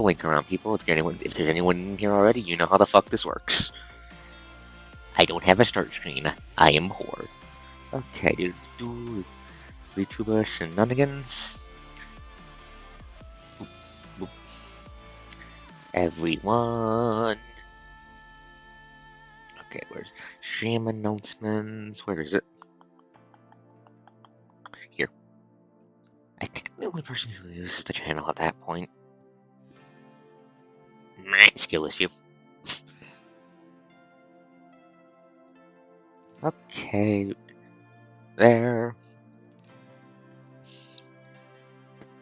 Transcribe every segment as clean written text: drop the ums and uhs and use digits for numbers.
link around, people. If there's anyone in here already, you know how the fuck this works. I don't have a start screen. I am poor. Okay, Vtuber shenanigans. Boop, boop. Everyone. Okay, where's stream announcements? Where is it? Here. I think I'm the only person who uses the channel at that point. Skill issue. Okay. There.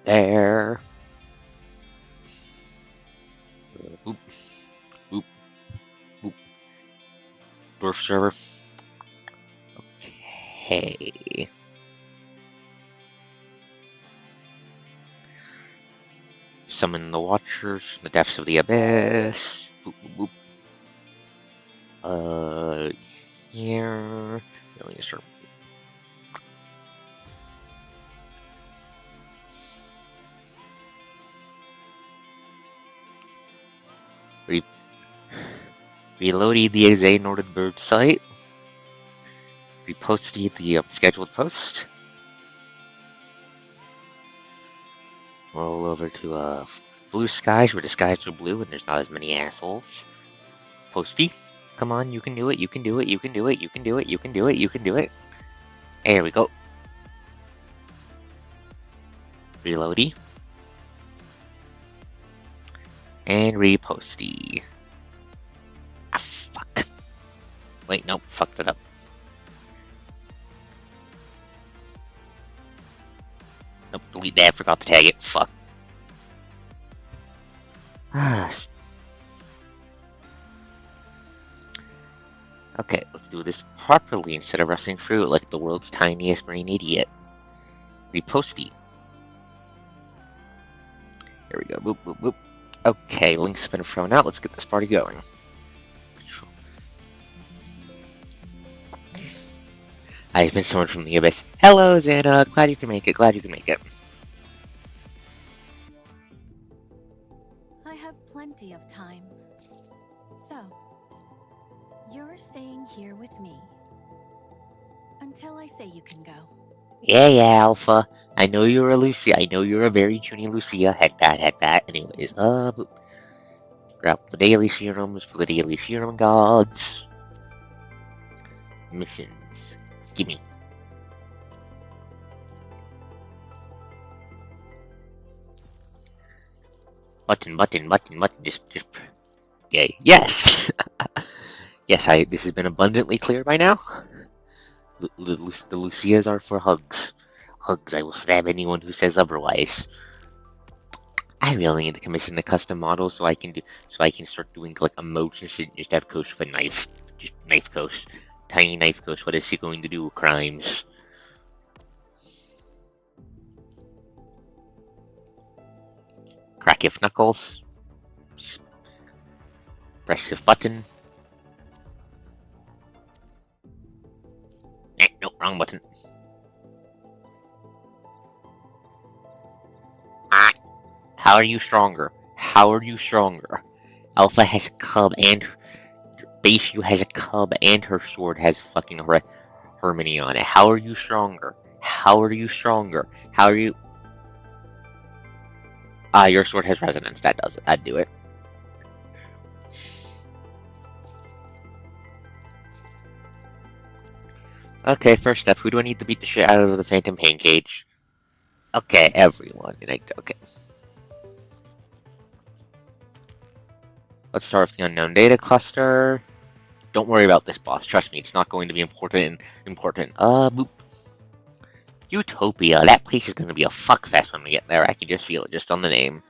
There. Boop. Boop. Boop. Dwarf server. Okay. Summon the Watchers from the depths of the abyss. Boop, boop, boop. Here. Really start. Reloaded the Xehanort bird site. Reposted the scheduled post. Roll over to blue skies where the skies are blue and there's not as many assholes. Posty. Come on, you can do it, you can do it, you can do it, you can do it, you can do it, you can do it. There we go. Reloady. And reposty. Ah, fuck. Wait, nope, fucked it up. Nope, delete that, forgot to tag it. Fuck. Okay, let's do this properly instead of rushing through it like the world's tiniest brain idiot. Reposty. There we go. Boop, boop, boop. Okay, links have been thrown out. Let's get this party going. I've been summoned from the abyss. Hello, Xana. Glad you can make it. Glad you can make it. I have plenty of time. So, you're staying here with me until I say you can go. Yeah, Alpha. I know you're a Lucia. I know you're a very puny Lucia. Head pat. Anyways, boop. Grab the daily serums for the daily serum gods. Missions. Gimme. Button. Just. Yay. Yes! Yes, this has been abundantly clear by now. The Lucias are for hugs. Hugs, I will stab anyone who says otherwise. I really need to commission the custom model so I can start doing like emotes and shit. Just have Coach with a knife. Just knife Coach. Tiny knife Coach. What is she going to do? Crimes. Crack if knuckles. Press if button. Nope, wrong button. How are you stronger? Alpha has a cub and Bayfu has a cub and her sword has fucking Harmony on it. How are you stronger? Your sword has resonance. That does it. That'd do it. Okay, first step. Who do I need to beat the shit out of the Phantom Pain Cage? Okay, everyone. Okay. Let's start with the unknown data cluster. Don't worry about this boss. Trust me, it's not going to be important. Boop. Utopia. That place is going to be a fuckfest when we get there. I can just feel it just on the name.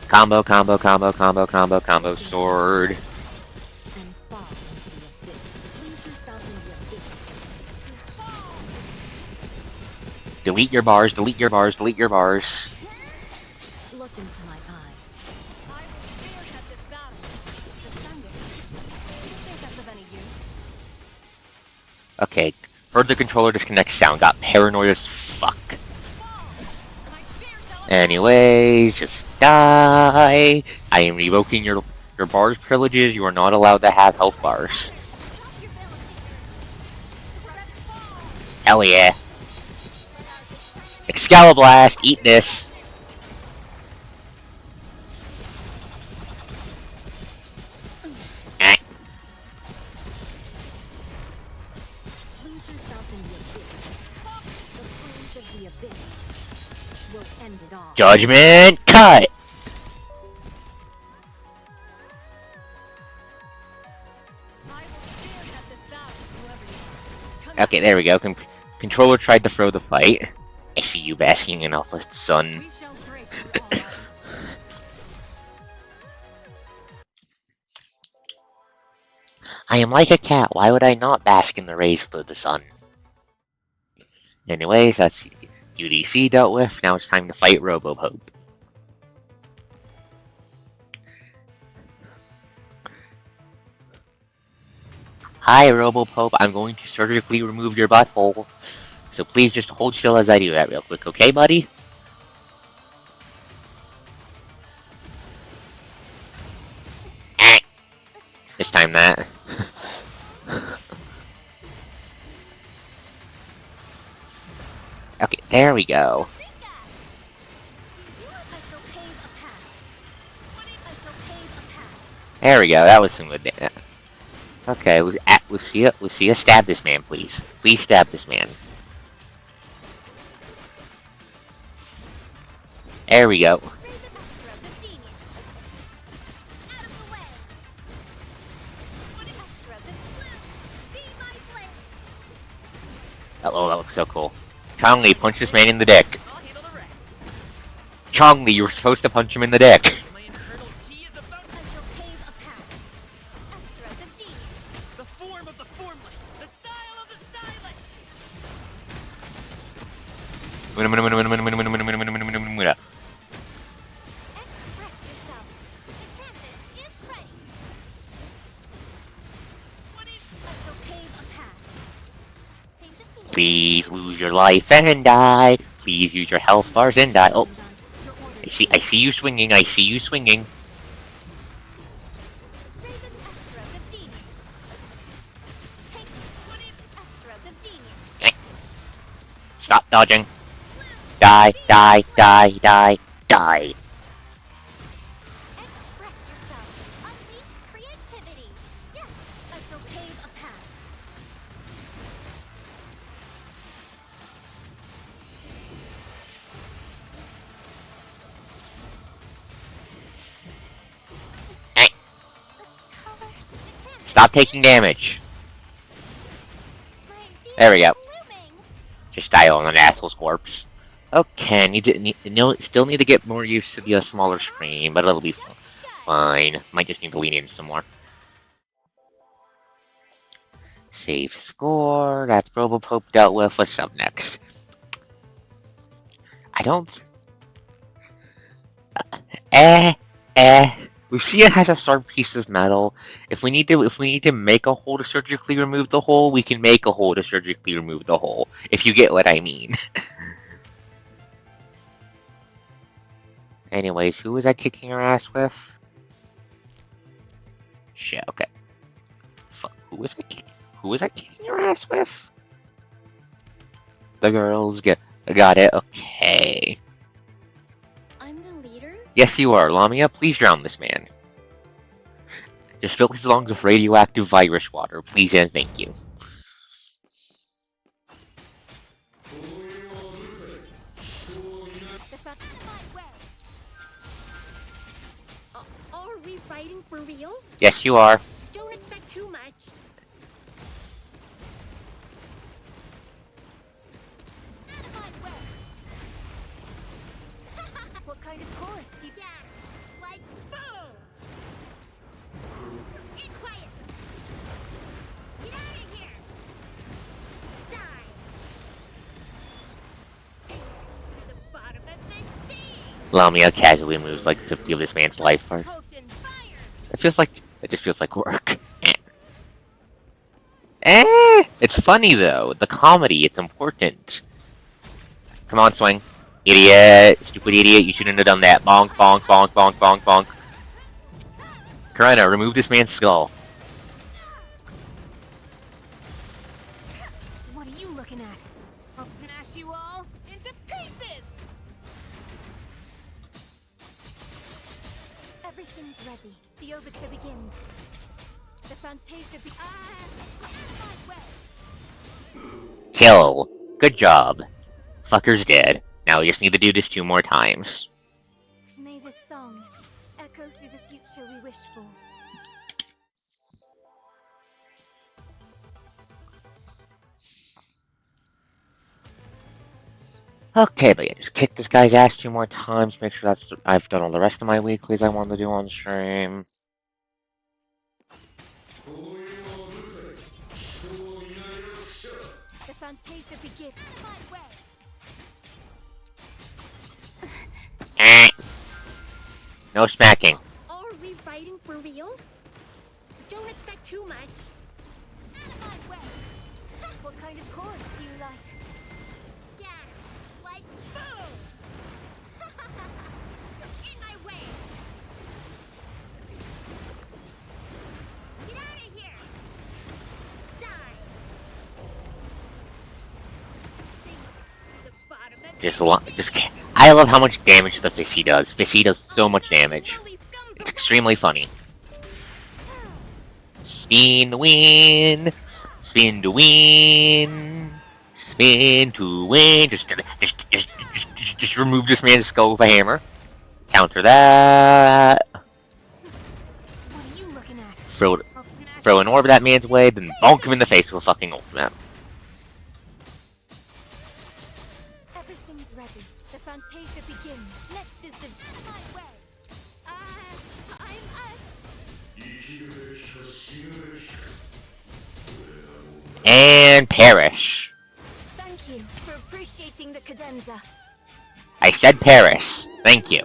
Combo, sword. Delete your bars. Look into my my eye. I will spearhead this battle. Defend it. Do you think that's of any use? Okay, heard the controller disconnect sound, got paranoid as fuck. Anyways, just die. I am revoking your bar's privileges. You are not allowed to have health bars. Hell yeah. Excaliblast, eat this. Eh. Lose yourself in the abyss. The flames of the abyss will end it all. Judgment, cut. Okay, there we go. Controller tried to throw the fight. I see you basking in awful sun. I am like a cat. Why would I not bask in the rays of the sun? Anyways, that's UDC dealt with. Now it's time to fight Robopope. Hi, Robopope. I'm going to surgically remove your butthole. So please just hold still as I do that real quick, okay, buddy? Eh. This time that. Okay, there we go. There we go, that was some good. Okay, Lucia, stab this man, please. Please stab this man. There we go. Oh, that looks so cool. Chongli, punch this man in the dick. Chongli, you were supposed to punch him in the dick. Please lose your life and die. Please use your health bars and die. Oh, I see you swinging. I see you swinging. Stop dodging. Die, die, die, die, die. Stop taking damage. There we go. Just die on an asshole's corpse. Okay, still need to get more used to the smaller screen, but it'll be fine. Might just need to lean in some more. Save score. That's Robopope dealt with. What's up next? I don't. Lucia has a sharp piece of metal. If we need to make a hole to surgically remove the hole, we can make a hole to surgically remove the hole. If you get what I mean. Anyways, who was I kicking her ass with? Shit. Okay. Fuck. Who was I kicking her ass with? The girls got it. Okay. I'm the leader? Yes, you are. Lamia, please drown this man. Just fill his lungs with radioactive virus water, please and thank you. Are we fighting for real? Yes, you are. Don't expect too much. What kind of chorus do you get? Like boom! Be quiet! Get out of here! Die! To the bottom of this sea! Lamia casually moves like 50 of this man's life bar. It just feels like work. It's funny though. The comedy, it's important. Come on, swing. Idiot. Stupid idiot. You shouldn't have done that. Bonk, bonk, bonk, bonk, bonk, bonk. Karina, remove this man's skull. What are you looking at? I'll smash you all into pieces! Everything's ready. The overture begins. The Fantasia my way. Kill. Good job. Fucker's dead. Now we just need to do this 2 more times. May this song echo through the future we wish for. Okay, but yeah, just kick this guy's ass 2 more times. Make sure I've done all the rest of my weeklies I wanted to do on stream. The Fantasia begins my way. No smacking. Are we fighting for real? Don't expect too much. My way. What kind of chorus do you like? Yeah, like boom. In my way. Get out of here. Die. Sink to the bottom and I love how much damage the Fissy does. Fissy does so much damage. It's extremely funny. Spin to win. Spin to win. Spin to win. Just remove this man's skull with a hammer. Counter that. What are you looking at? Throw an orb that man's way, then bonk him in the face with a fucking ultimate. Everything's ready. The Fantasia begins. Next is the my way. And perish. Thank you for appreciating the cadenza. I said perish. Thank you.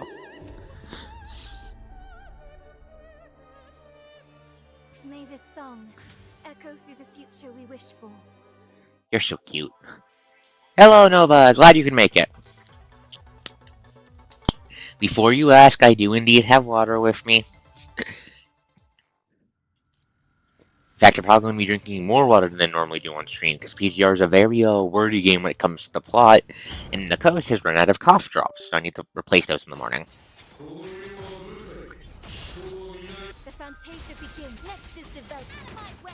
May this song echo through the future we wish for. You're so cute. Hello, Nova. Glad you can make it. Before you ask, I do indeed have water with me. In fact, I'm probably going to be drinking more water than I normally do on stream, because PGR is a very wordy game when it comes to the plot, and the coach has run out of cough drops, so I need to replace those in the morning. The Fantasia begins. Next is developed my way.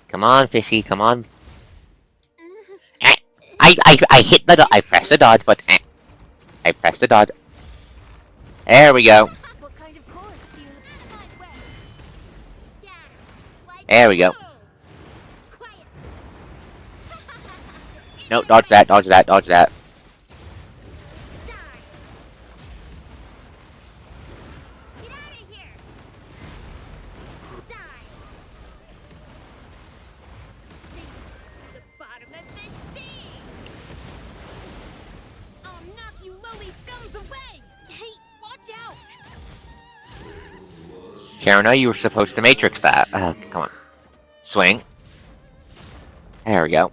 Come on, Fishy, come on. I hit the I pressed the dodge, but I pressed the dodge. There we go. What kind of chorus do you my way? Yeah, like There we go. Quiet. No, dodge that, dodge that, dodge that. Die. Get out of here. Die. Sink to the bottom of this sea. I'll knock you lowly scums away. Hey, watch out. Sharona, you were supposed to matrix that. Come on. Swing. There we go.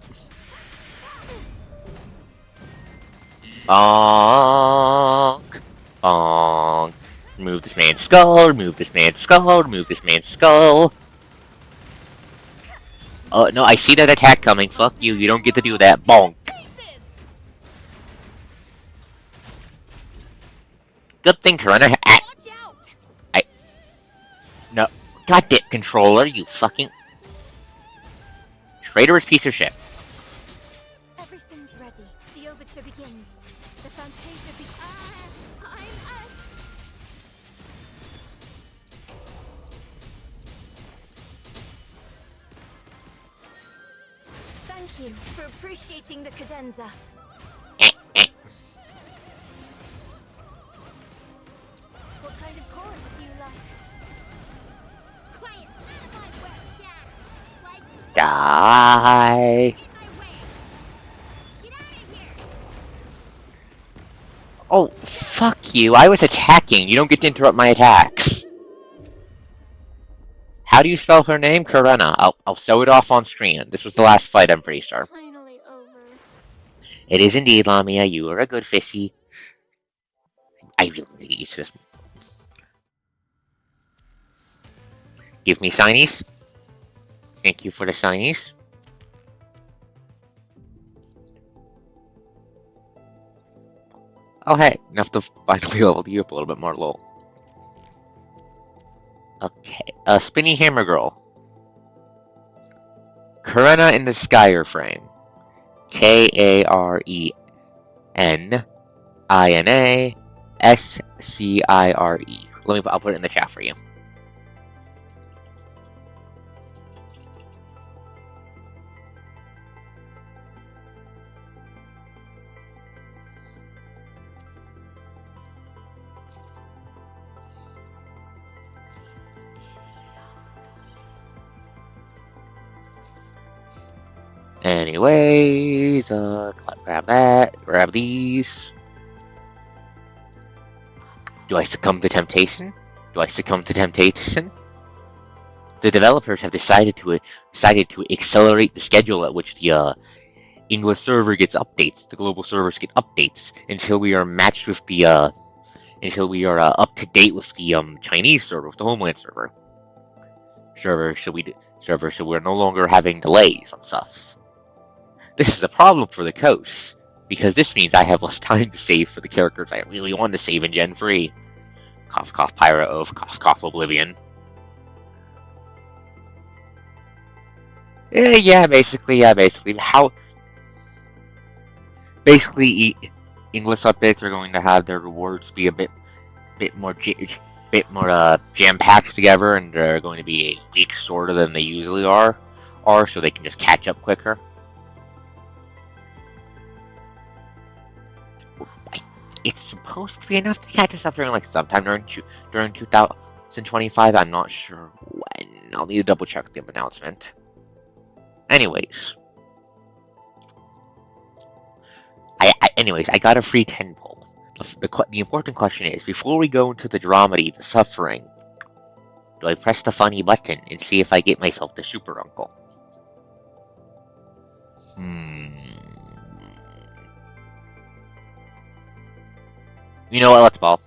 Bonk. Bonk. Remove this man's skull, remove this man's skull, remove this man's skull. Oh, no, I see that attack coming. Fuck you, you don't get to do that. Bonk. Good thing, Karina. Watch out. No. God damn, controller, you fucking traitorous piece of shit. Everything's ready. The overture begins. The Fantasia begins. Thank you for appreciating the cadenza. What kind of chorus do you like? Quiet. My way. Yeah. Like Die. in my way. Oh, fuck you. I was attacking. You don't get to interrupt my attacks. How do you spell her name? Karena. I'll show it off on screen. This was the last fight, I'm pretty sure. Finally over. It is indeed, Lamia. You are a good fissy. I really need to use this. Give me shinies. Thank you for the shinies. Oh, hey. Enough to finally level you up a little bit more, lol. Okay. Spinny Hammer Girl. Karena in the Skyer frame. KARENINASCIRE. I'll put it in the chat for you. Anyways, grab that, grab these. Do I succumb to temptation? Do I succumb to temptation? The developers have decided to accelerate the schedule at which the English server gets updates. The global servers get updates until we are matched with the until we are up to date with the Chinese server, with the homeland server. So we're no longer having delays on stuff. This is a problem for the coast, because this means I have less time to save for the characters I really want to save in Gen 3. Cough cough Pyro Oath, cough cough Oblivion. Yeah, basically. Basically, English updates are going to have their rewards be a bit more jam-packed together, and they're going to be a week shorter than they usually are, so they can just catch up quicker. It's supposed to be enough to catch us up during sometime during 2025. I'm not sure when. I'll need to double check the announcement. Anyways, I got a free 10 pull. The important question is, before we go into the dramedy, the suffering, do I press the funny button and see if I get myself the super uncle? You know what? Let's ball.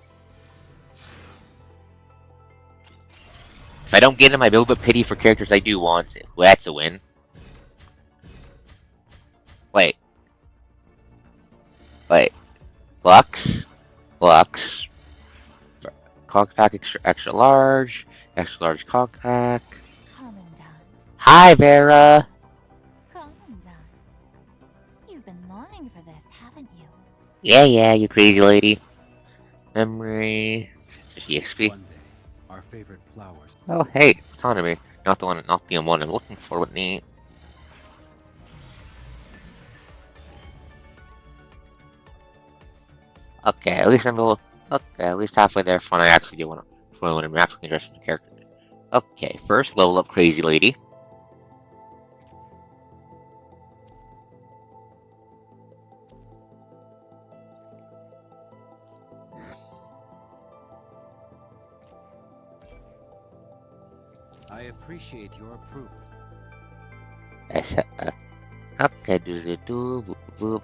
If I don't get him, I build up pity for characters I do want. Well, that's a win. Wait. Lux. Cog pack extra large cog pack. Commandant. Hi, Vera. Commandant. You've been longing for this, haven't you? Yeah, you crazy lady. Memory. EXP. One day, our favorite flowers. Oh, hey, autonomy. Not the one I'm looking for. What neat. Okay, at least at least halfway there for when I actually do want to. When I'm actually interested in the character. Okay, first level up Crazy Lady. I appreciate your approval. Okay, boop, boop.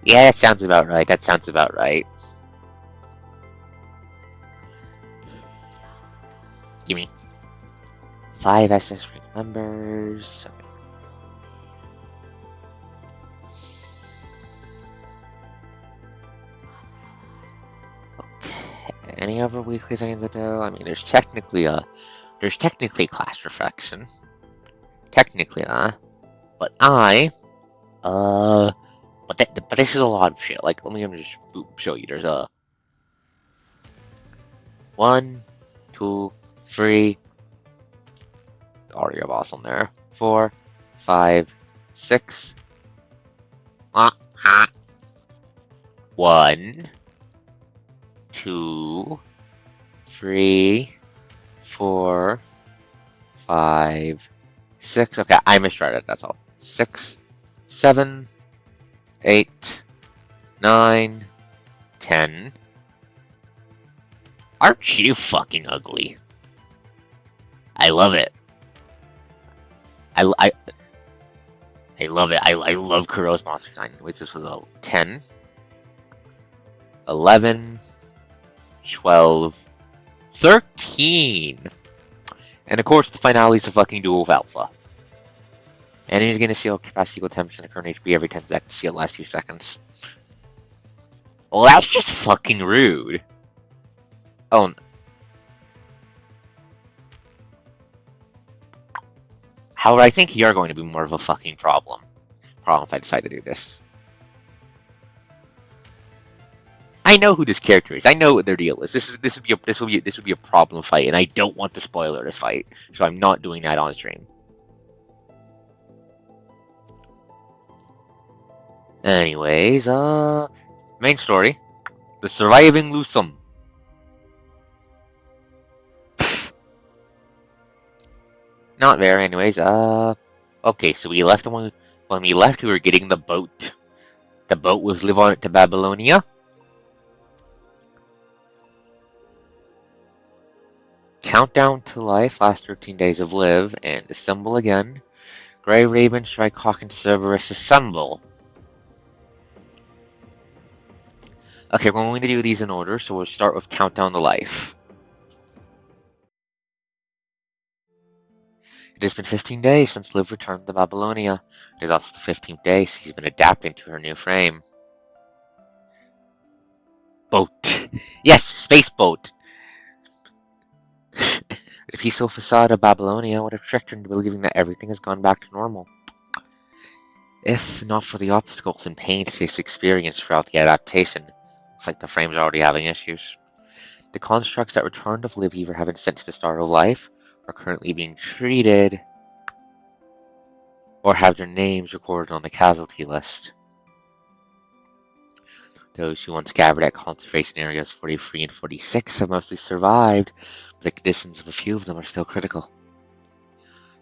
Yeah, that sounds about right. Gimme. 5 SS rank members. Okay. Any other weeklies I need to do? I mean, there's technically class perfection. Technically, but but this is a lot of shit. Let me just show you. There's a 1, 2, 3. Already have boss on there. 4, 5, 6. 1, 2, 3, 4, 5, 6. Okay, I misread it, that's all. 6, 7, 8, 9, 10. Aren't you fucking ugly? I love it. I love it. I love Kuro's monster design. Wait, this was a 10, 11, 12, 13. And of course, the finale is a fucking duel of Alpha. And he's gonna seal capacity equal 10% of current HP every 10 seconds. Seal last few seconds. Well, that's just fucking rude. Oh. However, I think you're going to be more of a fucking problem if I decide to do this. I know who this character is. I know what their deal is. This would be a problem fight, and I don't want to spoiler this fight, so I'm not doing that on stream. Anyways, main story: the surviving Lusum. Not there, anyways. Okay, so we left when we left. We were getting the boat. The boat was live on it to Babylonia. Countdown to life, last 13 days of live, and assemble again. Grey Raven, Strike Hawk, and Cerberus assemble. Okay, we're going to do these in order, so we'll start with Countdown to Life. It has been 15 days since Liv returned to Babylonia. It is also the 15th day she's been adapting to her new frame. Boat. Yes, space boat. The peaceful facade of Babylonia would have tricked her into believing that everything has gone back to normal. If not for the obstacles and pains she's experienced throughout the adaptation, looks like the frame's already having issues. The constructs that returned of Liv either haven't sent to the Star of Life, are currently being treated, or have their names recorded on the casualty list. Those who once gathered at conservation areas 43 and 46 have mostly survived, but the conditions of a few of them are still critical.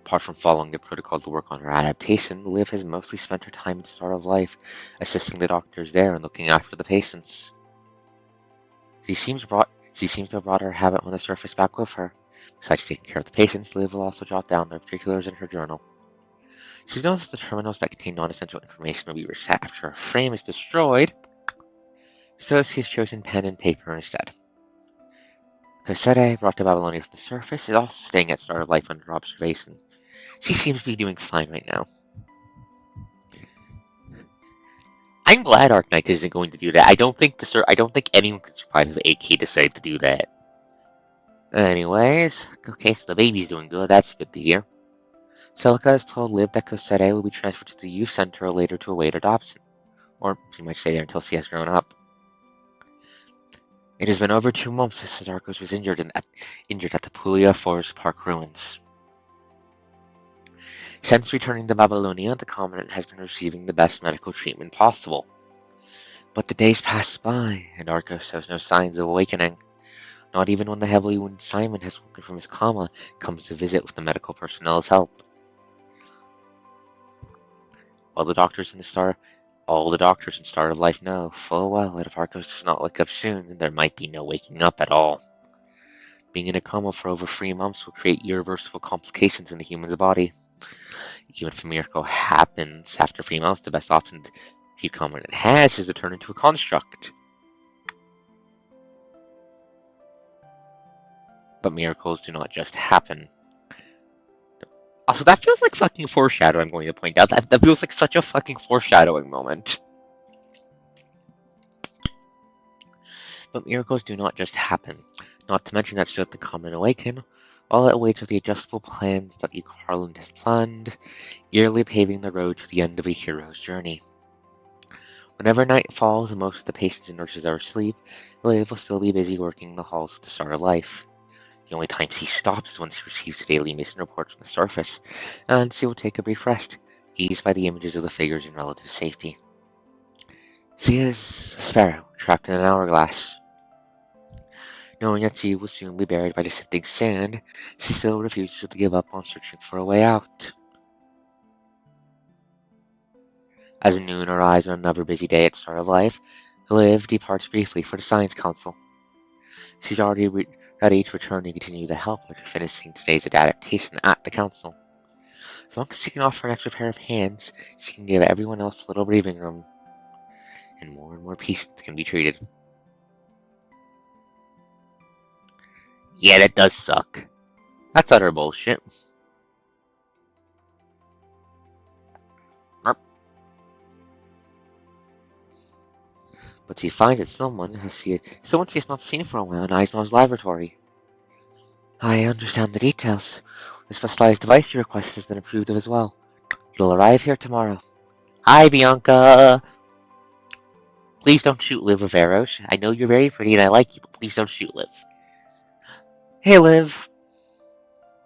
Apart from following the protocol to work on her adaptation, Liv has mostly spent her time in Star of Life, assisting the doctors there and looking after the patients. She seems to have brought her habit on the surface back with her. Besides taking care of the patients, Liv will also jot down their particulars in her journal. She's noticed the terminals that contain non-essential information will be reset after her frame is destroyed, so she has chosen pen and paper instead. Cosette, brought to Babylonia from the surface, is also staying at Star of Life under observation. She seems to be doing fine right now. I'm glad Arknight isn't going to do that. I don't think anyone can survive if AK decide to do that. Anyways, okay, so the baby's doing good. That's good to hear. Celica has told Liv that Cosette will be transferred to the youth center later to await adoption, or she might stay there until she has grown up. It has been over 2 months since Arcos was injured at the Puglia Forest Park ruins. Since returning to Babylonia, the Commandant has been receiving the best medical treatment possible. But the days pass by, and Arcos shows no signs of awakening. Not even when the heavily wounded Simon has woken from his coma comes to visit with the medical personnel's help. All the doctors in Star of Life know full well that if Arcos does not wake up soon, there might be no waking up at all. Being in a coma for over 3 months will create irreversible complications in the human's body. Even if a miracle happens after 3 months, the best option the Commandant has is to turn into a construct. But miracles do not just happen. Also, that feels like fucking foreshadowing, I'm going to point out. That feels like such a fucking foreshadowing moment. But miracles do not just happen. Not to mention that should the Common awaken, all it waits are the adjustable plans that the Harland has planned, yearly paving the road to the end of a hero's journey. Whenever night falls and most of the patients and nurses are asleep, Liv will still be busy working the halls of the Star of Life. The only time she stops is when she receives daily mission reports from the surface, and she will take a brief rest, eased by the images of the figures in relative safety. She is a sparrow trapped in an hourglass. Knowing that she will soon be buried by the sifting sand, she still refuses to give up on searching for a way out. As noon arrives on another busy day at Star of Life, Liv departs briefly for the Science Council. She's already ready to return and continue to help with finishing today's adaptation at the council. As long as she can offer an extra pair of hands, she can give everyone else a little breathing room, and more patients can be treated. Yeah, that does suck. That's utter bullshit. But she finds that someone she has not seen for a while in Eisner's laboratory. I understand the details. The specialized device you requested has been approved of as well. It'll arrive here tomorrow. Hi, Bianca! Please don't shoot Liv with arrows. I know you're very pretty and I like you, but please don't shoot Liv. Hey, Liv!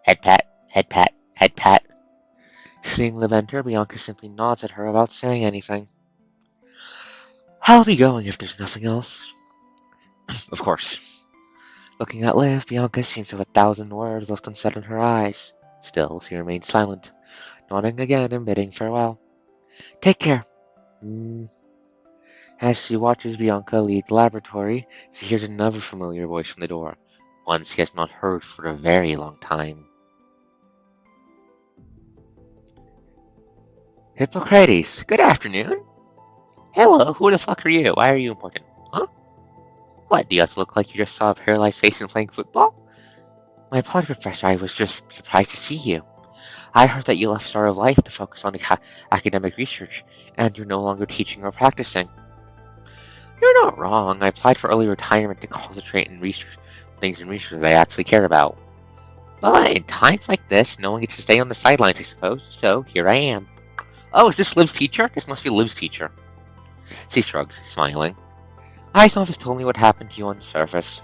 Head pat, head pat, head pat. Seeing Liv enter, Bianca simply nods at her without saying anything. I'll be going if there's nothing else. Of course. Looking at Liv, Bianca seems to have 1,000 words left unsaid in her eyes. Still, she remains silent, nodding again and bidding farewell. Take care. As she watches Bianca leave the laboratory, she hears another familiar voice from the door, one she has not heard for a very long time. Hippocrates, good afternoon. Hello, who the fuck are you? Why are you important? Huh? What, do you have to look like you just saw a paralyzed patient playing football? My apologies, Professor, I was just surprised to see you. I heard that you left Star of Life to focus on academic research, and you're no longer teaching or practicing. You're not wrong. I applied for early retirement to concentrate in research, things in research that I actually care about. But in times like this, no one gets to stay on the sidelines, I suppose, so here I am. Oh, is this Liv's teacher? This must be Liv's teacher. She shrugs, smiling. Eisnov has told me what happened to you on the surface.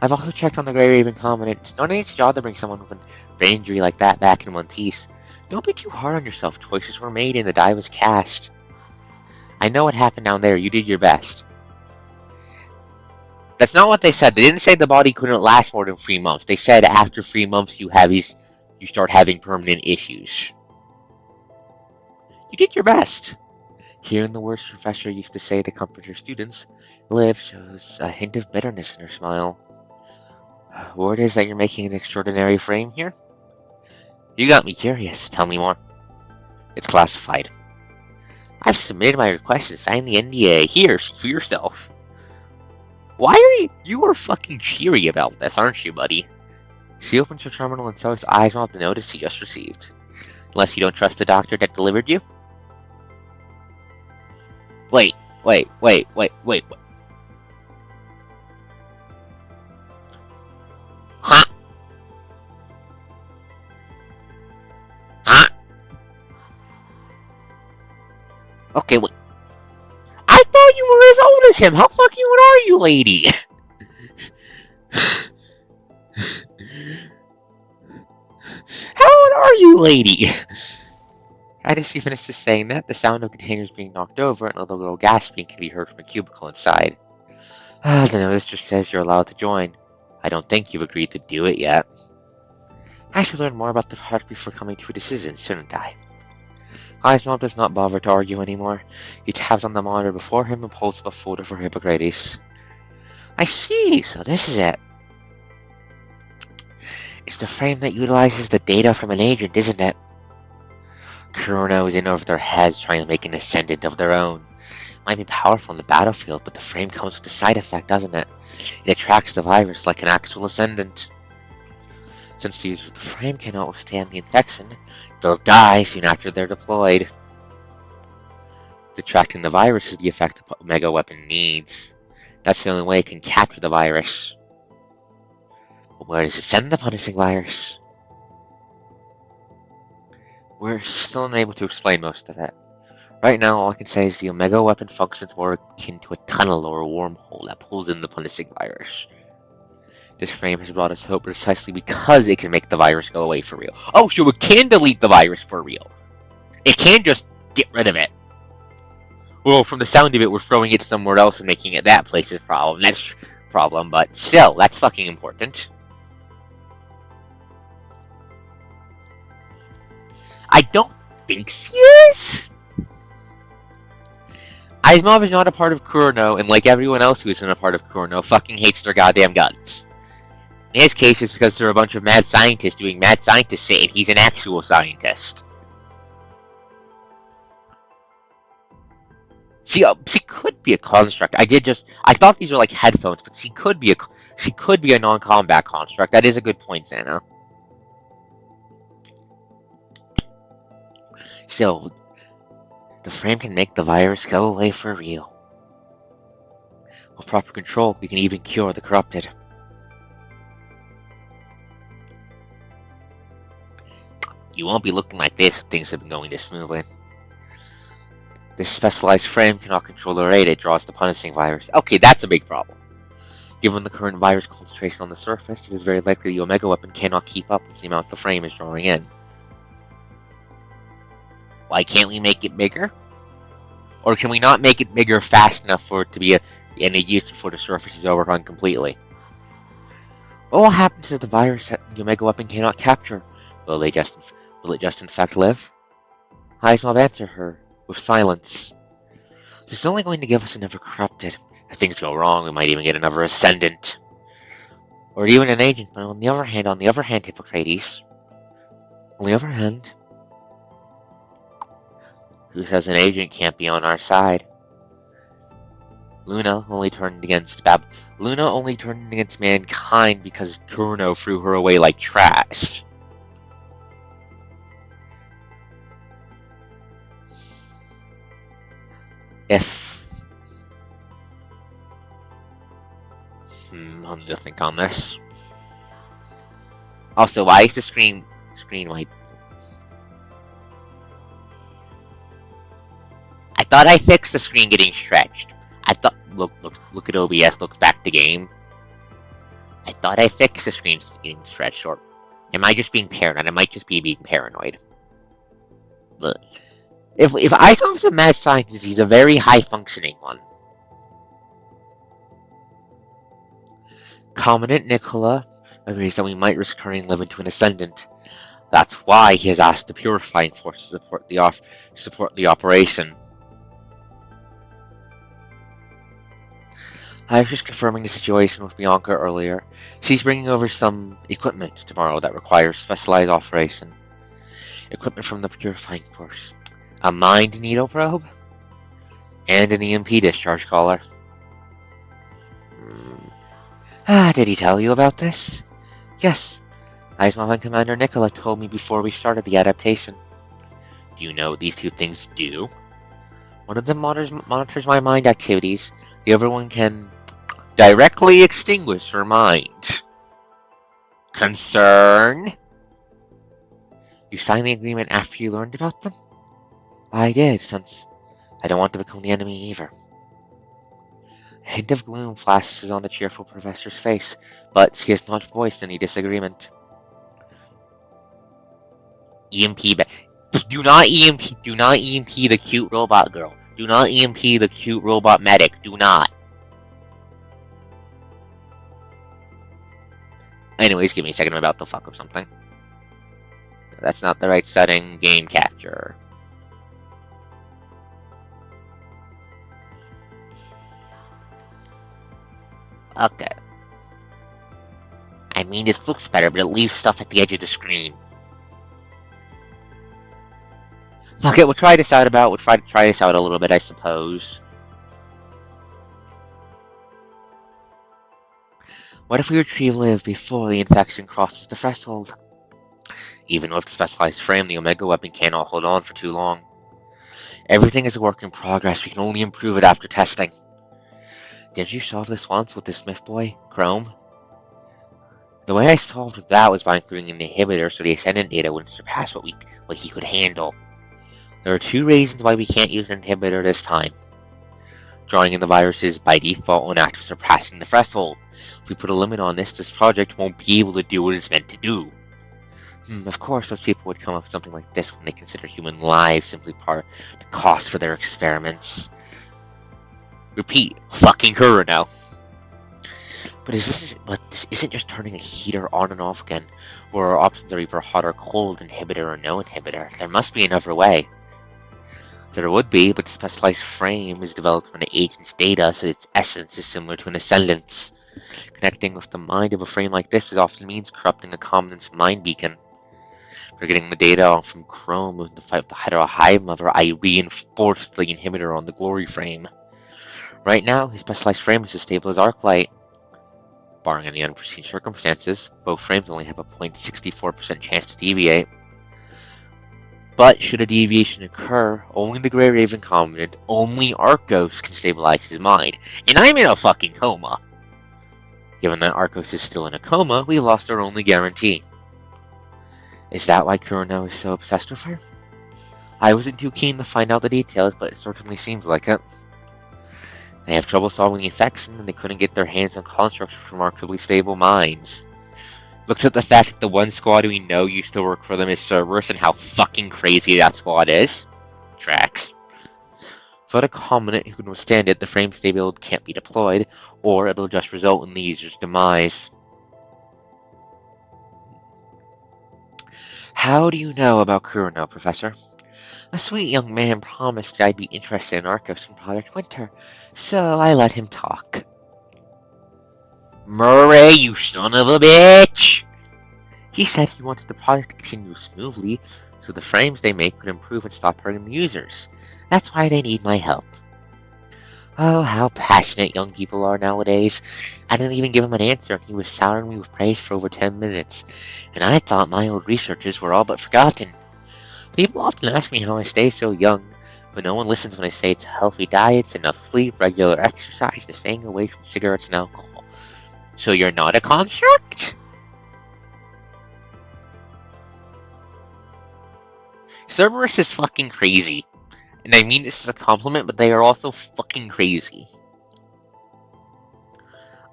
I've also checked on the Grey Raven comment. It's not an easy job to bring someone with an brain injury like that back in one piece. Don't be too hard on yourself. Choices were made and the die was cast. I know what happened down there. You did your best. That's not what they said. They didn't say the body couldn't last more than 3 months. They said after 3 months you start having permanent issues. You did your best. Hearing the words Professor used to say to comfort her students, Liv shows a hint of bitterness in her smile. Word is that you're making an extraordinary frame here? You got me curious. Tell me more. It's classified. I've submitted my request and signed the NDA. Here, see for yourself. Why are you? You are fucking cheery about this, aren't you, buddy? She opens her terminal and starts eyes on the notice she just received. Unless you don't trust the doctor that delivered you? Wait. Huh? Huh? Okay, wait. I thought you were as old as him. How fucking old are you, lady? How old are you, lady? As he finishes saying that, the sound of containers being knocked over and a little gasping can be heard from a cubicle inside. The notice just says you're allowed to join. I don't think you've agreed to do it yet. I should learn more about the heart before coming to a decision, shouldn't I? Eisner does not bother to argue anymore. He taps on the monitor before him and pulls up a folder for Hippocrates. I see, so this is it. It's the frame that utilizes the data from an agent, isn't it? Kurona is in over their heads trying to make an ascendant of their own. Might be powerful in the battlefield, but the frame comes with a side effect, doesn't it? It attracts the virus like an actual ascendant. Since the user of the frame cannot withstand the infection, they'll die soon after they're deployed. Attracting the virus is the effect the Mega Weapon needs. That's the only way it can capture the virus. But where does it send the punishing virus? We're still unable to explain most of it. Right now, all I can say is the Omega Weapon functions more akin to a tunnel or a wormhole that pulls in the punishing virus. This frame has brought us hope precisely because it can make the virus go away for real. Oh, so it can delete the virus for real. It can just get rid of it. Well, from the sound of it, we're throwing it somewhere else and making it that place's problem. That's problem, but still, that's fucking important. I don't thinks he is? Asimov is not a part of Kurno, and like everyone else who isn't a part of Kurno, fucking hates their goddamn guts. In his case, it's because they're a bunch of mad scientists doing mad scientist shit, and he's an actual scientist. She could be a construct. I thought these were like headphones, but she could be a non-combat construct. That is a good point, Xana. So, the frame can make the virus go away for real. With proper control, we can even cure the corrupted. You won't be looking like this if things have been going this smoothly. This specialized frame cannot control the rate it draws the punishing virus. Okay, that's a big problem. Given the current virus concentration on the surface, it is very likely the Omega weapon cannot keep up with the amount the frame is drawing in. Why can't we make it bigger? Or can we not make it bigger fast enough for it to be any use before the surface is overrun completely? What will happen to the virus that the Omega weapon cannot capture? Will it just in fact live? Asimov answered her with silence. This is only going to give us another corrupted. If things go wrong, we might even get another ascendant. Or even an agent, but on the other hand, Hippocrates. On the other hand, who says an agent can't be on our side? Luna only turned against mankind because Kurno threw her away like trash. I'll just think on this. Also, why is the screen white? I thought I fixed the screen getting stretched. Look at OBS, look back to game. I thought I fixed the screen getting stretched, or am I just being paranoid? I might just be being paranoid. Look, if Asimov a mad scientist, he's a very high-functioning one. Commandant Nicola agrees that we might risk turning Liv into an ascendant. That's why he has asked the Purifying Force to support the operation. I was just confirming the situation with Bianca earlier. She's bringing over some equipment tomorrow that requires specialized operation. Equipment from the Purifying Force. A mind needle probe? And an EMP discharge collar. Did he tell you about this? Yes. Asimov and Commander Nicola told me before we started the adaptation. Do you know what these two things do? One of them monitors my mind activities. The other one can directly extinguish her mind. Concern? You signed the agreement after you learned about them? I did, since I don't want to become the enemy either. A hint of gloom flashes on the cheerful professor's face, but she has not voiced any disagreement. Do not EMP the cute robot girl. Do not EMP the cute robot medic. Do not. Anyways, give me a second, I'm about to fuck with something. That's not the right setting. Game capture. Okay. I mean, this looks better, but it leaves stuff at the edge of the screen. Fuck it, we'll try this out a little bit, I suppose. What if we retrieve Liv before the infection crosses the threshold? Even with the specialized frame, the Omega weapon cannot hold on for too long. Everything is a work in progress, we can only improve it after testing. Did you solve this once with the Smith boy, Chrome? The way I solved that was by including an inhibitor so the Ascendant data wouldn't surpass what he could handle. There are two reasons why we can't use an inhibitor this time. Drawing in the viruses by default won't act for surpassing the threshold. If we put a limit on this project won't be able to do what it's meant to do. Of course, those people would come up with something like this when they consider human lives simply part of the cost for their experiments. Repeat, fucking Kurano. But this isn't just turning a heater on and off again, where our options are either hot or cold, inhibitor or no inhibitor. There must be another way. There would be, but the specialized frame is developed from the agent's data, so its essence is similar to an ascendance. Connecting with the mind of a frame like this often means corrupting the Commandant's mind beacon. For getting the data from Chrome to fight the Hive Mother, I reinforced the inhibitor on the Glory frame. Right now, his specialized frame is as stable as Arclight. Barring any unforeseen circumstances, both frames only have a 0.64% chance to deviate. But should a deviation occur, only the Grey Raven Commandant, only Arcos can stabilize his mind. And I'm in a fucking coma! Given that Arcos is still in a coma, we lost our only guarantee. Is that why Kurono is so obsessed with her? I wasn't too keen to find out the details, but it certainly seems like it. They have trouble solving the effects, and they couldn't get their hands on constructs with remarkably stable minds. Looks at the fact that the one squad we know used to work for them is Cerberus, and how fucking crazy that squad is. Tracks. Without a Commandant who can withstand it, the frame stay build can't be deployed, or it'll just result in the user's demise. How do you know about Kurono, Professor? A sweet young man promised I'd be interested in Arcos and Project Winter, so I let him talk. Murray, you son of a bitch! He said he wanted the project to continue smoothly, so the frames they make could improve and stop hurting the users. That's why they need my help. Oh, how passionate young people are nowadays. I didn't even give him an answer, and he was showering me with praise for over 10 minutes, and I thought my old researches were all but forgotten. People often ask me how I stay so young, but no one listens when I say it's healthy diets, enough sleep, regular exercise, and staying away from cigarettes and alcohol. So you're not a construct? Cerberus is fucking crazy. And I mean this as a compliment, but they are also fucking crazy.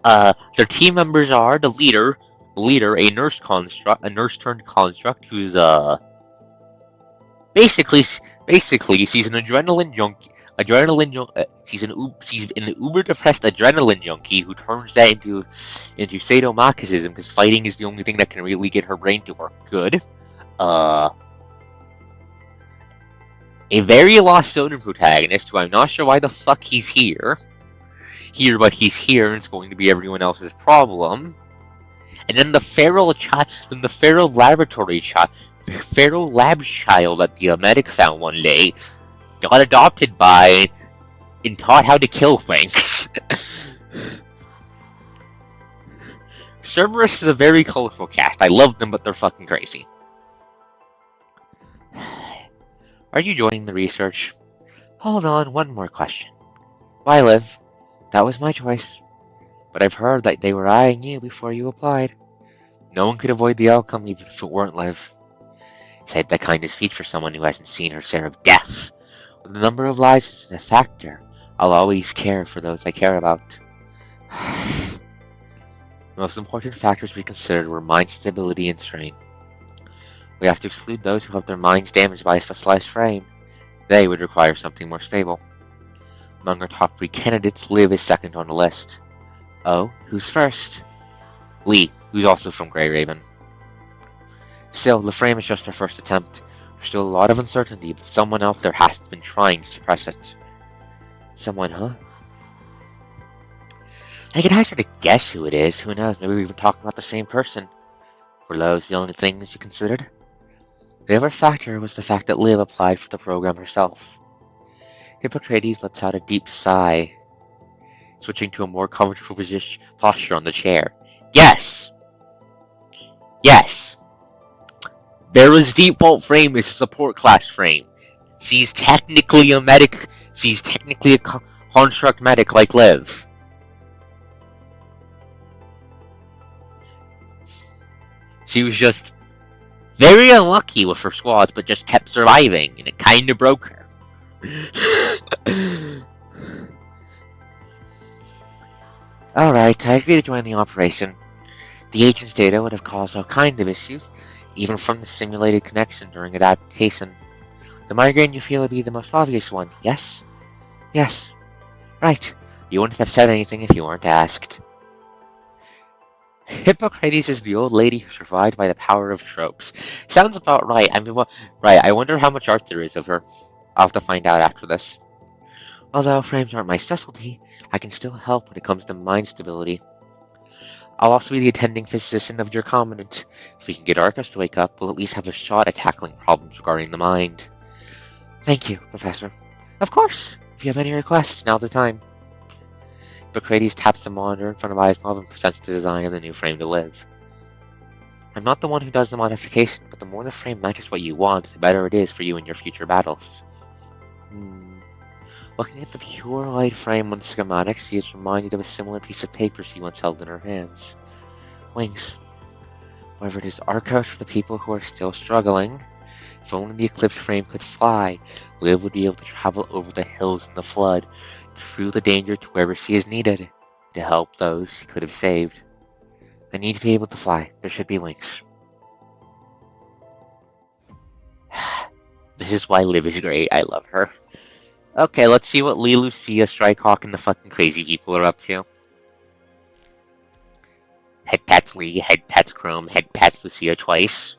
Their team members are the leader, a nurse turned construct who's basically she's an adrenaline junkie. She's an uber depressed adrenaline junkie who turns that into sadomasochism because fighting is the only thing that can really get her brain to work good. A very lost Soden protagonist who I'm not sure why the fuck he's here. But he's here and it's going to be everyone else's problem. And then the feral lab child that the medic found one day got adopted by and taught how to kill things. Cerberus is a very colorful cast. I love them, but they're fucking crazy. Are you joining the research? Hold on, one more question. Why Liv? That was my choice. But I've heard that they were eyeing you before you applied. No one could avoid the outcome even if it weren't Liv. Said that kind of speech for someone who hasn't seen her share of death. With the number of lives isn't a factor, I'll always care for those I care about. The most important factors we considered were mind stability and strain. We have to exclude those who have their minds damaged by a specialized frame. They would require something more stable. Among our top 3 candidates, Liv is second on the list. Oh, who's first? Lee, who's also from Grey Raven. Still, the frame is just our first attempt. There's still a lot of uncertainty, but someone out there has been trying to suppress it. Someone, huh? I can hazard a guess who it is. Who knows, maybe we're even talking about the same person. Were those the only things you considered? The other factor was the fact that Liv applied for the program herself. Hippocrates lets out a deep sigh, switching to a more comfortable posture on the chair. Yes! Yes! Vera's default frame is a support class frame. She's technically a medic. She's technically a construct medic like Liv. She was just very unlucky with her squads, but just kept surviving, and it kinda broke her. Alright, I agree to join the operation. The agent's data would have caused all kinds of issues, even from the simulated connection during adaptation. The migraine you feel would be the most obvious one, yes? Yes. Right. You wouldn't have said anything if you weren't asked. Hippocrates is the old lady who survived by the power of tropes. Sounds about right. Right, I wonder how much art there is of her. I'll have to find out after this. Although frames aren't my specialty, I can still help when it comes to mind stability. I'll also be the attending physician of your commandant. If we can get Arcos to wake up, we'll at least have a shot at tackling problems regarding the mind. Thank you, Professor. Of course! If you have any requests, now's the time. Hippocrates taps the monitor in front of Ismov and presents the design of the new frame to live. I'm not the one who does the modification, but the more the frame matches what you want, the better it is for you in your future battles. Looking at the pure white frame on the schematics, she is reminded of a similar piece of paper she once held in her hands. Wings. However, it is Arcos for the people who are still struggling. If only the Eclipse frame could fly, Liv would be able to travel over the hills in the flood, through the danger to wherever she is needed, to help those she could have saved. I need to be able to fly. There should be wings. This is why Liv is great. I love her. Okay, let's see what Lee, Lucia, Strikehawk, and the fucking crazy people are up to. Head pats Lee, head pats Chrome, head pats Lucia twice.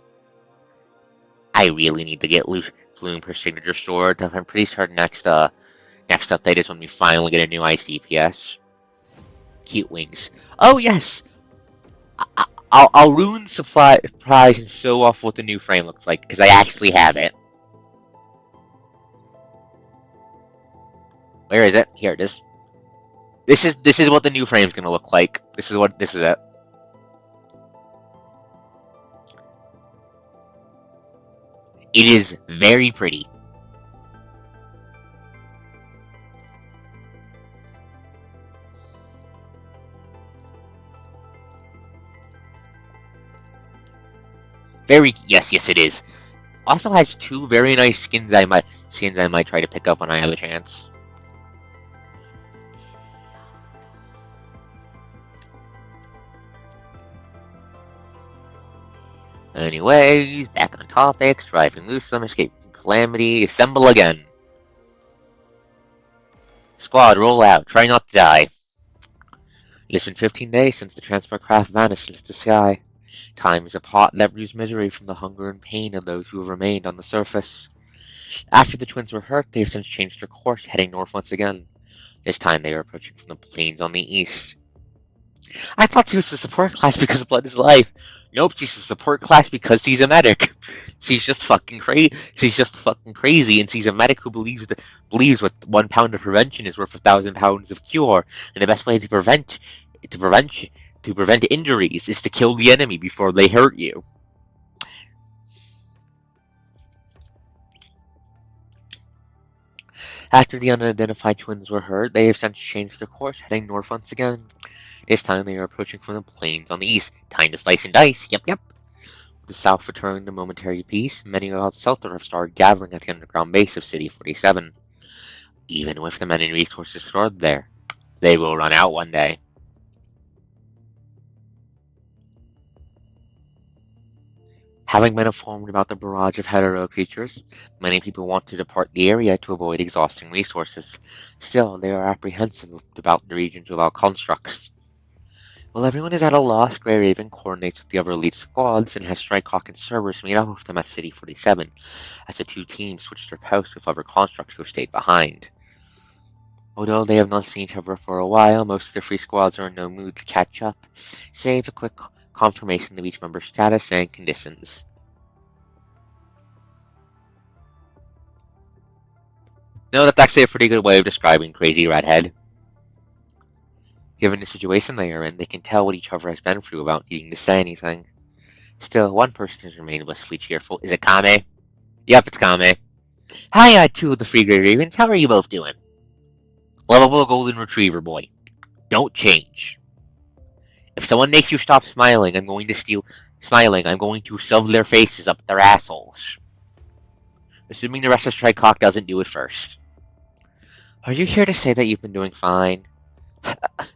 I really need to get Bloom her signature sword. I'm pretty sure next update is when we finally get a new ice DPS. Cute wings. Oh yes! I'll ruin surprise and show off what the new frame looks like, because I actually have it. Where is it? Here it is. This is what the new frame's gonna look like. This is it. It is very pretty. Yes, it is. Also has two very nice skins I might try to pick up when I have a chance. Anyways, back on topics, driving loose, some escape from calamity, assemble again. Squad, roll out, try not to die. It has been 15 days since the transfer craft vanished into the sky. Time is a pot that brews misery from the hunger and pain of those who have remained on the surface. After the twins were hurt, they have since changed their course, heading north once again. This time they are approaching from the plains on the east. I thought she was a support class because blood is life. Nope, she's a support class because she's a medic. She's just fucking crazy. She's just fucking crazy, and she's a medic who believes what 1 pound of prevention is worth 1,000 pounds of cure. And the best way to prevent injuries is to kill the enemy before they hurt you. After the unidentified twins were hurt, they have since changed their course, heading north once again. This time they are approaching from the plains on the east. Time to slice and dice. Yep. With the south returning to momentary peace, many of the south have started gathering at the underground base of City 47. Even with the men and resources stored there, they will run out one day. Having been informed about the barrage of hetero creatures, many people want to depart the area to avoid exhausting resources. Still, they are apprehensive about the regions without constructs. While everyone is at a loss, Grey Raven coordinates with the other elite squads and has Strikehawk and Cerberus meet up with them at City 47, as the two teams switch their posts with other constructs who have stayed behind. Although they have not seen each other for a while, most of the free squads are in no mood to catch up, save a quick confirmation of each member's status and conditions. No, that's actually a pretty good way of describing Crazy Redhead. Given the situation they are in, they can tell what each other has been through without needing to say anything. Still, one person has remained blissfully cheerful. Is it Kame? Yep, it's Kame. Hi, two of the Free Grey Ravens. How are you both doing? Lovable Golden Retriever boy. Don't change. If someone makes you stop smiling, I'm going to shove their faces up their assholes. Assuming the rest of Strikecock doesn't do it first. Are you here to say that you've been doing fine?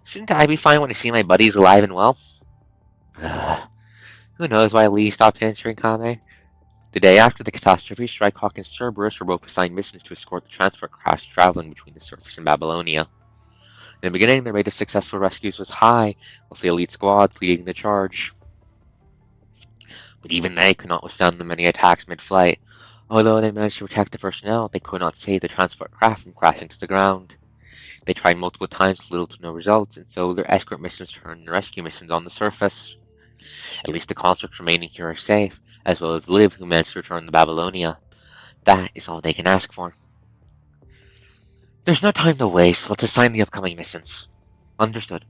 Shouldn't I be fine when I see my buddies alive and well? Who knows why Lee stopped answering Kame? The day after the catastrophe, Strikehawk and Cerberus were both assigned missions to escort the transfer craft traveling between the surface and Babylonia. In the beginning, the rate of successful rescues was high, with the elite squads leading the charge. But even they could not withstand the many attacks mid-flight. Although they managed to protect the personnel, they could not save the transport craft from crashing to the ground. They tried multiple times with little to no results, and so their escort missions turned into rescue missions on the surface. At least the constructs remaining here are safe, as well as Liv, who managed to return to Babylonia. That is all they can ask for. There's no time to waste. Let's assign the upcoming missions. Understood.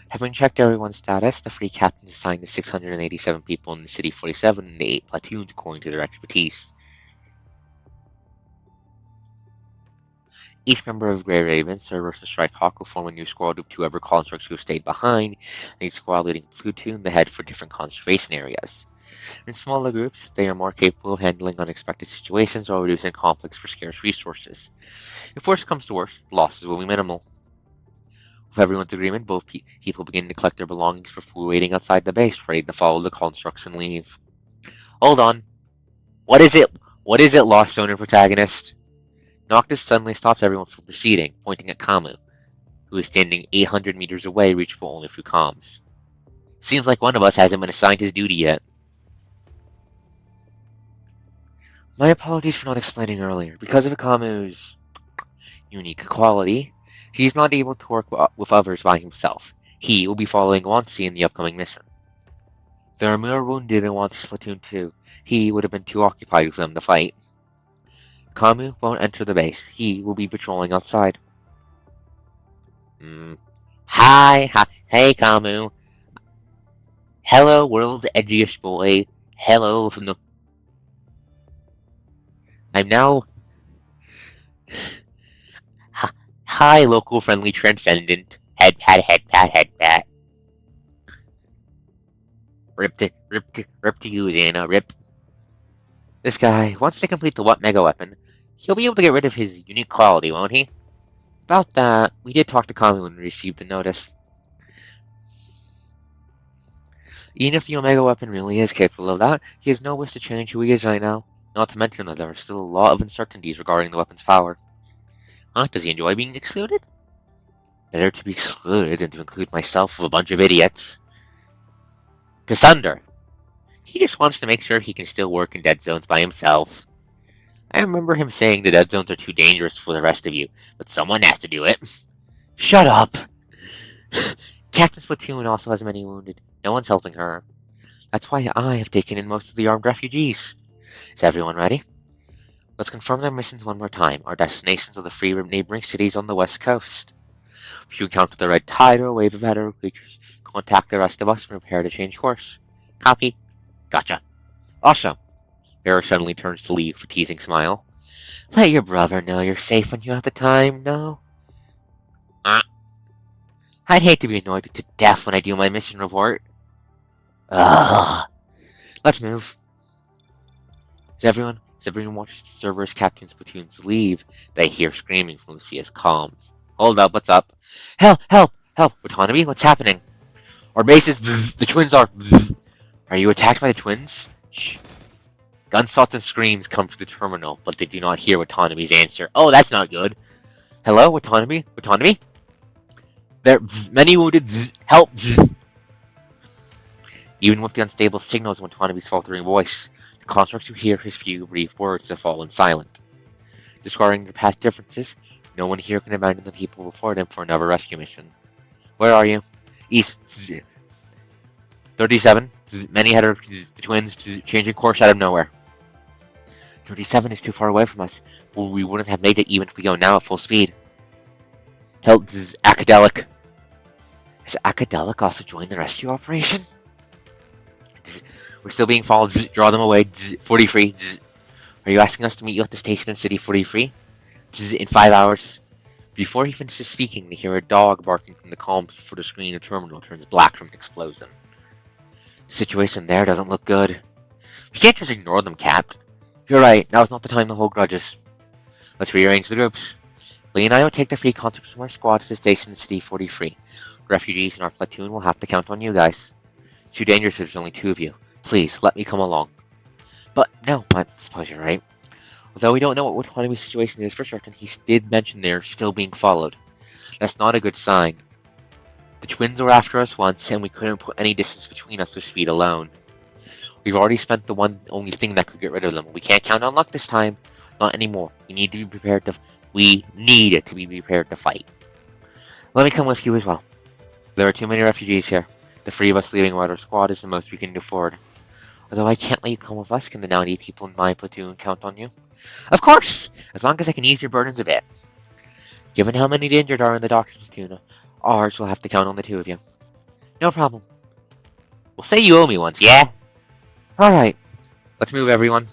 Having checked everyone's status, the free captains assigned the 687 people in the City 47 into 8 platoons according to their expertise. Each member of Grey Raven, Cerberus, and Strikehawk will form a new squad of 2 other constructs who have stayed behind, and each squad leading platoon they head for different conservation areas. In smaller groups, they are more capable of handling unexpected situations while reducing conflicts for scarce resources. If worse comes to worse, losses will be minimal. With everyone's agreement, both people begin to collect their belongings before waiting outside the base, ready to follow the constructs and leave. Hold on. What is it? What is it, Lost Owner protagonist? Noctis suddenly stops everyone from proceeding, pointing at Kamu, who is standing 800 meters away, reachable only through comms. Seems like one of us hasn't been assigned his duty yet. My apologies for not explaining earlier. Because of Kamu's unique quality, he is not able to work with others by himself. He will be following Wansi in the upcoming mission. There are more wounded in Wansi's platoon too. He would have been too occupied with them to fight. Kamu won't enter the base. He will be patrolling outside. Hi, hey Kamu. Hello, world's edgiest boy. Hello from the... I'm now... Hi, local friendly transcendent. Head pat, head pat, head pat. Rip to you, Xana, rip. This guy, once they complete the mega weapon, he'll be able to get rid of his unique quality, won't he? About that, we did talk to Kamu when we received the notice. Even if the Omega weapon really is capable of that, he has no wish to change who he is right now. Not to mention that there are still a lot of uncertainties regarding the weapon's power. Huh? Does he enjoy being excluded? Better to be excluded than to include myself with a bunch of idiots. To Thunder. He just wants to make sure he can still work in dead zones by himself. I remember him saying the dead zones are too dangerous for the rest of you, but someone has to do it. Shut up! Captain's platoon also has many wounded. No one's helping her. That's why I have taken in most of the armed refugees. Is everyone ready? Let's confirm their missions one more time. Our destinations are the 3 neighboring cities on the west coast. If you encounter the red tide or a wave of header creatures, contact the rest of us and prepare to change course. Copy. Gotcha. Also, Bearer suddenly turns to leave with a teasing smile. Let your brother know you're safe when you have the time, no? I'd hate to be annoyed to death when I do my mission report. Ugh. Let's move. As everyone watches the server's captain's platoons leave, they hear screaming from Lucia's comms. Hold up, what's up? Help! Help! Help! Autonomy, what's happening? Our base is the twins are Are you attacked by the twins? Shh. Gunshots and screams come from the terminal, but they do not hear Autonomy's answer. Oh, that's not good. Hello, Autonomy? Autonomy? There are many wounded. Help! Even with the unstable signals of Autonomy's faltering voice, the constructs who hear his few brief words have fallen silent. Discarding their past differences, no one here can abandon the people before them for another rescue mission. Where are you? East. 37. Many header the twins changing course out of nowhere. 37 is too far away from us. Well, we wouldn't have made it even if we go now at full speed. Help, Acadelic. Has Acadelic also joined the rescue operation? We're still being followed. Draw them away. 43. Are you asking us to meet you at the station in City 43? In 5 hours. Before he finishes speaking, they hear a dog barking from the comms before the screen of terminal turns black from an explosion. The situation there doesn't look good. We can't just ignore them, Cap. You're right, now's not the time to hold grudges. Let's rearrange the groups. Lee and I will take the 3 constructs from our squad to the station in City 43. Refugees in our platoon will have to count on you guys. It's too dangerous if there's only 2 of you. Please, let me come along. But no, I suppose you're right. Although we don't know what Autonomy's situation is for certain, he did mention they're still being followed. That's not a good sign. The twins were after us once, and we couldn't put any distance between us with speed alone. We've already spent the only thing that could get rid of them. We can't count on luck this time. Not anymore. We need to be prepared to fight. Let me come with you as well. There are too many refugees here. The three of us leaving Rider Squad is the most we can afford. Although I can't let you come with us, can the 90 people in my platoon count on you? Of course! As long as I can ease your burdens a bit. Given how many injured are in the doctor's platoon, ours will have to count on the two of you. No problem. We'll say you owe me once, yeah? Alright. Let's move, everyone.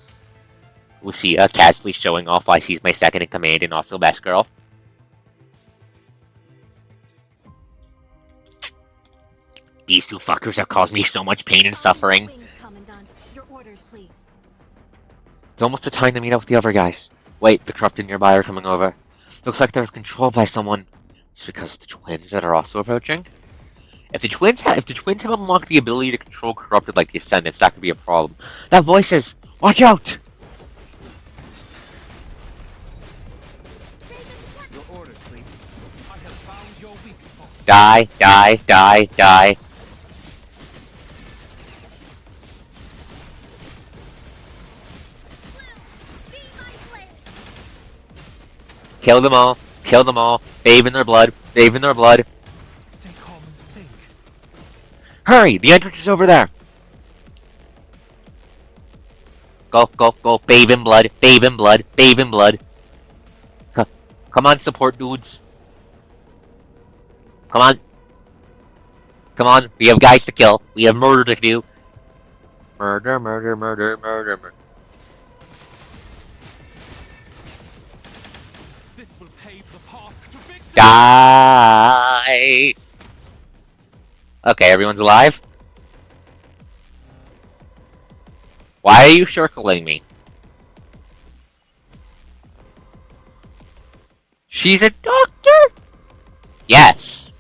Lucia casually showing off why she's my second in command and also best girl. These two fuckers have caused me so much pain and suffering. It's almost the time to meet up with the other guys. Wait, the corrupted nearby are coming over. Looks like they're controlled by someone. It's because of the twins that are also approaching. If the twins have unlocked the ability to control corrupted like the Ascendants, that could be a problem. That voice is, watch out! Your orders, please. I have found your weak spot. Die, die, die, die. Kill them all. Kill them all. Bathe in their blood. Bathe in their blood. Stay calm and think. Hurry! The entrance is over there. Go, go, go. Bathe in blood. Bathe in blood. Bathe in blood. Come on, support dudes. Come on. Come on. We have guys to kill. We have murder to do. Murder, murder, murder, murder, murder. This will pave the path to victory. Die! Okay, everyone's alive? Why are you circling me? She's a doctor? Yes.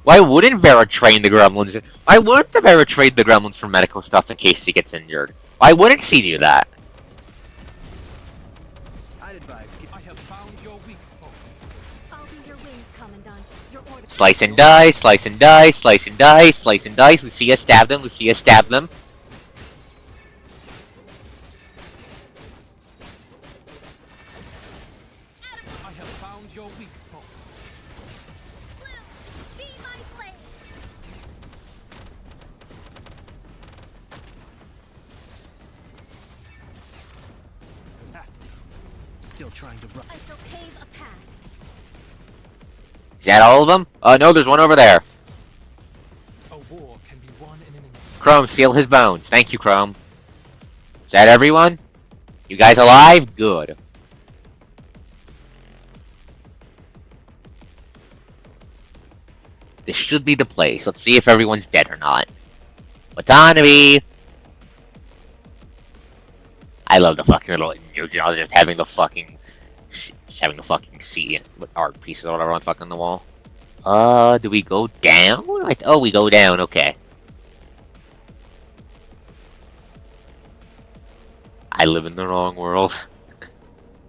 Why wouldn't Vera train the gremlins? Why wouldn't the Vera train the gremlins for medical stuff in case he gets injured? Why wouldn't she do that? I'd advise. I have found your weak spot. I'll be your wings, Commandant. Your order. Slice and dice, slice and dice, slice and dice, slice and dice. Lucia stab them, Lucia stab them. I have found your weak spot. Be my blade. Still trying to run. I shall pave a path. Is that all of them? Oh no, there's one over there. A war can be won in an instant. Chrome, seal his bones. Thank you, Chrome. Is that everyone? You guys alive? Good. This should be the place. Let's see if everyone's dead or not. Autonomy! I love the fucking little Jojo just having the fucking seat with art pieces or whatever on fucking the wall. Do we go down? Oh, we go down, okay. I live in the wrong world.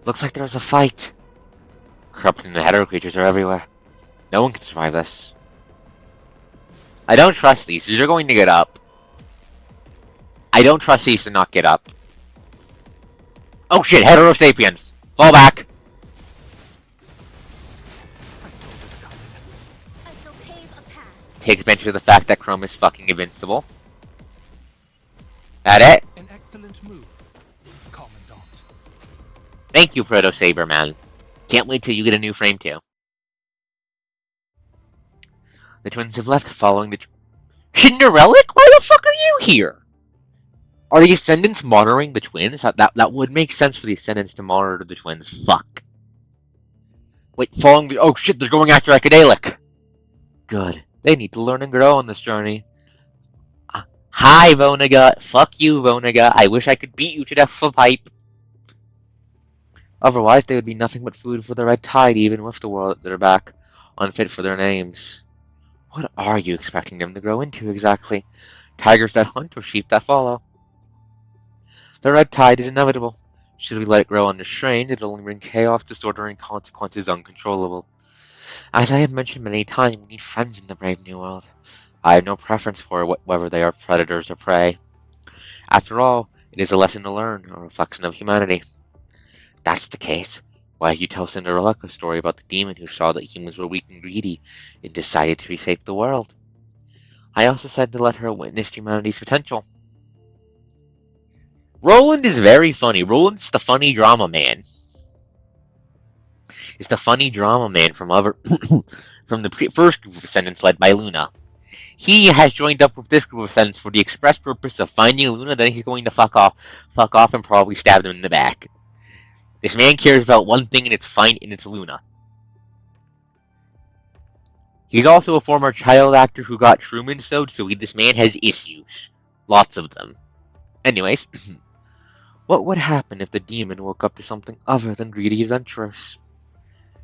Looks like there's a fight. Corrupted and the hetero creatures are everywhere. No one can survive this. I don't trust these. These are going to get up. I don't trust these to not get up. Oh shit, hetero sapiens! Fall back! I saw this coming. I shall pave a path. Take advantage of the fact that Chrome is fucking invincible. That it? An excellent move, Commandant. Thank you, Proto Saber Man. Can't wait till you get a new frame too. The twins have left following the Cinderelic? Why the fuck are you here? Are the Ascendants monitoring the twins? That would make sense for the Ascendants to monitor the twins. Fuck. Wait, following the... Oh shit, they're going after Acadalic. Good. They need to learn and grow on this journey. Hi, Vonega. Fuck you, Vonega. I wish I could beat you to death with a pipe. Otherwise, they would be nothing but food for the Red Tide, even with the world at their back, unfit for their names. What are you expecting them to grow into, exactly? Tigers that hunt or sheep that follow? The Red Tide is inevitable. Should we let it grow unrestrained, it'll only bring chaos, disorder, and consequences uncontrollable. As I have mentioned many times, we need friends in the brave new world. I have no preference for whether they are predators or prey. After all, it is a lesson to learn, a reflection of humanity. If that's the case, why did you tell Cinderella a story about the demon who saw that humans were weak and greedy and decided to reshape the world? I also said to let her witness humanity's potential. Roland is very funny. Roland's the funny drama man. He's the funny drama man from from the first group of descendants led by Luna. He has joined up with this group of descendants for the express purpose of finding Luna, then he's going to fuck off and probably stab them in the back. This man cares about one thing and it's Luna. He's also a former child actor who got Truman sewed, so this man has issues. Lots of them. Anyways, what would happen if the demon woke up to something other than greedy adventurers?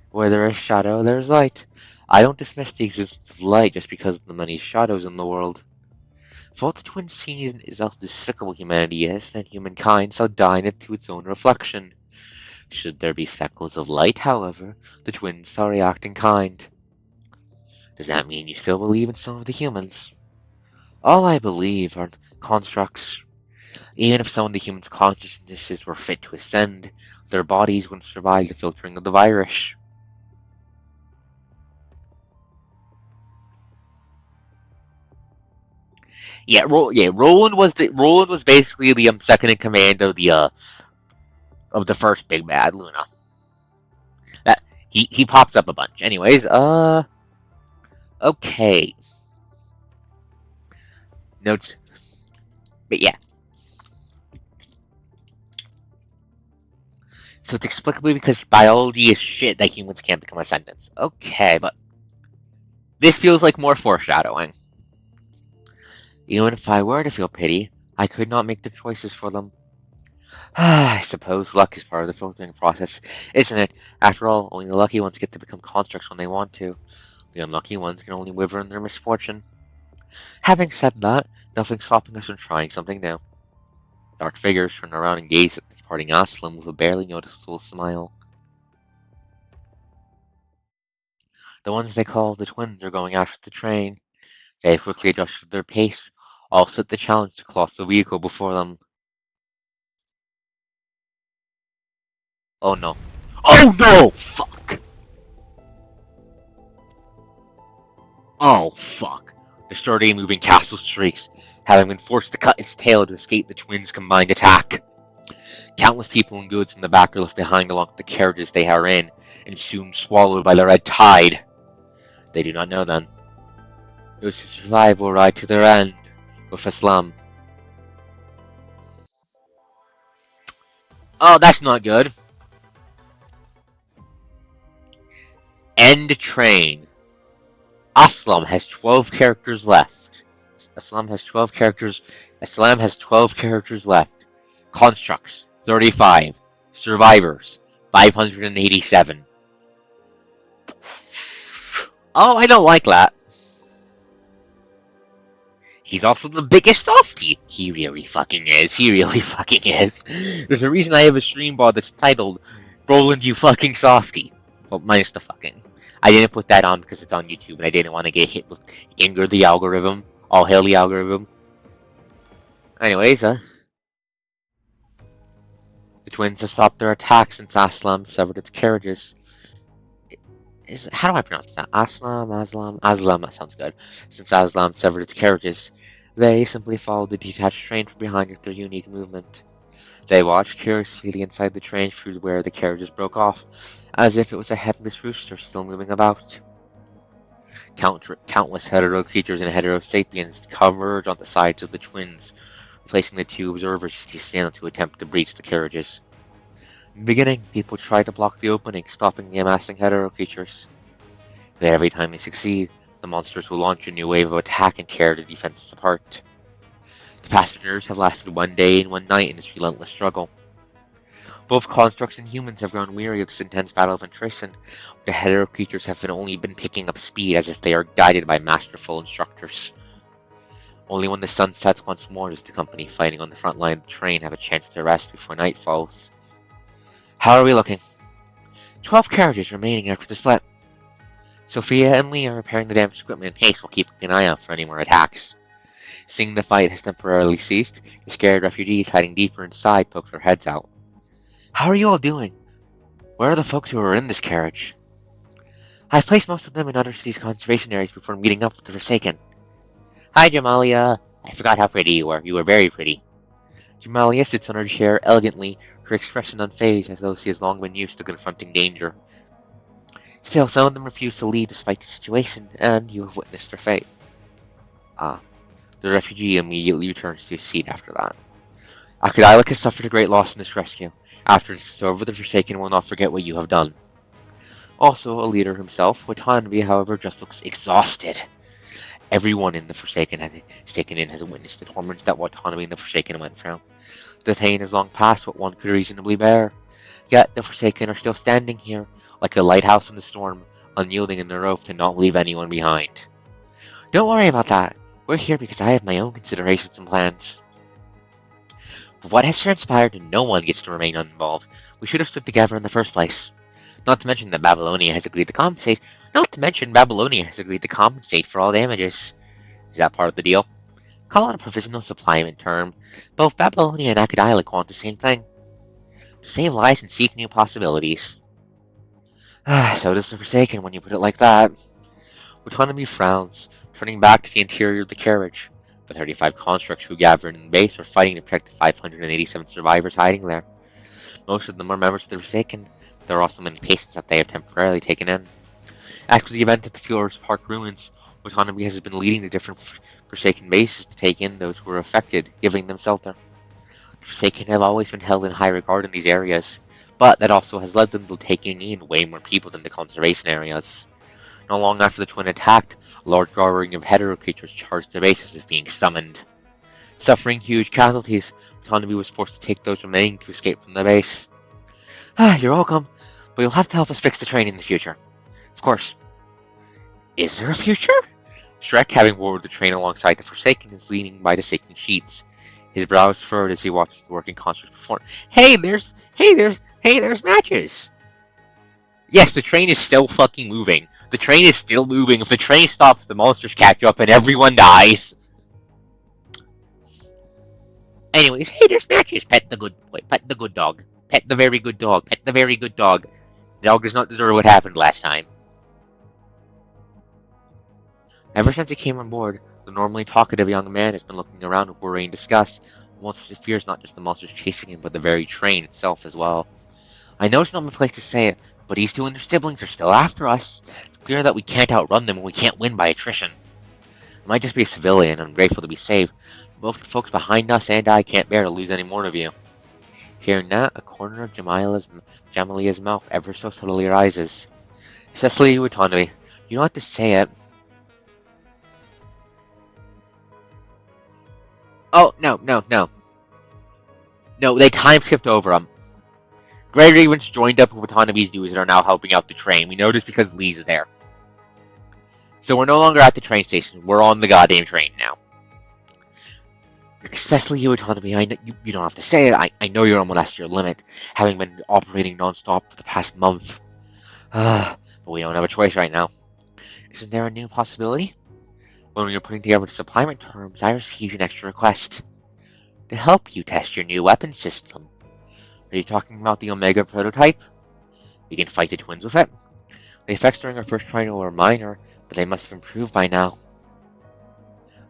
Where there is shadow, there is light. I don't dismiss the existence of light just because of the many shadows in the world. For what the twin sees is how despicable humanity is, then humankind shall dine into its own reflection. Should there be speckles of light, however, the twins shall react in kind. Does that mean you still believe in some of the humans? All I believe are constructs. Even if some of the humans' consciousnesses were fit to ascend, their bodies wouldn't survive the filtering of the virus. Roland was basically the second in command of the first big bad Luna. That he pops up a bunch. Anyways, okay. Notes, but yeah. So it's explicably because biology is shit that humans can't become ascendants. Okay, but this feels like more foreshadowing. Even if I were to feel pity, I could not make the choices for them. I suppose luck is part of the filtering process, isn't it? After all, only the lucky ones get to become constructs when they want to. The unlucky ones can only waver in their misfortune. Having said that, nothing's stopping us from trying something new. Dark figures turn around and gaze at the departing Aslam with a barely noticeable smile. The ones they call the twins are going after the train. They have quickly adjusted their pace, all set the challenge to cross the vehicle before them. Oh no. Oh no! Fuck! Oh fuck. The sturdy moving castle shrieks, having been forced to cut its tail to escape the twins' combined attack. Countless people and goods in the back are left behind along with the carriages they are in, and soon swallowed by the red tide. They do not know then. Those who survive will ride to their end with Islam. Oh, that's not good. End train. Aslam has 12 characters left. Aslam has 12 characters. Aslam has 12 characters left. Constructs 35. Survivors 587. Oh, I don't like that. He's also the biggest softie. He really fucking is. He really fucking is. There's a reason I have a stream bar that's titled Roland, you fucking softie. Well, minus the fucking. I didn't put that on because it's on YouTube and I didn't want to get hit with anger the algorithm. All hail the algorithm. Anyways, the twins have stopped their attacks since Aslam severed its carriages. How do I pronounce that? Aslam, that sounds good. Since Aslam severed its carriages, they simply followed the detached train from behind with their unique movement. They watched curiously inside the train through where the carriages broke off, as if it was a headless rooster still moving about. Countless hetero creatures and hetero sapiens converged on the sides of the twins, placing the two observers to stand to attempt to breach the carriages. In the beginning, people tried to block the opening, stopping the amassing hetero creatures. But every time they succeed, the monsters will launch a new wave of attack and tear the defenses apart. The passengers have lasted 1 day and 1 night in this relentless struggle. Both constructs and humans have grown weary of this intense battle of attrition. The hetero creatures have only been picking up speed as if they are guided by masterful instructors. Only when the sun sets once more does the company fighting on the front line of the train have a chance to rest before night falls. How are we looking? 12 carriages remaining after the split. Sophia and Lee are repairing the damaged equipment in haste while keeping an eye out for any more attacks. Seeing the fight has temporarily ceased, the scared refugees hiding deeper inside poke their heads out. How are you all doing? Where are the folks who are in this carriage? I've placed most of them in other cities' conservation areas before meeting up with the Forsaken. Hi, Jamalia. I forgot how pretty you were. You were very pretty. Jamalia sits on her chair elegantly, her expression unfazed as though she has long been used to confronting danger. Still, some of them refuse to leave despite the situation, and you have witnessed their fate. The refugee immediately returns to his seat after that. Akadilak has suffered a great loss in this rescue. After this is over, the Forsaken will not forget what you have done. Also, a leader himself, Watanabe, however, just looks exhausted. Everyone in the Forsaken has taken in has witnessed the torments that Watanabe and the Forsaken went through. The pain is long past what one could reasonably bear. Yet the Forsaken are still standing here, like a lighthouse in the storm, unyielding in their oath to not leave anyone behind. Don't worry about that. We're here because I have my own considerations and plans. But what has transpired and no one gets to remain uninvolved. We should have stood together in the first place. Not to mention that Babylonia has agreed to compensate. For all damages. Is that part of the deal? Call it a provisional supplement term. Both Babylonia and Akadilak want the same thing. To save lives and seek new possibilities. So does the Forsaken when you put it like that. Watanabe frowns, turning back to the interior of the carriage. The 35 constructs who gathered in the base are fighting to protect the 587 survivors hiding there. Most of them are members of the Forsaken, but there are also many patients that they have temporarily taken in. After the event at the Fjords Park ruins, Watanabe has been leading the different Forsaken bases to take in those who were affected, giving them shelter. The Forsaken have always been held in high regard in these areas, but that also has led them to taking in way more people than the conservation areas. Not long after the twin attacked, a large gathering of hetero creatures charged the bases as being summoned. Suffering huge casualties, Watanabe was forced to take those remaining to escape from the base. You're welcome, but you'll have to help us fix the train in the future. Of course. Is there a future? Shrek, having boarded the train alongside the Forsaken, is leaning by the sinking sheets. His brows furrowed as he watches the working construct perform. Hey, there's matches! Yes, the train is still fucking moving. The train is still moving. If the train stops, the monsters catch up and everyone dies. Anyways, hey, there's matches. Pet the good boy. Pet the good dog. Pet the very good dog. Pet the very good dog. The dog does not deserve what happened last time. Ever since he came on board, the normally talkative young man has been looking around with worry and disgust. Once he fears not just the monsters chasing him, but the very train itself as well. I know it's not my place to say it, but these two and their siblings are still after us. It's clear that we can't outrun them and we can't win by attrition. I might just be a civilian and I'm grateful to be safe. Both the folks behind us and I can't bear to lose any more of you. Hearing that, a corner of Jamalia's mouth ever so subtly rises. Cecily Watanabe, you don't have to say it. Oh, no. No, they time skipped over them. Greater Events joined up with Watanabe's dudes and are now helping out the train. We know this because Lee's there. So we're no longer at the train station. We're on the goddamn train now. Especially you, Watanabe. I know you don't have to say it. I know you're almost your limit, having been operating non-stop for the past month. But we don't have a choice right now. Isn't there a new possibility? When we were putting together the supplement terms, I received an extra request. To help you test your new weapon system. Are you talking about the Omega prototype? We can fight the twins with it. The effects during our first trial were minor, but they must have improved by now.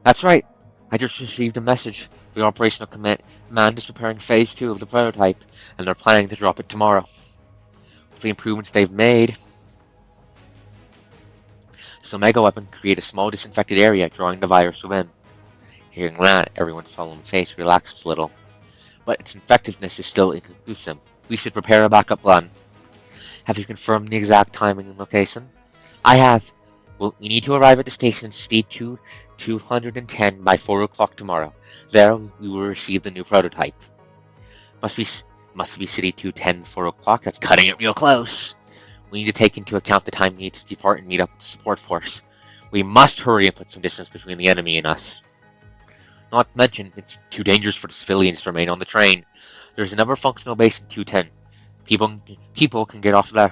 That's right. I just received a message. The operational command is preparing phase 2 of the prototype, and they're planning to drop it tomorrow. With the improvements they've made, this Omega weapon can create a small disinfected area, drawing the virus within. Hearing that, everyone's solemn face relaxed a little. But its effectiveness is still inconclusive. We should prepare a backup plan. Have you confirmed the exact timing and location? I have. Well, we need to arrive at the station speed 210 by 4 o'clock tomorrow. There, we will receive the new prototype. Must be City 210, 4 o'clock? That's cutting it real close. We need to take into account the time we need to depart and meet up with the support force. We must hurry and put some distance between the enemy and us. Not to mention, it's too dangerous for the civilians to remain on the train. There's another functional base in 210. People can get off there.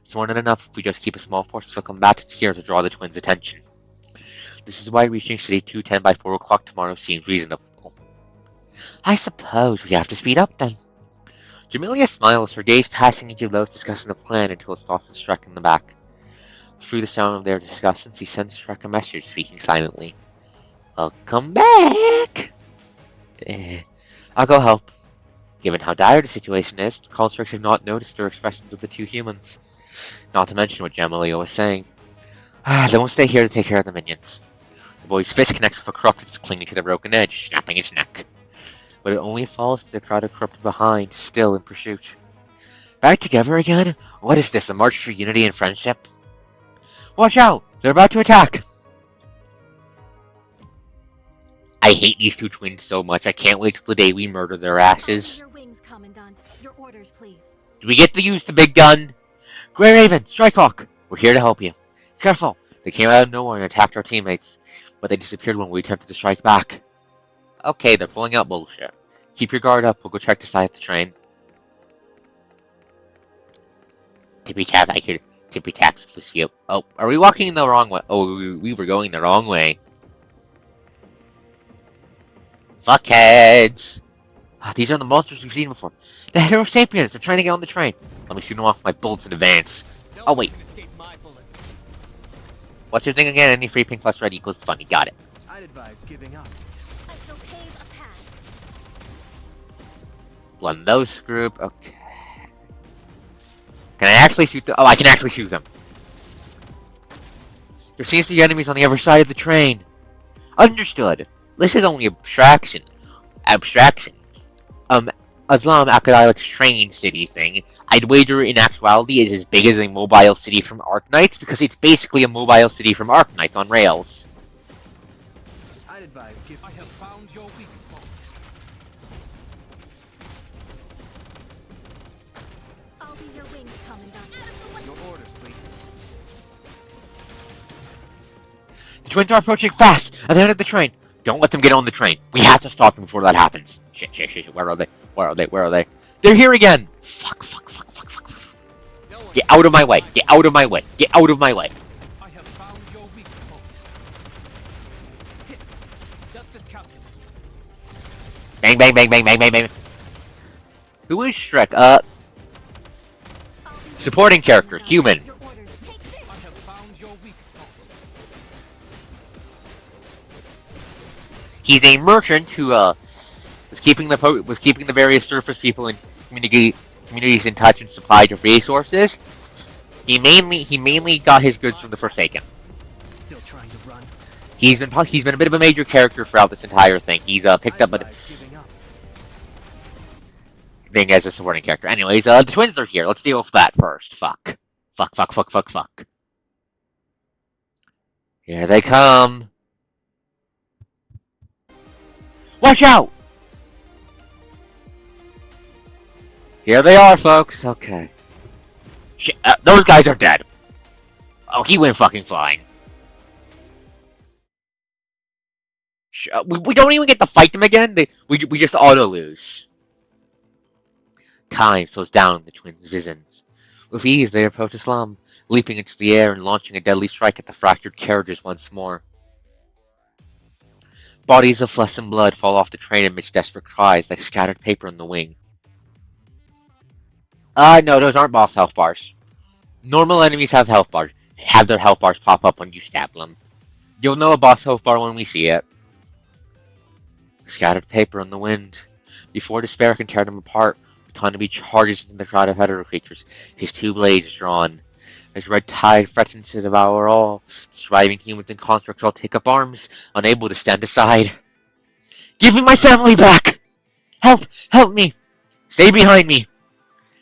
It's more than enough if we just keep a small force of combatants here to draw the twins' attention. This is why reaching City 210 by 4 o'clock tomorrow seems reasonable. I suppose we have to speed up then. Jamelia smiles, her gaze passing into those discussing a plan until it stops and Shrek in the back. Through the sound of their discussions, he sends Shrek a message, speaking silently. Welcome back! I'll go help. Given how dire the situation is, the constructs have not noticed their expressions of the two humans. Not to mention what Jamelia was saying. They won't stay here to take care of the minions. The boy's fist connects with a crook that's clinging to the broken edge, snapping its neck. But it only falls to the crowd of corrupted behind, still in pursuit. Back together again? What is this, a march for unity and friendship? Watch out! They're about to attack! I hate these two twins so much, I can't wait till the day we murder their asses. Your wings, Commandant. Your orders, please. Do we get to use the big gun? Grey Raven, Strikehawk, we're here to help you. Careful, they came out of nowhere and attacked our teammates, but they disappeared when we attempted to strike back. Okay, they're pulling out bullshit. Keep your guard up, we'll go check the side of the train. Tippy tap, I hear tippy taps, Lucio. Oh, are we walking the wrong way? Oh, we were going the wrong way. Fuckheads! These are the monsters we've seen before. The Hetero Sapiens, they're trying to get on the train. Let me shoot them off with my bullets in advance. Oh, wait. What's your thing again? Any free pink plus red equals funny. Got it. I'd advise giving up. I shall pave a path. One those group. Okay. Can I actually shoot them? Oh, I can actually shoot them. There seems to be enemies on the other side of the train. Understood. This is only abstraction. Islam Akadailik's train city thing, I'd wager in actuality is as big as a mobile city from Arknights, because it's basically a mobile city from Arknights on rails. I'd advise give. I have found your weak spot. I'll be your wings, Commandant. Your orders, please. The twins are approaching fast at the end of the train. Don't let them get on the train. We have to stop them before that happens. Shit. Where are they? Where are they? They're here again! Fuck. Get out of my way. Get out of my way. Get out of my way. I have found your weak spot. Hit. Justice calculus. Bang. Who is Shrek? Supporting character, human. Your orders. Take this. I have found your weak spot. He's a merchant who was keeping the various surface people and communities in touch and supplied of resources. He mainly got his goods from the Forsaken. Still trying to run. He's been a bit of a major character throughout this entire thing. He's picked up a Giving up. thing as a supporting character. Anyways, the twins are here. Let's deal with that first. Fuck. Here they come. Watch out! Here they are, folks. Okay. Shit, those guys are dead. Oh, he went fucking flying. We don't even get to fight them again. We just auto lose. Time slows down the twins' visions. With ease, they approach Islam, leaping into the air and launching a deadly strike at the fractured carriages once more. Bodies of flesh and blood fall off the train amidst desperate cries like scattered paper in the wing. No, those aren't boss health bars. Normal enemies have health bars. Have their health bars pop up when you stab them. You'll know a boss health bar when we see it. Scattered paper in the wind. Before despair can tear them apart, Watanabe charges into the crowd of hetero creatures, his two blades drawn. As red tide threatens to devour all, surviving humans and constructs all take up arms, unable to stand aside. Give me my family back! Help me! Stay behind me!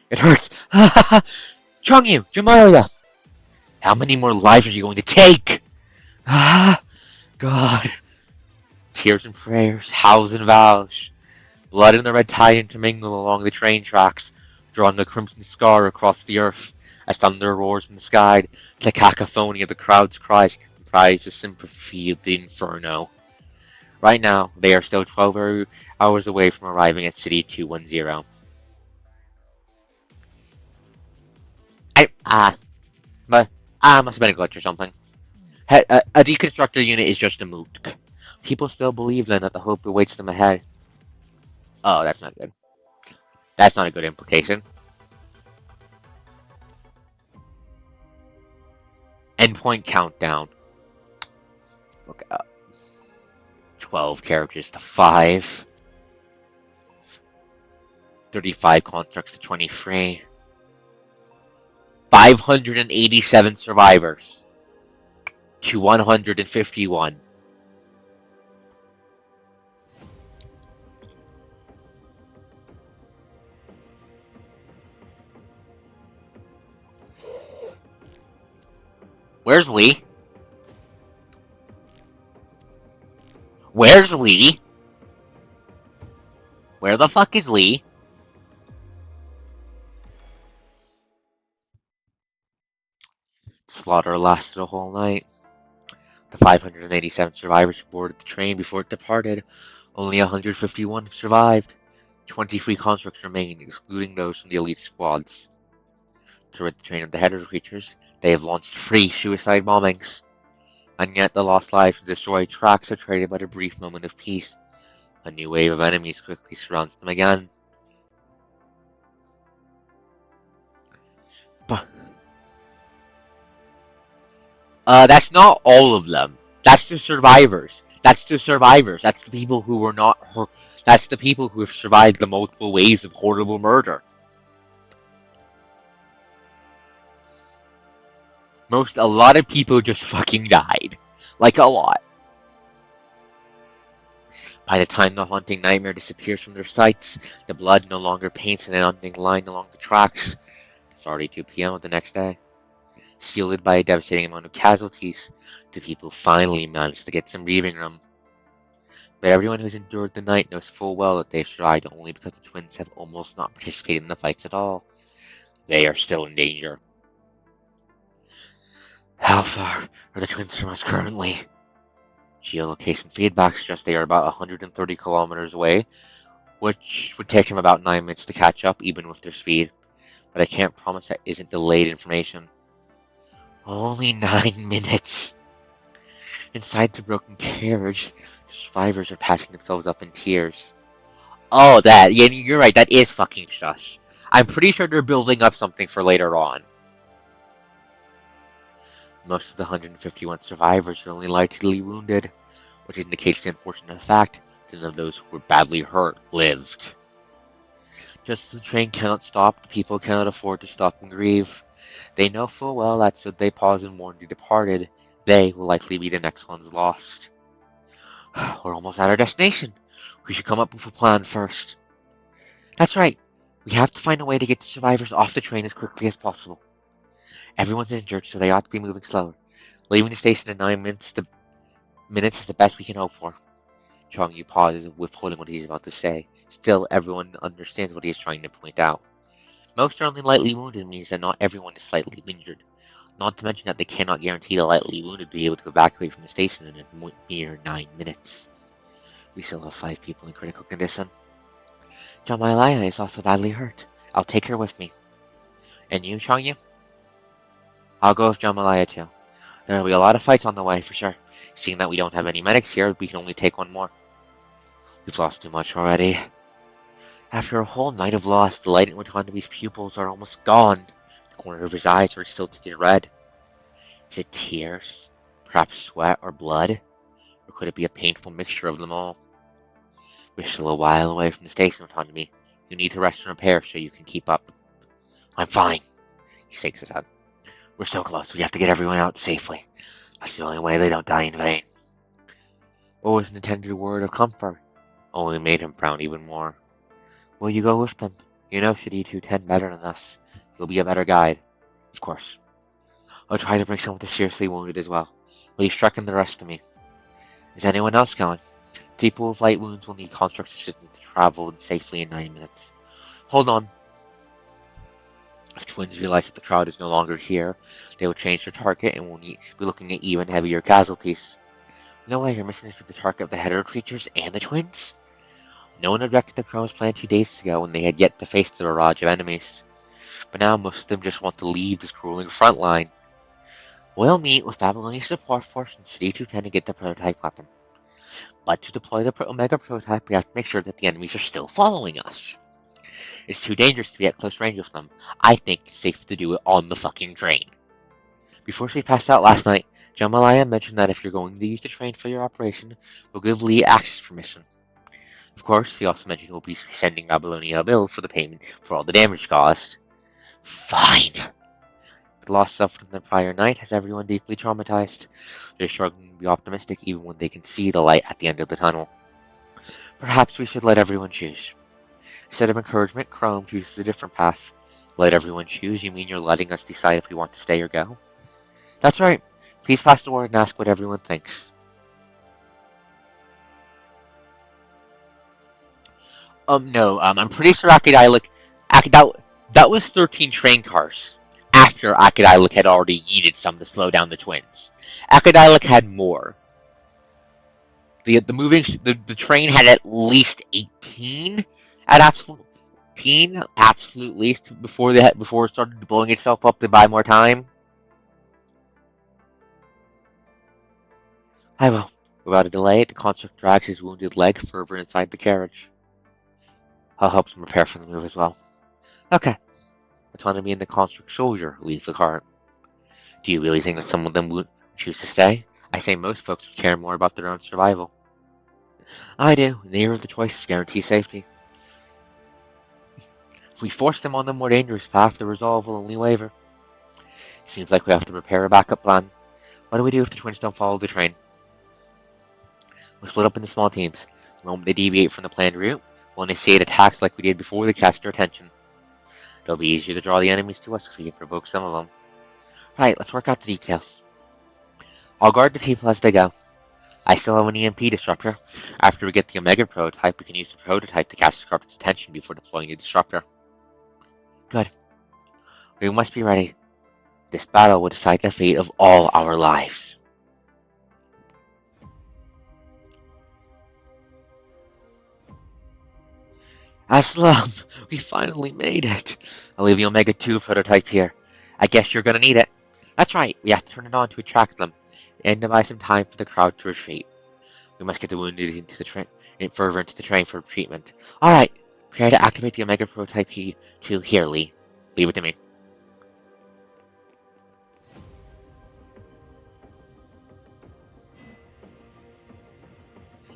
It hurts! Chungyu, Jamalia! How many more lives are you going to take? God. Tears and prayers, howls and vows. Blood and the red tide intermingle along the train tracks, drawing a crimson scar across the earth. As thunder roars in the sky, the cacophony of the crowd's cries comprise the sympathy of the inferno. Right now, they are still 12 hours away from arriving at City 210. Ah, but must have been a glitch or something. A deconstructor unit is just a moot. People still believe then that the hope awaits them ahead. Oh, that's not good. That's not a good implication. Endpoint countdown. Look up. 12 characters to 5. 35 constructs to 23. 587 survivors to 151. Where's Lee? Where's Lee? Where the fuck is Lee? Slaughter lasted a whole night. The 587 survivors boarded the train before it departed. Only 151 survived. 23 constructs remain, excluding those from the elite squads. To rid the train of the header creatures, they have launched 3 suicide bombings. And yet the lost lives from destroyed tracks are traded by a brief moment of peace. A new wave of enemies quickly surrounds them again. But that's not all of them. That's the survivors. That's the survivors. That's the people who were not hurt. That's the people who have survived the multiple waves of horrible murder. A lot of people just fucking died. Like a lot. By the time the haunting nightmare disappears from their sights, the blood no longer paints an unending line along the tracks. It's already 2 p.m. of the next day. Shielded by a devastating amount of casualties, the people finally managed to get some breathing room. But everyone who's endured the night knows full well that they've survived only because the twins have almost not participated in the fights at all. They are still in danger. How far are the twins from us currently? Geolocation feedback suggests they are about 130 kilometers away, which would take them about 9 minutes to catch up, even with their speed. But I can't promise that isn't delayed information. Only 9 minutes! Inside the broken carriage, the survivors are patching themselves up in tears. Oh, that. Yeah, you're right, that is fucking shush. I'm pretty sure they're building up something for later on. Most of the 151 survivors are only lightly wounded, which indicates the unfortunate fact that none of those who were badly hurt lived. Just as the train cannot stop, the people cannot afford to stop and grieve. They know full well that should they pause and mourn the departed, they will likely be the next ones lost. We're almost at our destination. We should come up with a plan first. That's right. We have to find a way to get the survivors off the train as quickly as possible. Everyone's injured, so they ought to be moving slower. Leaving the station in 9 minutes, is the best we can hope for. Chong Yu pauses, withholding what he's about to say. Still, everyone understands what he is trying to point out. Most are only lightly wounded means that not everyone is slightly injured. Not to mention that they cannot guarantee the lightly wounded be able to evacuate from the station in a mere 9 minutes. We still have 5 people in critical condition. Jamalaya is also badly hurt. I'll take her with me. And you, Chong Yu? I'll go with Jamalaya too. There will be a lot of fights on the way, for sure. Seeing that we don't have any medics here, we can only take one more. We've lost too much already. After a whole night of loss, the light in Watanabe's pupils are almost gone. The corners of his eyes are still tinted red. Is it tears? Perhaps sweat or blood? Or could it be a painful mixture of them all? We're still a while away from the station, Watanabe. You need to rest and repair so you can keep up. I'm fine. He shakes his head. We're so close. We have to get everyone out safely. That's the only way they don't die in vain. What was an tender word of comfort? Only made him frown even more. Will you go with them? You know should E210 better than us. You'll be a better guide. Of course. I'll try to bring some of the seriously wounded as well. Leave Shrek and the rest to me. Is anyone else going? People with light wounds will need construct assistance to travel safely in 9 minutes. Hold on. If twins realize that the crowd is no longer here, they will change their target and will be looking at even heavier casualties. No way, you're missing this with the target of the header creatures and the twins? No one objected to Chrome's plan 2 days ago when they had yet to face the barrage of enemies. but now most of them just want to leave this grueling front line. We'll meet with Babylonian Support Force in City 210 to get the prototype weapon. But to deploy the Omega prototype, we have to make sure that the enemies are still following us. It's too dangerous to be at close range with them. I think it's safe to do it on the fucking train. Before she passed out last night, Jamalaya mentioned that if you're going to use the train for your operation, we'll give Lee access permission. Of course, he also mentioned we'll be sending Babylonia a bill for the payment for all the damage caused. Fine. The loss suffered in the prior night has everyone deeply traumatized. They're struggling to be optimistic even when they can see the light at the end of the tunnel. Perhaps we should let everyone choose. Instead of encouragement, Chrome chooses a different path. Let everyone choose? You mean you're letting us decide if we want to stay or go? That's right. Please pass the word and ask what everyone thinks. No, I'm pretty sure that was 13 train cars. After Akadiluk had already yeeted some to slow down the twins. Akadiluk had more. The train had at least 18 at absolute least before it started blowing itself up to buy more time. I will. Without a delay, the construct drags his wounded leg further inside the carriage. I'll help him prepare for the move as well. Okay. Autonomy and the construct soldier leave the cart. Do you really think that some of them would choose to stay? I say most folks would care more about their own survival. I do. Neither of the choices guarantee safety. If we force them on the more dangerous path, the resolve will only waver. Seems like we have to prepare a backup plan. What do we do if the twins don't follow the train? We'll split up into small teams. The moment they deviate from the planned route, we'll initiate attacks like we did before they catch their attention. It'll be easier to draw the enemies to us if we can provoke some of them. Right, let's work out the details. I'll guard the people as they go. I still have an EMP disruptor. After we get the Omega prototype, we can use the prototype to catch the Scarlet's attention before deploying the disruptor. Good. We must be ready. This battle will decide the fate of all our lives. Aslam, we finally made it. I'll leave the Omega 2 prototype here. I guess you're gonna need it. That's right, we have to turn it on to attract them, and to buy some time for the crowd to retreat. We must get the wounded into the train, further into the train for treatment. Alright, prepare to activate the Omega prototype key to here, Lee. Leave it to me.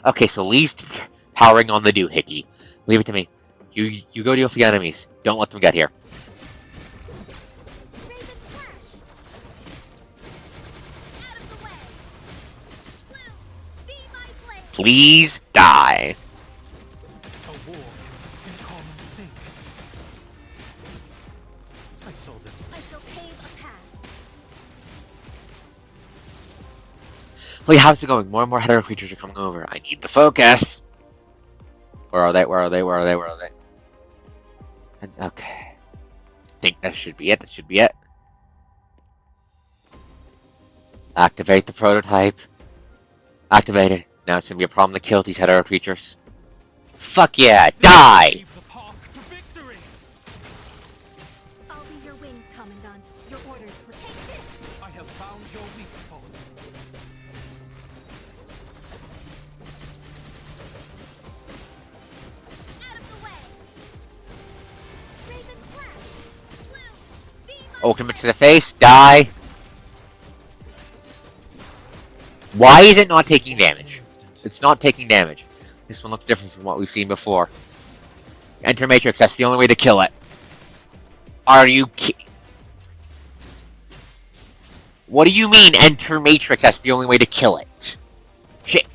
Okay, so Lee's powering on the doohickey. Leave it to me. You go deal with the enemies. Don't let them get here. Please die. A war in common thing. I saw this. I shall pave a path. Lee, how's it going? More and more hetero creatures are coming over. I need the focus. Where are they? Where are they? Where are they? Where are they? Okay. I think that should be it. That should be it. Activate the prototype. Activated. Now it's gonna be a problem to kill these hetero creatures. Fuck yeah! Die! Leave the path to victory. I'll be your wings, Commandant. Your orders, please. Take this! I have found your weak spot. Out of the way. Raven flash. Blue, be my Ultimate to the face. Die. Why is it not taking damage? It's not taking damage. This one looks different from what we've seen before. Enter Matrix, that's the only way to kill it. Are you What do you mean, enter Matrix, that's the only way to kill it? Shit.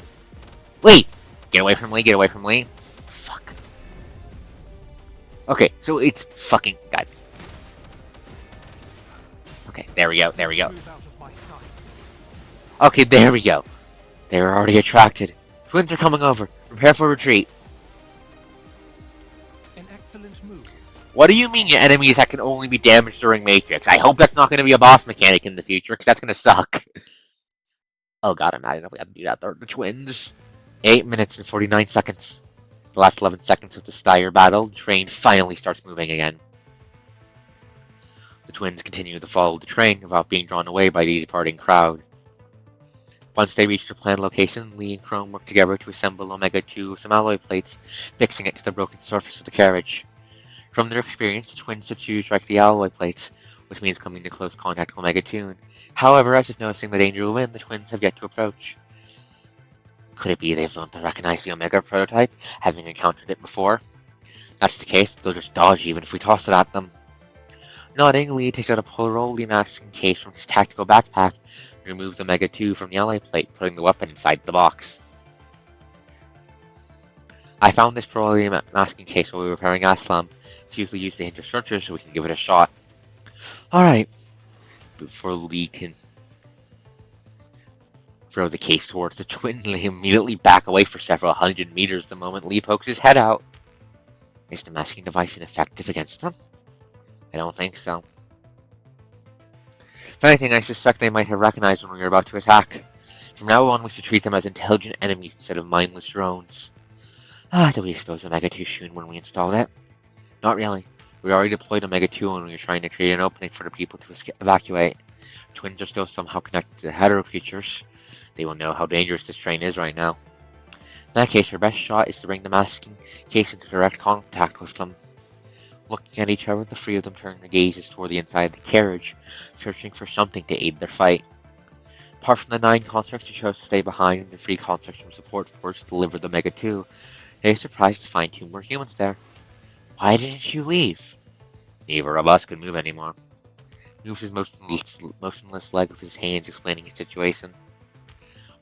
Lee! Get away from Lee, get away from Lee. Fuck. Okay, so it's fucking... God. Okay, there we go, there we go. Move out of my sight. Okay, there we go. They were already attracted. Twins are coming over. Prepare for retreat. An excellent move. What do you mean your enemies that can only be damaged during Matrix? I hope that's not going to be a boss mechanic in the future, because that's going to suck. Oh god, imagine if we had to do that. They're the twins. 8 minutes and 49 seconds. The last 11 seconds of the Steyr battle, the train finally starts moving again. The twins continue to follow the train without being drawn away by the departing crowd. Once they reach their planned location, Lee and Chrome work together to assemble Omega-2 with some alloy plates, fixing it to the broken surface of the carriage. From their experience, the twins would choose strike the alloy plates, which means coming to close contact with Omega-2. However, as if noticing the danger within, the twins have yet to approach. Could it be they've learned to recognize the Omega prototype, having encountered it before? If that's the case, they'll just dodge even if we toss it at them. Nodding, Lee takes out a Polaroid masking case from his tactical backpack and removes Omega-2 from the alloy plate, putting the weapon inside the box. I found this Polaroid masking case while we were repairing Aslam. It's usually used to hinder searchers, so we can give it a shot. Alright. Before Lee can throw the case towards the twin, Lee immediately back away for several hundred meters the moment Lee pokes his head out. Is the masking device ineffective against them? I don't think so. If anything, I suspect they might have recognized when we were about to attack. From now on, we should treat them as intelligent enemies instead of mindless drones. Did we expose Omega-2 soon when we installed it? Not really. We already deployed Omega-2 when we were trying to create an opening for the people to evacuate. Twins are still somehow connected to the hetero creatures. They will know how dangerous this train is right now. In that case, our best shot is to bring the masking case into direct contact with them. Looking at each other, the three of them turn their gazes toward the inside of the carriage, searching for something to aid their fight. Apart from the 9 constructs who chose to stay behind and the 3 constructs from support force delivered the Omega-2, they are surprised to find 2 more humans there. Why didn't you leave? Neither of us could move anymore. He moves his motionless leg with his hands, explaining his situation.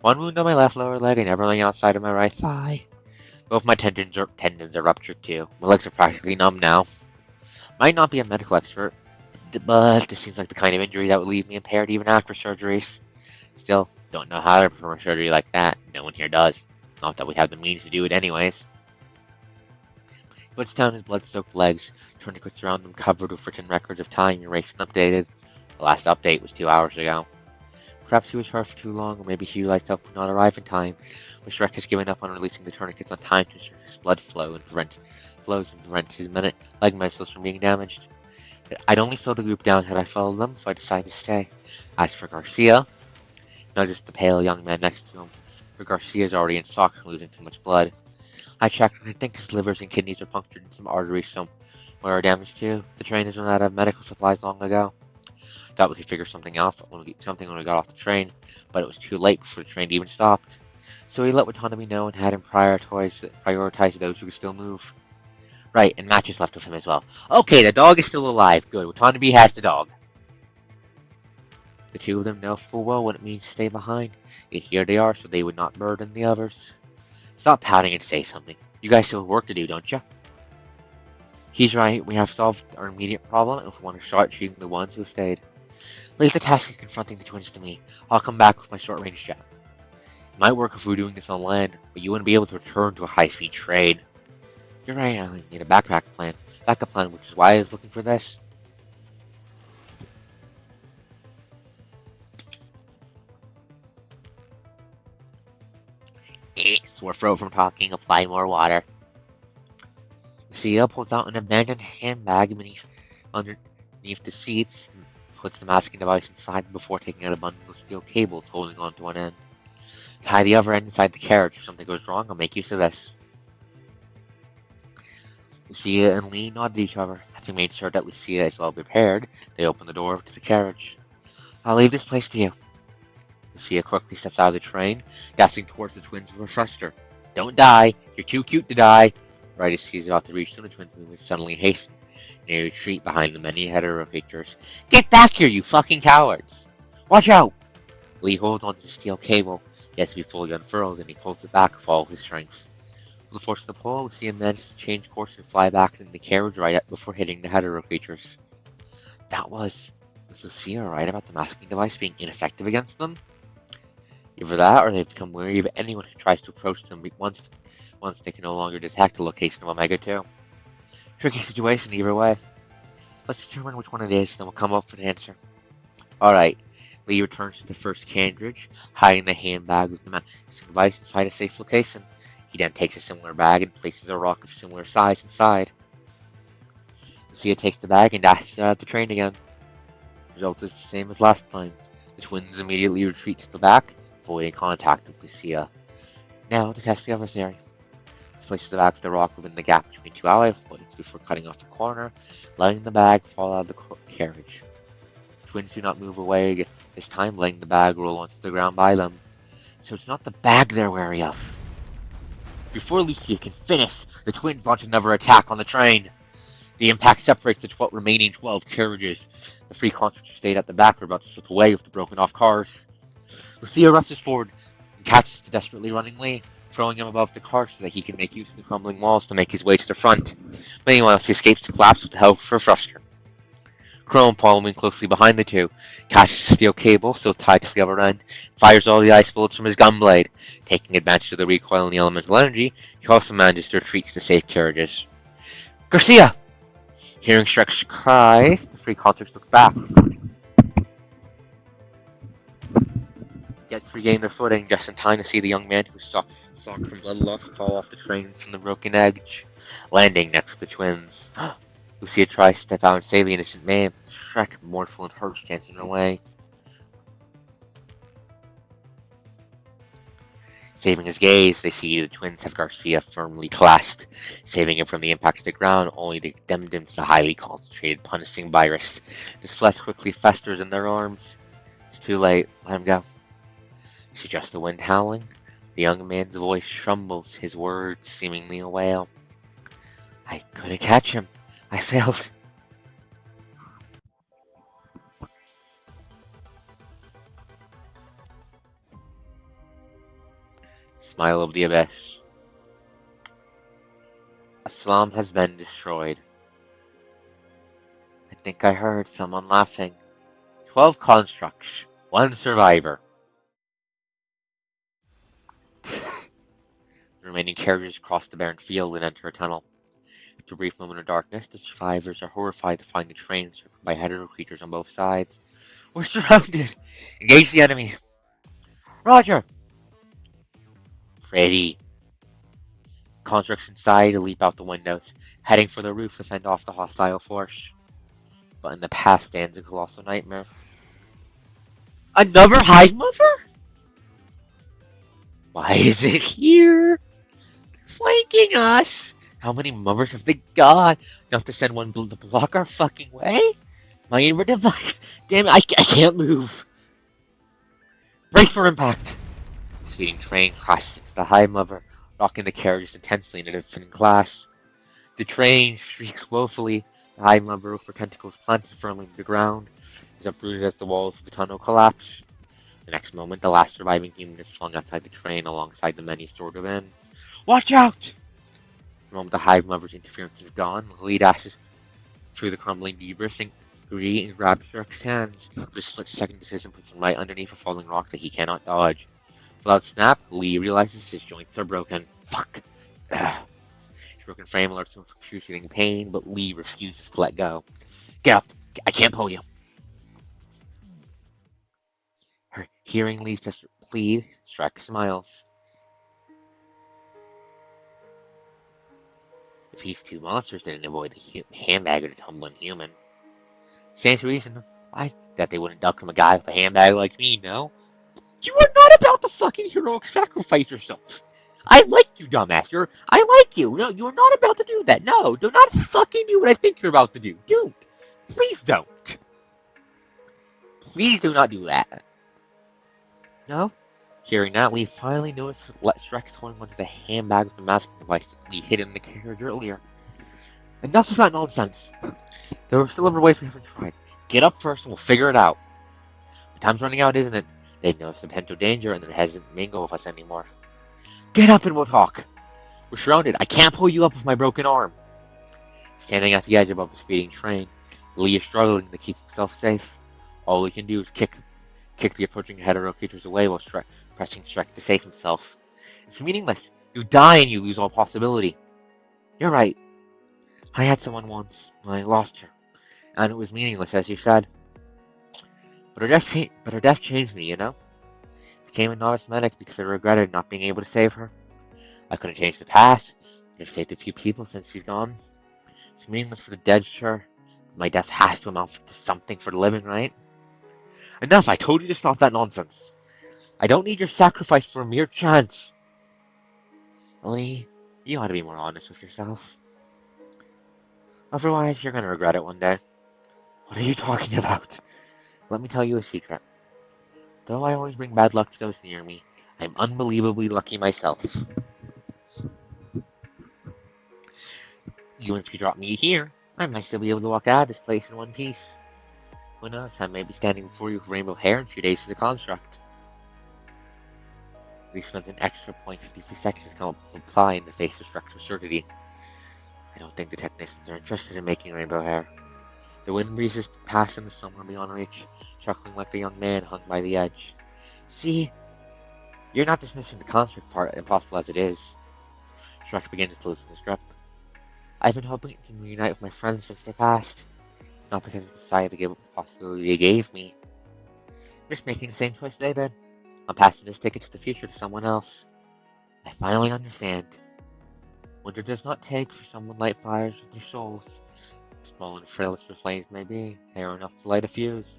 1 wound on my left lower leg and everything outside of my right thigh. Both my tendons are ruptured too. My legs are practically numb now. Might not be a medical expert, but this seems like the kind of injury that would leave me impaired even after surgeries. Still, don't know how to perform a surgery like that. No one here does. Not that we have the means to do it anyways. He puts down his blood-soaked legs, tourniquets around them covered with written records of time erased and updated. The last update was 2 hours ago. Perhaps he was hurt for too long, or maybe he realized help would not arrive in time, but Shrek has given up on releasing the tourniquets on time to ensure his blood prevent his leg muscles from being damaged. I'd only slow the group down had I followed them, so I decided to stay. As for Garcia, noticed the pale young man next to him, for Garcia is already in shock from losing too much blood. I checked and I think his livers and kidneys are punctured and some arteries somewhere are damaged too. The train has run out of medical supplies long ago. Thought we could figure something out when we got off the train, but it was too late before the train even stopped. So he let Watanabe know and had him prioritize those who could still move. Right, and Match is left with him as well. Okay, the dog is still alive. Good, Watanabe has the dog. The 2 of them know full well what it means to stay behind, yet here they are so they would not burden the others. Stop pouting and say something. You guys still have work to do, don't you? He's right, we have solved our immediate problem and if we want to start treating the ones who have stayed. Leave the task of confronting the twins to me. I'll come back with my short-range jet. It might work if we were doing this on land, but you wouldn't be able to return to a high-speed train. You're right, I need a backup plan, which is why I was looking for this. Sore throat from talking, apply more water. Lucia pulls out an abandoned handbag underneath the seats and puts the masking device inside before taking out a bundle of steel cables holding on to one end. Tie the other end inside the carriage. If something goes wrong, I'll make use of this. Lucia and Lee nod at each other. Having made sure that Lucia is well prepared, they open the door to the carriage. I'll leave this place to you. Lucia quickly steps out of the train, dashing towards the twins with a thruster. Don't die! You're too cute to die! Right as she's about to reach them, the twins move suddenly hasten. They retreat behind the many hetero creatures. Get back here, you fucking cowards! Watch out! Lee holds onto the steel cable. He has to be fully unfurled, and he pulls it back with all his strength. With the force of the pull, Lucia manages to change course and fly back in the carriage right before hitting the hetero creatures. Was Lucia right about the masking device being ineffective against them? Either that, or they've become wary of anyone who tries to approach them once they can no longer detect the location of Omega-2. Tricky situation either way. Let's determine which one it is, then we'll come up with an answer. Alright, Lee returns to the first carriage, hiding the handbag with the masking device inside a safe location. He then takes a similar bag and places a rock of similar size inside. Lucia takes the bag and dashes out of the train again. Result is the same as last time. The twins immediately retreat to the back, avoiding contact with Lucia. Now to test the other theory. Slice the back of the rock within the gap between two ally points before cutting off the corner, letting the bag fall out of the carriage. Twins do not move away, this time letting the bag roll onto the ground by them. So it's not the bag they're wary of. Before Lucia can finish, the twins launch another attack on the train. The impact separates the remaining 12 carriages. The three constructs who stayed at the back are about to slip away with the broken off cars. Lucia rushes forward and catches the desperately running Lee, throwing him above the car so that he can make use of the crumbling walls to make his way to the front. Meanwhile, she escapes the collapse with the help of her thruster. Chrome, following closely behind the two, catches a steel cable still tied to the other end, fires all the ice bullets from his gunblade. Taking advantage of the recoil and the elemental energy, he also manages to retreat to the safe carriages. Garcia! Hearing Shrek's cries, the three constructs look back. Yet regain their footing just in time to see the young man who suffered from blood loss fall off the train from the broken edge, landing next to the twins. Lucia tries to step out and save the innocent man, but Shrek, mournful and hurt, stands in her way. Saving his gaze, they see the twins have Garcia firmly clasped, saving him from the impact of the ground, only to condemn him to the highly concentrated, punishing virus. His flesh quickly festers in their arms. It's too late. Let him go. See just the wind howling? The young man's voice trembles, his words seemingly a wail. I couldn't catch him. I failed. Smile of the abyss. A slum has been destroyed. I think I heard someone laughing. 12 constructs, 1 survivor. The remaining carriages cross the barren field and enter a tunnel. After a brief moment of darkness, the survivors are horrified to find the train circled by hetero creatures on both sides. We're surrounded! Engage the enemy! Roger! Freddy. Constructs inside leap out the windows, heading for the roof to fend off the hostile force. But in the path stands a colossal nightmare. Another Hive Mother? Why is it here? Flanking us! How many mothers have they got? Enough to send one to block our fucking way? My inner device! Damn it, I can't move! Brace for impact! The speeding train crashes into the Hive Mother, rocking the carriages intensely in an infinite clash. The train shrieks woefully, the Hive Mother with her tentacles planted firmly to the ground, is uprooted as the walls of the tunnel collapse. The next moment, the last surviving human is flung outside the train alongside the many stored within. Watch out! The moment the Hive Mother's interference is gone, the lead dashes through the crumbling debris and grabs Shrek's hands. With a split-second decision puts him right underneath a falling rock that he cannot dodge. Without snap, Lee realizes his joints are broken. Fuck! Ugh. His broken frame alerts him of excruciating pain, but Lee refuses to let go. Get up! I can't pull you! Hearing Lee's desperate plead, Shrek smiles. If these two monsters didn't avoid the handbag of the tumbling human, stands to reason why that they wouldn't duck from a guy with a handbag like me, no? You are not about to fucking heroic sacrifice yourself. I like you, dumbass. I like you. No, you're not about to do that. No, do not fucking do what I think you're about to do. Don't. Please don't. Please do not do that. No? Hearing that, Lee finally noticed that Shrek's holding onto the handbag with the masking device that Lee hid in the carriage earlier. Enough of that nonsense. There are still other ways we haven't tried. Get up first and we'll figure it out. But time's running out, isn't it? They've noticed the potential danger and they're hesitant to mingle with us anymore. Get up and we'll talk. We're surrounded. I can't pull you up with my broken arm. Standing at the edge above the speeding train, Lee is struggling to keep himself safe. All he can do is kick the approaching hetero creatures away while pressing Shrek to save himself. It's meaningless. You die and you lose all possibility. You're right. I had someone once. I lost her. And it was meaningless, as you said. But her death changed me, you know? Became a novice medic because I regretted not being able to save her. I couldn't change the past, but I've saved a few people since she's gone. It's meaningless for the dead, sure. But my death has to amount to something for the living, right? Enough, I told you to stop that nonsense. I don't need your sacrifice for a mere chance. Lee, you ought to be more honest with yourself. Otherwise, you're gonna regret it one day. What are you talking about? Let me tell you a secret. Though I always bring bad luck to those near me, I'm unbelievably lucky myself. Even if you drop me here, I might still be able to walk out of this place in one piece. Who knows, I may be standing before you with rainbow hair in a few days as a construct. We spent an extra 0.53 seconds to come up with a reply in the face of structural absurdity. I don't think the technicians are interested in making rainbow hair. The wind breezes past them somewhere beyond reach, chuckling like the young man hung by the edge. See, you're not dismissing the construct part, impossible as it is. Shrek begins to loosen his grip. I've been hoping to reunite with my friends since they passed, not because I decided to give up the possibility they gave me. Just making the same choice they did. I'm passing this ticket to the future to someone else. I finally understand. Winter does not take for someone light fires with their souls. Small and frail as their flames may be, they are enough to light a fuse.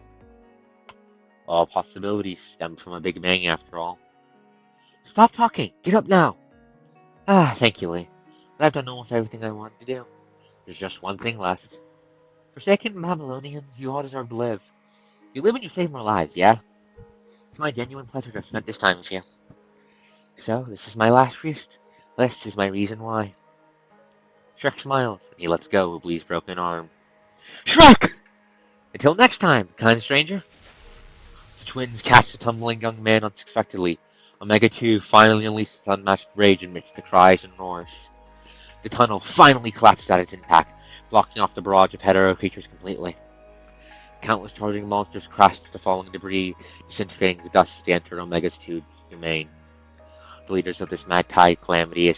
All possibilities stem from a big bang after all. Stop talking! Get up now! Ah, thank you, Lee. I've done almost everything I wanted to do. There's just one thing left. Forsaken Babylonians, you all deserve to live. You live and you save more lives, yeah? It's my genuine pleasure to have spent this time with you. So, this is my last feast. This is my reason why. Shrek smiles, and he lets go of Lee's broken arm. Shrek! Until next time, kind stranger. The twins catch the tumbling young man unexpectedly. Omega 2 finally unleashes unmatched rage amidst the cries and roars. The tunnel finally collapses at its impact, blocking off the barrage of hetero creatures completely. Countless charging monsters crash to the falling debris, disintegrating the dust as they enter Omega's 2's domain. The leaders of this mad-tide calamity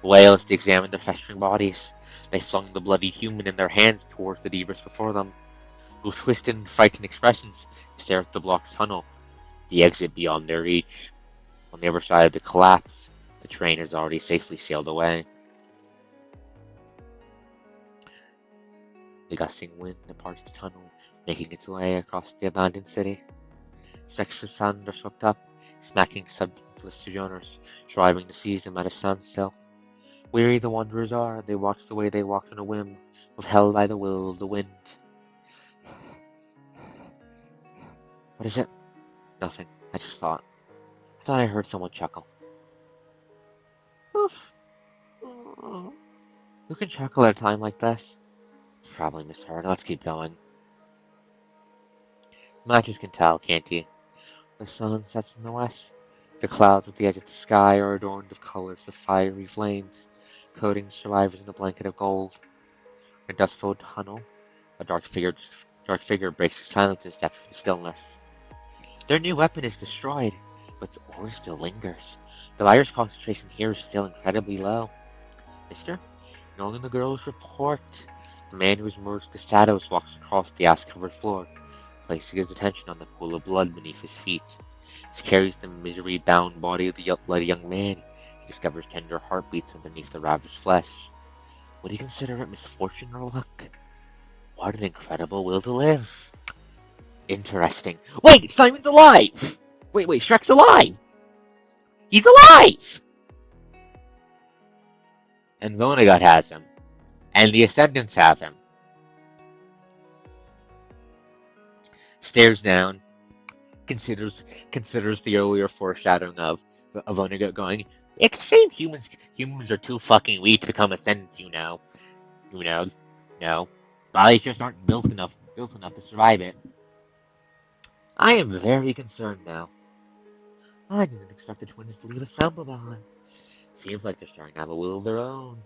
wail as they examine their festering bodies. They flung the bloody human in their hands towards the debris before them. With twisted and frightened expressions, they stare at the blocked tunnel, the exit beyond their reach. On the other side of the collapse, the train has already safely sailed away. The gusting wind departs the tunnel, making its way across the abandoned city. Sections of sand are swept up, smacking subjectless sojourners, driving to seize them at a standstill. Weary the wanderers are, they watch the way they walk on a whim, withheld by the will of the wind. What is it? Nothing. I just thought. I thought I heard someone chuckle. Oof. Who can chuckle at a time like this? Probably misheard. Let's keep going. Matches can tell, can't he? The sun sets in the west. The clouds at the edge of the sky are adorned with colors of fiery flames, coating the survivors in a blanket of gold. In a dust-filled tunnel, a dark figure breaks the silence and steps through the stillness. Their new weapon is destroyed, but the aura still lingers. The virus concentration here is still incredibly low. Mister? Knowing the girl's report, the man who has merged the shadows walks across the ash-covered floor, placing his attention on the pool of blood beneath his feet. As he carries the misery-bound body of the bloody young man, he discovers tender heartbeats underneath the ravaged flesh. Would he consider it misfortune or luck? What an incredible will to live! Interesting. Wait, Simon's alive! Wait, Shrek's alive! He's alive! And Vonnegut has him. And the Ascendants have him. Stares down, considers the earlier foreshadowing of Vonnegut going, it's a shame humans are too fucking weak to become Ascendants, you know. No. Bodies just aren't built enough to survive it. I am very concerned now. I didn't expect the twins to leave a sample behind. Seems like they're starting to have a will of their own.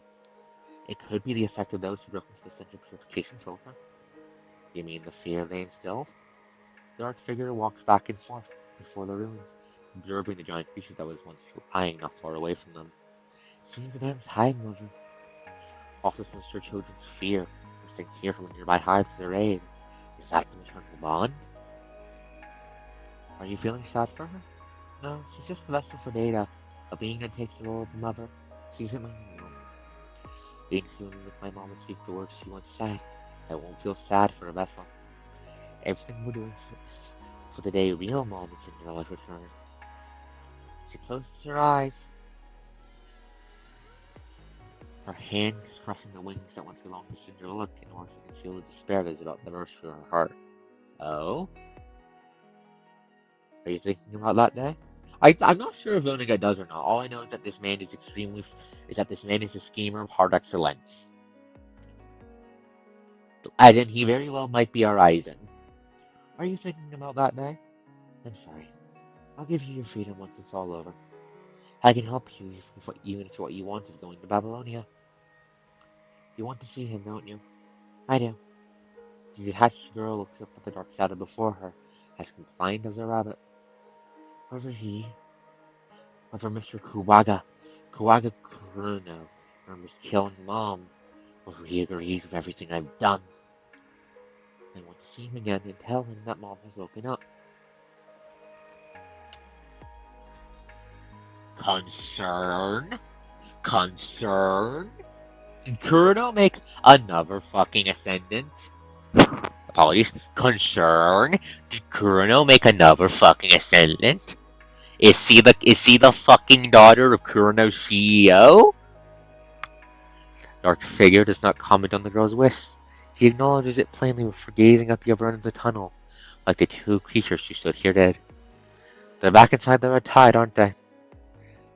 It could be the effect of those who broke into the central purification filter. You mean the fear they instilled? The dark figure walks back and forth before the ruins, observing the giant creature that was once lying not far away from them. Seems the dam's hiding over. Also sensed her children's fear, or sings here from a nearby hive to their aid. Is that the maternal bond? Are you feeling sad for her? No, she's just a vessel for Data, a being that takes the role of the mother. She's in my room. Being human with my mom and speak the words she once said. I won't feel sad for a vessel. Everything we're doing for the day real Mom and Cinderella return. She closes her eyes, her hands crossing the wings that once belonged to Cinderella in order to conceal the despair that is about to burst through her heart. Oh? Are you thinking about that day? I'm not sure if Loniga does or not. All I know is that this man is a schemer of hard excellence. As in, he very well might be our Aizen. Are you thinking about that day? I'm sorry. I'll give you your freedom once it's all over. I can help you even if what you want is going to Babylonia. You want to see him, don't you? I do. The detached girl looks up at the dark shadow before her, as compliant as a rabbit. However, Mr. Kuwaga Kuruno, remembers killing Mom, however he agrees with everything I've done. I want to see him again and tell him that Mom has woken up. Concern? Did Kuruno make another fucking ascendant? Apologies. Concern? Did Kuruno make another fucking ascendant? Is she the fucking daughter of Kuruno's CEO? Dark figure does not comment on the girl's wish. He acknowledges it plainly for gazing at the other end of the tunnel, like the two creatures who stood here dead. They're back inside the red tide, aren't they?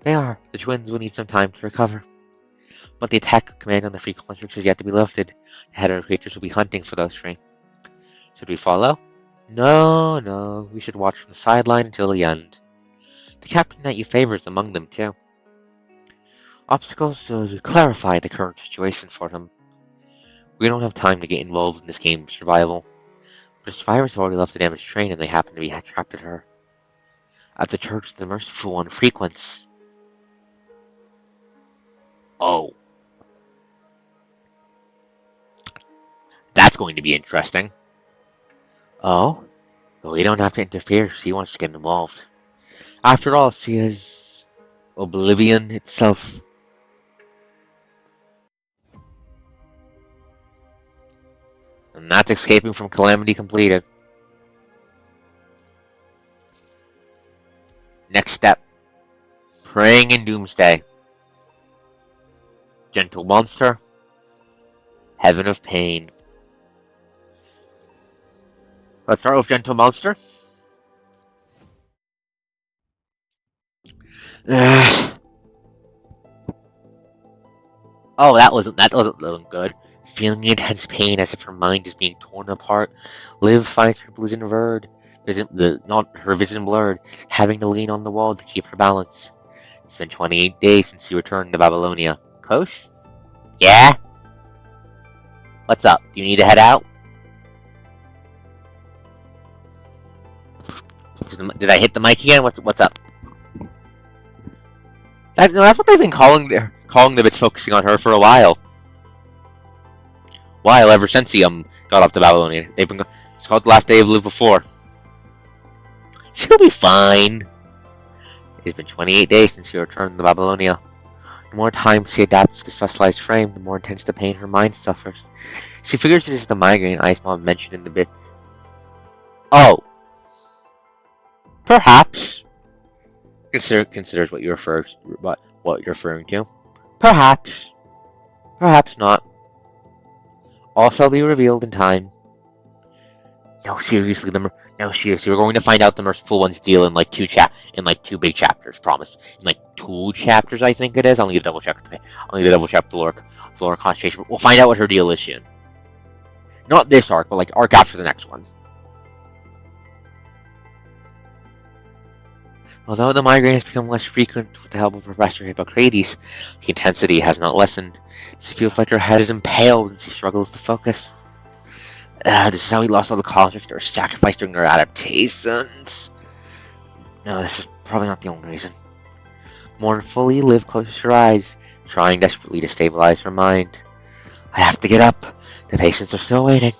They are. The twins will need some time to recover. But the attack command on the free constructs is yet to be lifted. The header creatures will be hunting for those three. Should we follow? No. We should watch from the sideline until the end. The captain that you favor is among them, too. Obstacles to clarify the current situation for him. We don't have time to get involved in this game of survival. But the survivors have already left the damaged train and they happen to be trapped at her. At the Church of the Merciful One frequents. Oh. That's going to be interesting. Oh? But we don't have to interfere if she wants to get involved. After all, she is oblivion itself. And that's escaping from calamity completed. Next step. Praying in Doomsday. Gentle Monster. Heaven of Pain. Let's start with Gentle Monster. Oh, that wasn't looking good. Feeling intense pain as if her mind is being torn apart. Liv finds her vision blurred, having to lean on the wall to keep her balance. It's been 28 days since she returned to Babylonia. Kosh? Yeah? What's up? Do you need to head out? Did I hit the mic again? What's up? That's what they've been calling the bits focusing on her for a while. Ever since he got off to Babylonia. It's called the last day of Live Before. She'll be fine. It's been 28 days since she returned to Babylonia. The more time she adapts to the specialized frame, the more intense the pain her mind suffers. She figures it is the migraine Ice Mom mentioned in the bit. Oh. Perhaps. Considers what you're referring to. Perhaps. Perhaps not. All shall be revealed in time. No, seriously, we're going to find out the Merciful One's deal in like two big chapters, promise. In like 2 chapters, I think it is. I'll need to double check. Okay. I'll need to double check the lore concentration. We'll find out what her deal is soon. Not this arc, but like arc after the next one. Although the migraine has become less frequent with the help of Professor Hippocrates, the intensity has not lessened. She feels like her head is impaled and she struggles to focus. This is how we lost all the constructs that were sacrificed during our adaptations. No, this is probably not the only reason. Mournfully, Liv closes her eyes, trying desperately to stabilize her mind. I have to get up. The patients are still waiting.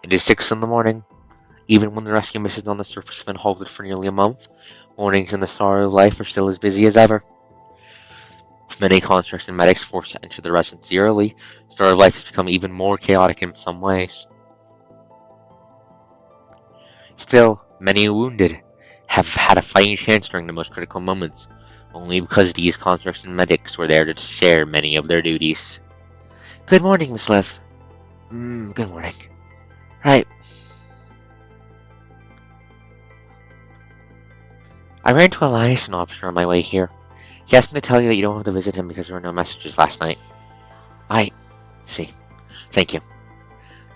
It is 6 in the morning. Even when the rescue missions on the surface have been halted for nearly a month, mornings in the Star of Life are still as busy as ever. With many constructs and medics forced to enter the residency early, Star of Life has become even more chaotic in some ways. Still, Many wounded have had a fighting chance during the most critical moments, only because these constructs and medics were there to share many of their duties. Good morning, Miss Liv. Good morning. Right. I ran into a liaison officer on my way here. He asked me to tell you that you don't have to visit him because there were no messages last night. I see. Thank you.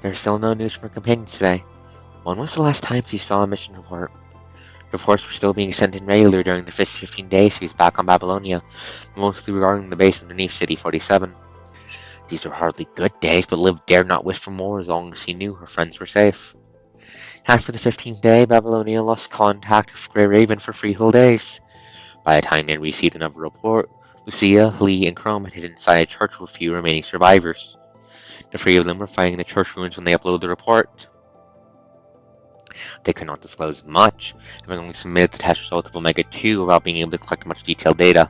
There's still no news from her companions today. When was the last time she saw a mission report? Reports were still being sent in regularly during the first 15 days he was back on Babylonia, mostly regarding the base underneath City 47. These were hardly good days, but Liv dared not wish for more as long as he knew her friends were safe. After the 15th day, Babylonia lost contact with Grey Raven for 3 whole days. By the time they received another report, Lucia, Lee, and Chrome had hidden inside a church with few remaining survivors. The 3 of them were fighting in the church ruins when they uploaded the report. They could not disclose much, having only submitted the test results of Omega 2 without being able to collect much detailed data.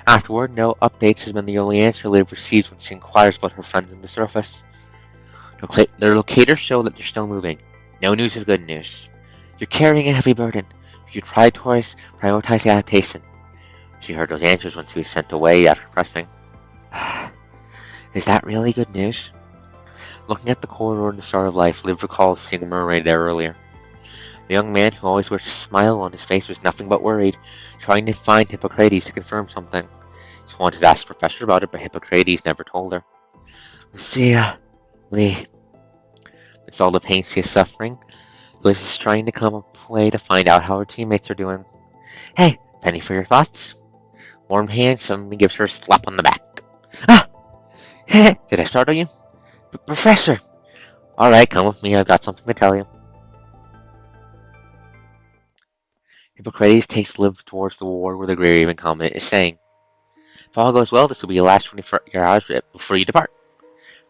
Afterward, no updates has been the only answer Liv receives when she inquires about her friends on the surface. Their locators show that they're still moving. No news is good news. You're carrying a heavy burden. You should prioritize adaptation. She heard those answers when she was sent away after pressing. Is that really good news? Looking at the corridor in the start of life, Liv recalls seeing a mermaid there earlier. The young man who always wears a smile on his face was nothing but worried, trying to find Hippocrates to confirm something. She wanted to ask the professor about it, but Hippocrates never told her. Lucia, Lee. With all the pain she is suffering, Liv is trying to come up with a way to find out how her teammates are doing. Hey, penny for your thoughts? Warm hand suddenly gives her a slap on the back. Ah! Did I startle you? Professor! Alright, come with me, I've got something to tell you. Hippocrates takes Liv towards the ward where the Grey Raven Commandant is saying, if all goes well, this will be the last 24 hours before you depart.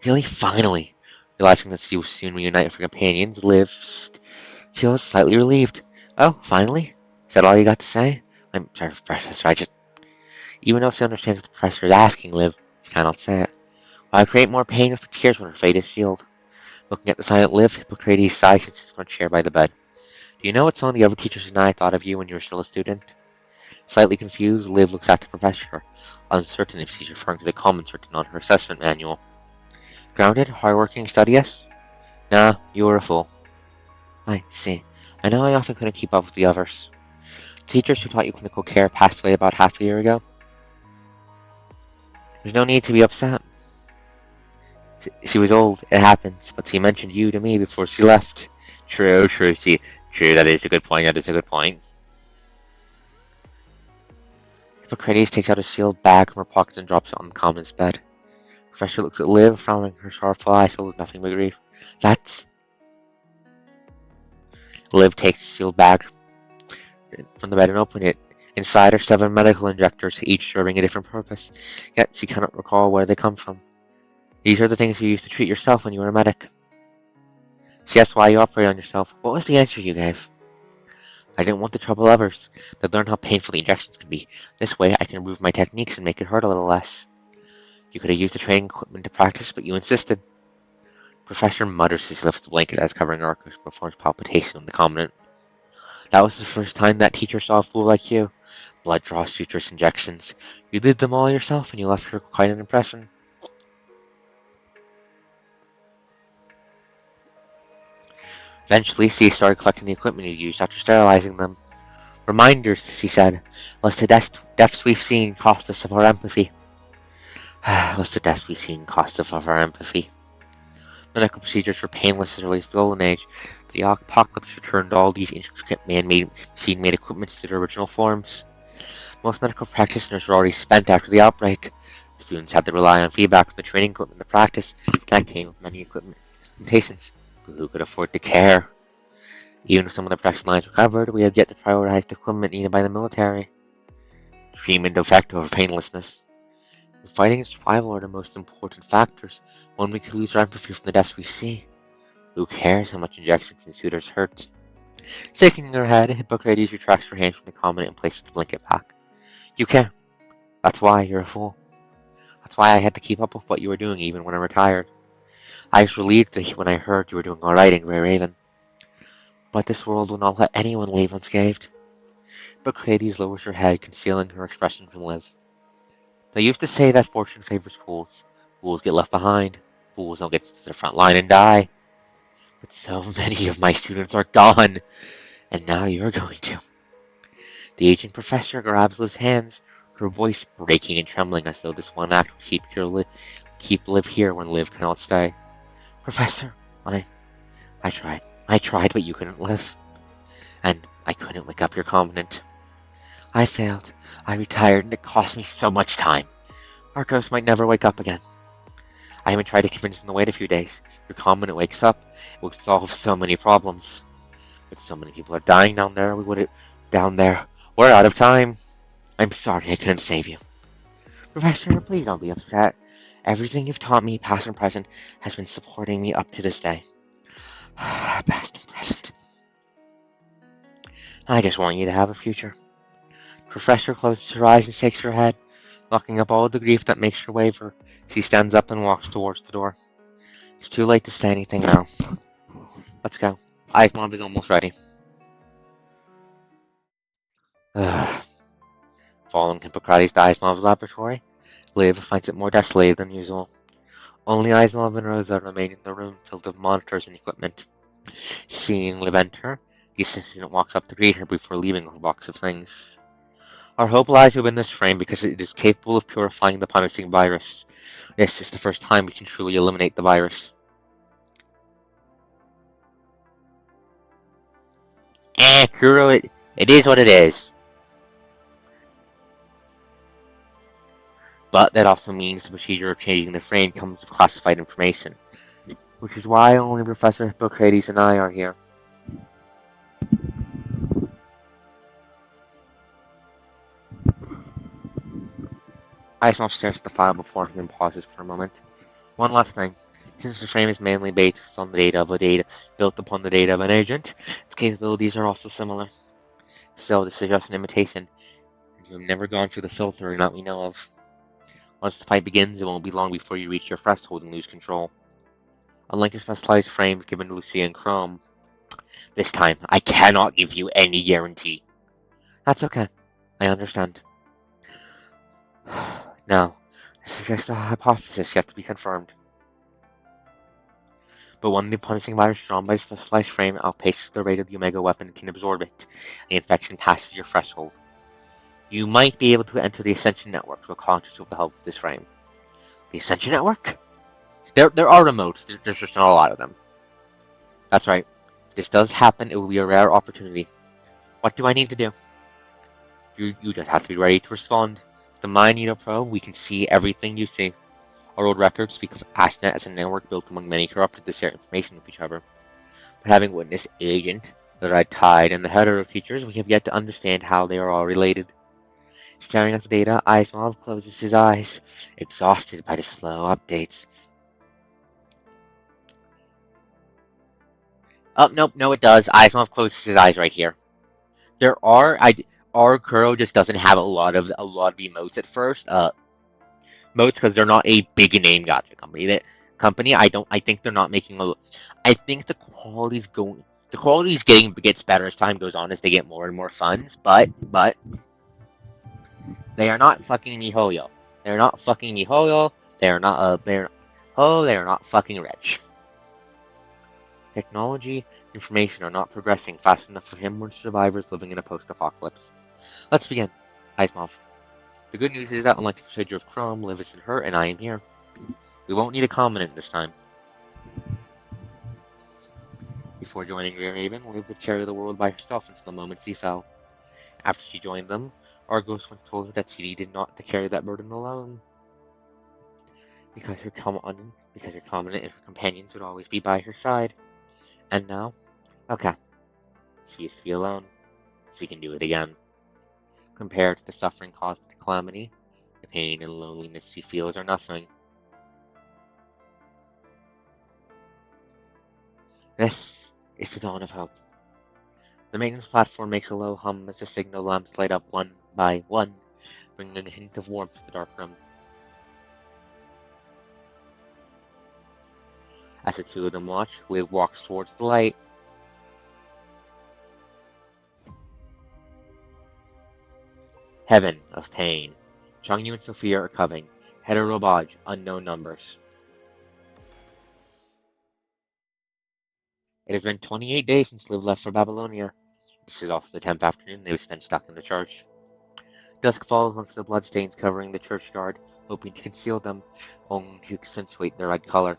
Really, finally. Realizing that she will soon reunite with her companions, Liv feels slightly relieved. Oh, finally? Is that all you got to say? I'm sorry, Professor, even though she understands what the professor is asking, Liv cannot say it. Why create more pain with tears when her fate is sealed? Looking at the silent Liv, Hippocrates sighs and sits on a chair by the bed. Do you know what some of the other teachers and I thought of you when you were still a student? Slightly confused, Liv looks at the professor, uncertain if she's referring to the comments written on her assessment manual. Grounded, hardworking, studious? Nah, you were a fool. I see. I know I often couldn't keep up with the others. Teachers who taught you clinical care passed away about half a year ago. There's no need to be upset. She was old, it happens, but she mentioned you to me before she left. True, that is a good point. Hippocrates takes out a sealed bag from her pocket and drops it on the common's bed. Professor looks at Liv, frowning, her sorrowful eyes filled with nothing but grief. That's... Liv takes the sealed bag from the bed and opens it. Inside are 7 medical injectors, each serving a different purpose, yet she cannot recall where they come from. These are the things you used to treat yourself when you were a medic. She asked why you operate on yourself. What was the answer you gave? I didn't want to trouble others. They'd learn how painful the injections can be. This way, I can improve my techniques and make it hurt a little less. You could have used the training equipment to practice, but you insisted. Professor mutters as he lifts the blanket that's covering Arcos before his palpitation on the commandant. That was the first time that teacher saw a fool like you. Blood draw sutures, injections. You did them all yourself, and you left her quite an impression. Eventually, she started collecting the equipment you used after sterilizing them. Reminders, she said, lest the deaths we've seen cost us of our empathy. Lest the deaths we've seen cost us of our empathy. Medical procedures were painless as early as the Golden Age. The apocalypse returned all these intricate man-made, machine-made equipments to their original forms. Most medical practitioners were already spent after the outbreak. Students had to rely on feedback from the training equipment to practice. That came with many equipment limitations. But who could afford to care? Even if some of the production lines were covered, we have yet to prioritize the equipment needed by the military. Treatment effect over painlessness. If fighting and survival are the most important factors, one we could lose our empathy from the deaths we see. Who cares how much injections and suitors hurt? Shaking her head, Hippocrates retracts her hand from the commandant and places the blanket back. You care. That's why you're a fool. That's why I had to keep up with what you were doing even when I retired. I was relieved when I heard you were doing alright in Grey Raven. But this world will not let anyone leave unscathed. But Creighton lowers her head, concealing her expression from Liv. They used to say that fortune favors fools. Fools get left behind. Fools don't get to the front line and die. But so many of my students are gone, and now you're going to. The aging professor grabs Liv's hands, her voice breaking and trembling as though this one act would keep Liv here when Liv cannot stay. Professor, I tried. I tried, but you couldn't live. And I couldn't wake up your covenant. I failed. I retired, and it cost me so much time. Arcos might never wake up again. I haven't tried to convince him to wait a few days. Your covenant wakes up, it will solve so many problems. But so many people are dying down there, we're out of time. I'm sorry I couldn't save you. Professor, please don't be upset. Everything you've taught me, past and present, has been supporting me up to this day. Past and present. I just want you to have a future. Professor closes her eyes and shakes her head, locking up all the grief that makes her waver. She stands up and walks towards the door. It's too late to say anything now. Let's go. Aizmov is almost ready. Following Hippocrates to Aizmov's laboratory, Liv finds it more desolated than usual. Only Aizmov and Rosa remain in the room filled with monitors and equipment. Seeing Liv enter, the assistant walks up to greet her before leaving her box of things. Our hope lies within this frame because it is capable of purifying the punishing virus. This is the first time we can truly eliminate the virus. Kuro, it is what it is. But that also means the procedure of changing the frame comes with classified information, which is why only Professor Hippocrates and I are here. Aismov stares at the file before him and pauses for a moment. One last thing. Since the frame is mainly based on the data of a data built upon the data of an agent, its capabilities are also similar. So this is just an imitation. You have never gone through the filtering that we know of. Once the fight begins, it won't be long before you reach your threshold and lose control. Unlike the specialized frames given to Lucia and Chrome, this time I cannot give you any guarantee. That's okay. I understand. Now, this is just a hypothesis yet to be confirmed. But when the punishing virus drawn by the specialized frame outpaces the rate of the Omega weapon can absorb it, the infection passes your threshold. You might be able to enter the Ascension Network to accomplish with the help of this frame. The Ascension Network? There are remotes, there's just not a lot of them. That's right. If this does happen, it will be a rare opportunity. What do I need to do? You just have to be ready to respond. With the Magneto probe, we can see everything you see. Our old records speak of ASNet as a network built among many corrupted to share information with each other. But having witnessed Agent, the Red Tide, and the Hetero creatures, we have yet to understand how they are all related. Staring at the data, Aizmov closes his eyes, exhausted by the slow updates. Oh, nope, no it does. Aizmov closes his eyes right here. Our Kuro just doesn't have a lot of emotes at first. Modes because they're not a big name gacha company. I think they're not making a. I think the quality's gets better as time goes on as they get more and more funds. But they are not fucking MiHoYo. They're not fucking MiHoYo. They are not they are not fucking rich. Technology, information are not progressing fast enough for him or survivors living in a post-apocalypse. Let's begin. Aizmov. The good news is that unlike the procedure of Chrome, Liv isn't hurt and I am here. We won't need a covenant this time. Before joining Raven, Liv would carry the world by herself until the moment she fell. After she joined them, Argos once told her that she needed not to carry that burden alone. Because her covenant and her companions would always be by her side. And now, okay, she is to be alone. She can do it again. Compared to the suffering caused by the calamity, the pain and loneliness she feels are nothing. This is the dawn of hope. The maintenance platform makes a low hum as the signal lamps light up one by one, bringing a hint of warmth to the dark room. As the two of them watch, Liv walks towards the light. Heaven of Pain. Changyu and Sophia are coming. Heterobaj, unknown numbers. It has been 28 days since Liv left for Babylonia. This is also the 10th afternoon they spent stuck in the church. Dusk falls onto the bloodstains covering the churchyard, hoping to conceal them, only to accentuate their red color.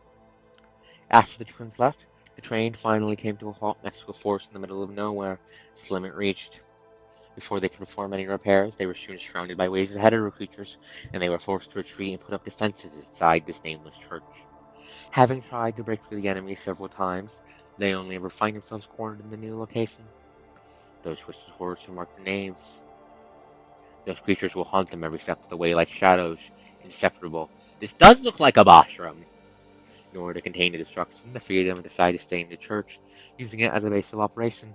After the twins left, the train finally came to a halt next to a forest in the middle of nowhere, its limit reached. Before they could perform any repairs, they were soon surrounded by waves of hetero creatures, and they were forced to retreat and put up defenses inside this nameless church. Having tried to break through the enemy several times, they only ever find themselves cornered in the new location. Those twisted horrors who mark their names. Those creatures will haunt them every step of the way like shadows, inseparable. This does look like a boss room. In order to contain the destruction, the three of them decide to stay in the church, using it as a base of operation.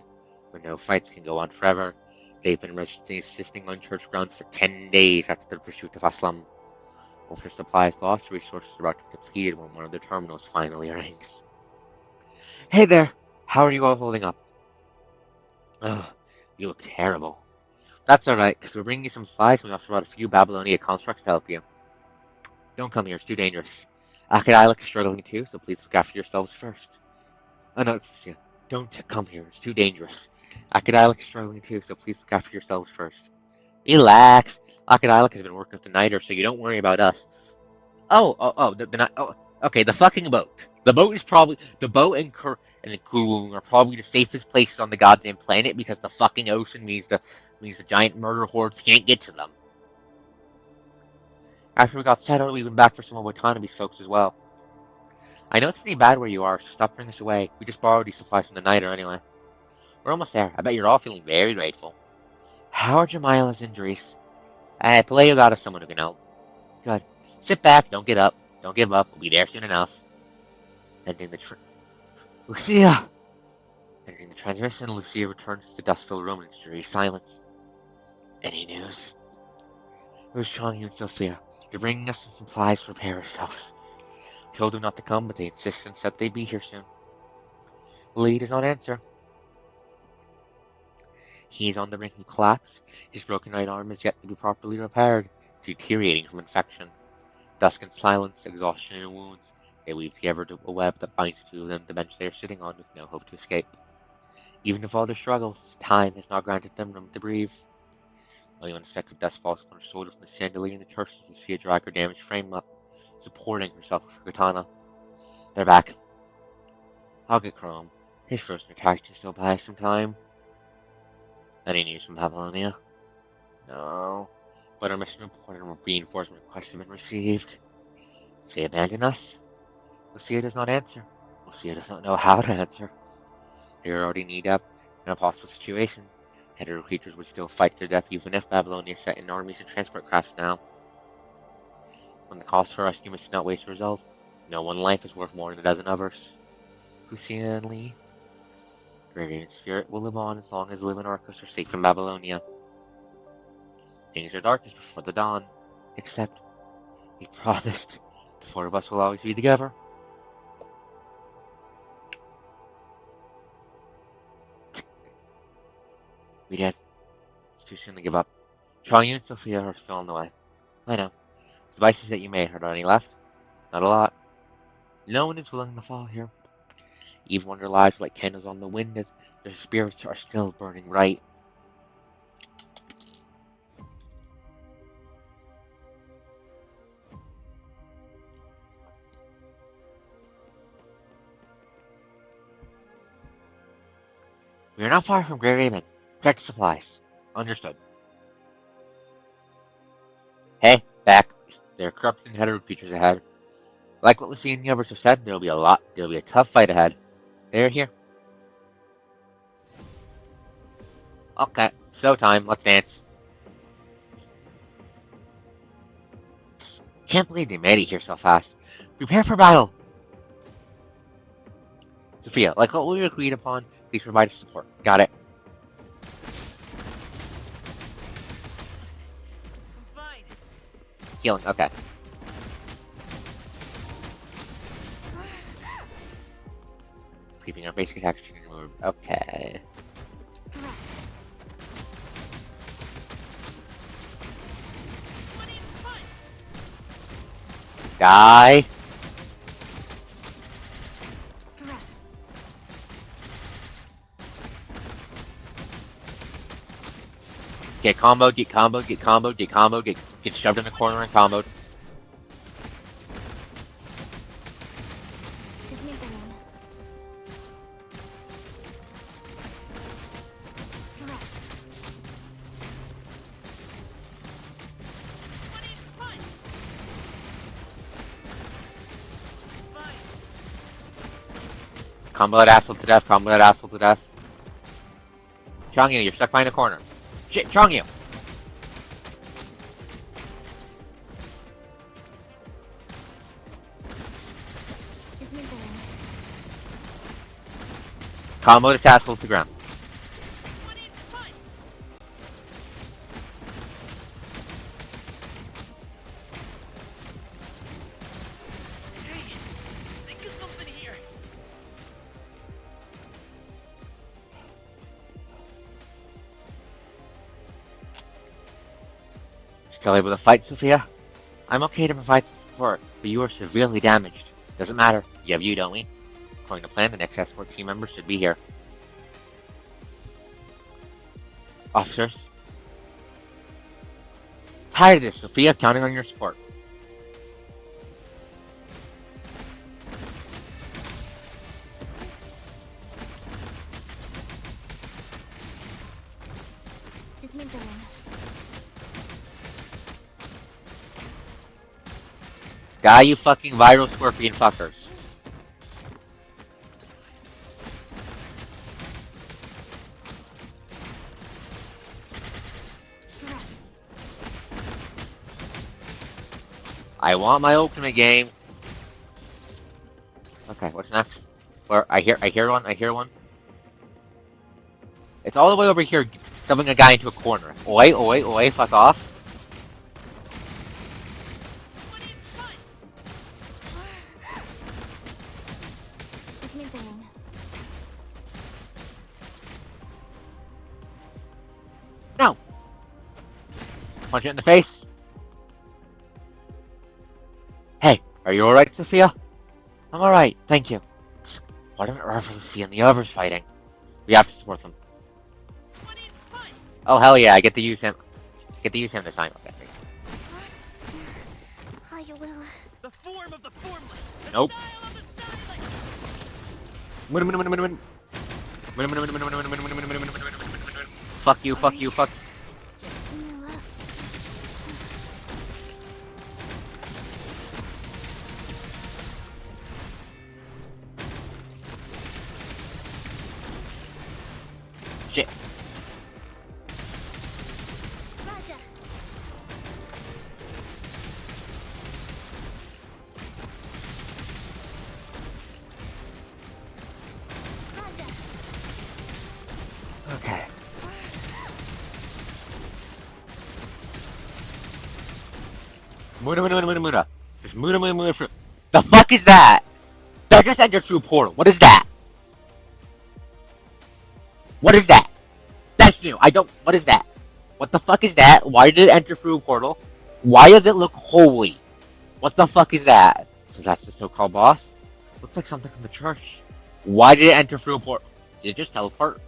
But no fights can go on forever. They've been resisting on church grounds for 10 days after the pursuit of Aslam. With their supplies lost, resources are about to be depleted when one of their terminals finally rings. Hey there! How are you all holding up? Ugh, you look terrible. That's alright, because we're bringing you some supplies and we also brought a few Babylonia constructs to help you. Don't come here, it's too dangerous. Akadilak is struggling too, so please look after yourselves first. Oh no, yeah. Don't come here, it's too dangerous. Akadilak is struggling too, so please look after yourselves first. Relax. Akadilak has been working with the Niter, so you don't worry about us. Okay, the fucking boat. The boat is probably, the boat and the crew are probably the safest places on the goddamn planet because the fucking ocean means the giant murder hordes can't get to them. After we got settled, we went back for some of Watanabe's folks as well. I know it's pretty bad where you are, so stop bringing us away. We just borrowed these supplies from the Niter anyway. We're almost there. I bet you're all feeling very grateful. How are Jamila's injuries? Paleo got us someone who can help. Good. Sit back, don't get up. Don't give up. We'll be there soon enough. Ending the Lucia! Entering the transmission, Lucia returns to the dust-filled room in dreary silence. Any news? It was Changyu and Sophia. They're bringing us some supplies to repair ourselves. Told them not to come, but they insisted and said they'd be here soon. Lee does not answer. He is on the brink of collapse. His broken right arm is yet to be properly repaired, deteriorating from infection. Dusk and silence, exhaustion and wounds. They weave together a web that binds the two of them to the bench they are sitting on with no hope to escape. Even with all their struggles, time has not granted them room to breathe. Only when a speck of dust falls upon her shoulder from the chandelier in the church does Lucia drag her damaged frame up, supporting herself with her katana. They're back. I'll get Chrome. His frozen attack can still buy us some time. Any news from Babylonia? No. But our mission report and reinforcement requests have been received. If they abandon us, Lucia does not answer. Lucia does not know how to answer. They are already knee deep in a possible situation. Hetero creatures would still fight to their death even if Babylonia set in armies and transport crafts now. When the cost for rescue must not waste a result, no one life is worth more than a dozen others. Lucia and Lee. Radiant spirit will live on as long as Liv and Arcos are safe from Babylonia. Things are darkest before the dawn, except we promised the four of us will always be together. We did. It's too soon to give up. Changyu and Sophia are still on the way. I know. The devices that you made, are there any left? Not a lot. No one is willing to fall here. Even when their lives like candles on the wind, their spirits are still burning bright. We are not far from Grey Raven. Protect the supplies. Understood. Hey, back. There are corrupt and hetero creatures ahead. Like what Lucy and the others have said, there'll be a tough fight ahead. They're here. Okay, showtime, let's dance. Can't believe they made it here so fast. Prepare for battle! Sophia, like what we agreed upon, please provide us support. Got it. I'm fine. Healing, okay. Keeping our basic attack move. Okay. Die. Get comboed, get comboed, get comboed, get comboed, get shoved in the corner and comboed. Dismantling. Correct. Combo that asshole to death, combo that asshole to death. Chongyu, you're stuck behind a corner. Shit, Chongyu! Dismantling. Combo this asshole to the ground. Still able to fight, Sophia? I'm okay to provide support, but you are severely damaged. Doesn't matter. You have you, don't we? According to plan, the next escort team member should be here. Officers? Tired of this, Sophia. Counting on your support. Dismantling. Die, you fucking viral scorpion fuckers. Correct. I want my ultimate game. Okay, what's next? Where I hear one. It's all the way over here, shoving a guy into a corner. Oi, oi, oi, fuck off. Dismantling. No! Punch it in the face. Hey, are you alright, Sophia? I'm alright, thank you. Why don't Lucy and the others fighting? We have to support them. Oh hell yeah, I get to use him. Get to use him this time. Okay. I will. The form of the formless. The Nope. style of the styleless. Fuck you, fuck you, fuck. Shit. Raja. Raja. Okay. Muda. Just Muda through. The fuck is that? That just entered through a portal. What is that? What is that? That's new. I don't. What is that? What the fuck is that? Why did it enter through a portal? Why does it look holy? What the fuck is that? So that's the so-called boss? Looks like something from the church. Why did it enter through a portal? Did it just teleport?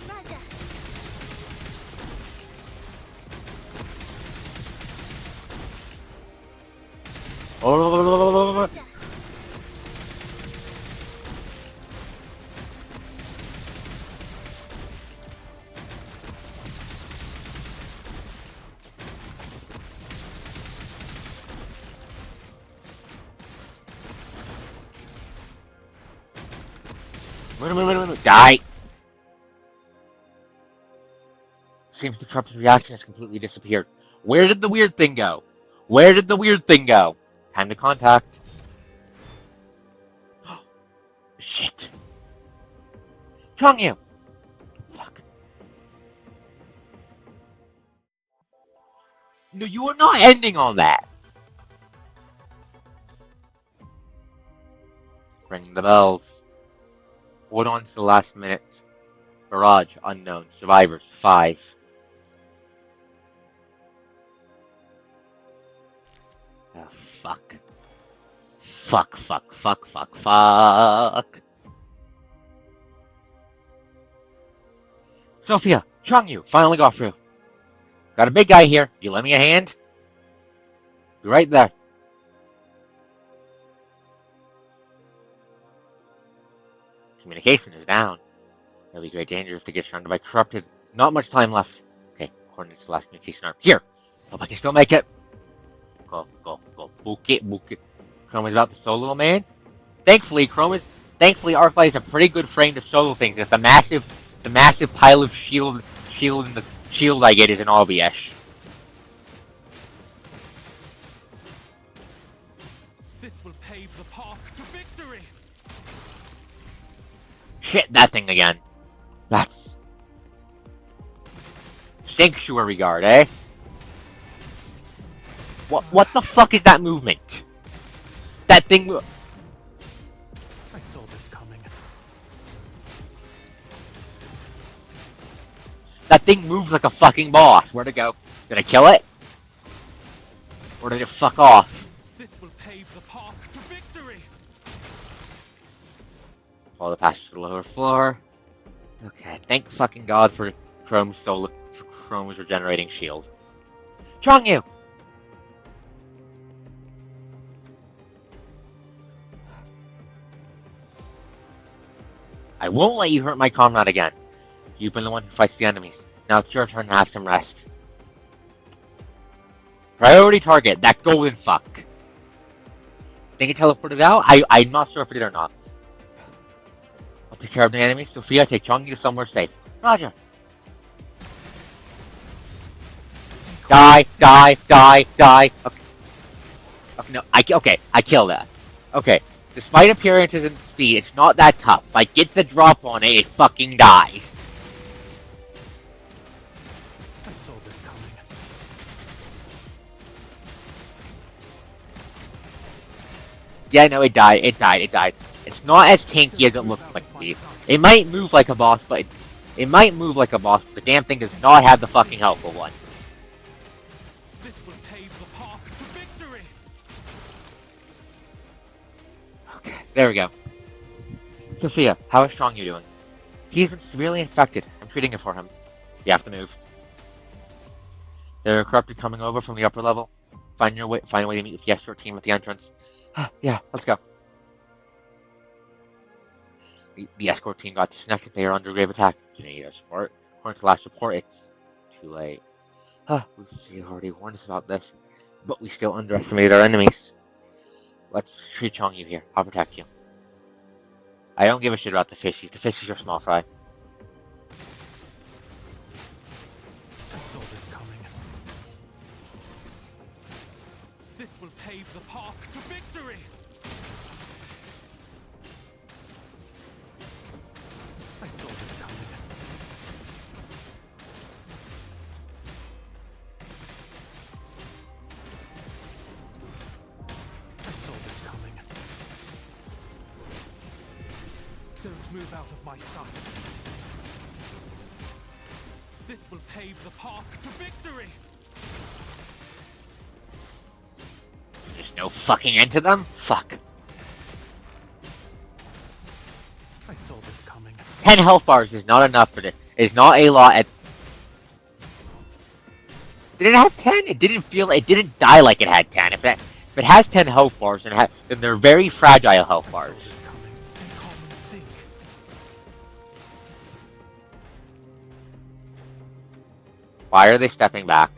Raja. Oh, die! Seems the corrupted reaction has completely disappeared. Where did the weird thing go? Where did the weird thing go? Time to contact. Shit. Chongyu! Fuck. No, you are not ending on that! Ring the bells. Hold on to the last minute. Barrage, unknown. Survivors, 5. Oh, fuck. Fuck. Sophia, Changyu, finally got through. Got a big guy here. You lend me a hand? Be right there. Communication is down. There'll be great danger if they get surrounded by corrupted. Not much time left. Okay, coordinates the last communication arm. Here! Hope I can still make it. Go. Book it. Chrome is about to solo, man. Thankfully, Arclight is a pretty good frame to solo things. It's the massive pile of shield and the shield I get is an obvious. This will pave the path to victory. Shit, that thing again. That's Sanctuary Guard, eh? What the fuck is that movement? That thing. I saw this coming. That thing moves like a fucking boss. Where'd it go? Did I kill it? Or did it fuck off? This will pave the path to victory. Follow the passage to the lower floor. Okay, thank fucking god for Chrome's regenerating shield. Changyu! I won't let you hurt my comrade again. You've been the one who fights the enemies. Now it's your turn to have some rest. Priority target, that golden fuck. Think it teleported out? I'm not sure if it did or not. I'll take care of the enemies. Sophia, take Changyu to somewhere safe. Roger. Die. Okay, no, I killed that. Okay, despite appearances and speed, it's not that tough. If I get the drop on it, it fucking dies. I saw this coming. Yeah, no, it died. It's not as tanky as it looks like to be. It might move like a boss, but the damn thing does not have the fucking helpful one. This will pave the path to victory. Okay, there we go. Sophia, how is Changyu doing? He's been severely infected. I'm treating it for him. You have to move. There are corrupted coming over from the upper level. Find a way to meet with the escort team at the entrance. Yeah, let's go. The escort team got disconnected. They are under grave attack. Do you need our support? According to the last report, it's too late. Lucy already warned us about this, but we still underestimated our enemies. Let's treat Changyu here. I'll protect you. I don't give a shit about the fishies. The fishies are small fry. I saw this coming. This will pave the path to victory. I saw this coming. I saw this coming. Don't move out of my sight. This will pave the path to victory. There's no fucking end to them? Fuck. I saw this coming. 10 health bars is not enough for this. It's not a lot at... Did it have 10? It didn't die like it had 10. If it has 10 health bars, then they're very fragile health bars. Why are they stepping back?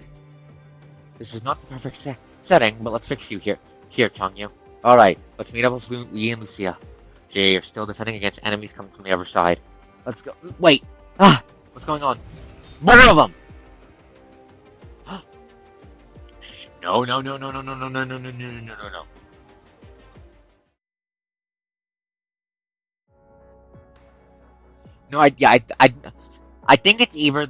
This is not the perfect setting, but let's fix you here. Here, Changyu. Alright, let's meet up with Yi and Lucia. Jay, you're still defending against enemies coming from the other side. Let's go. Wait! What's going on? More of them! No. No, I think it's either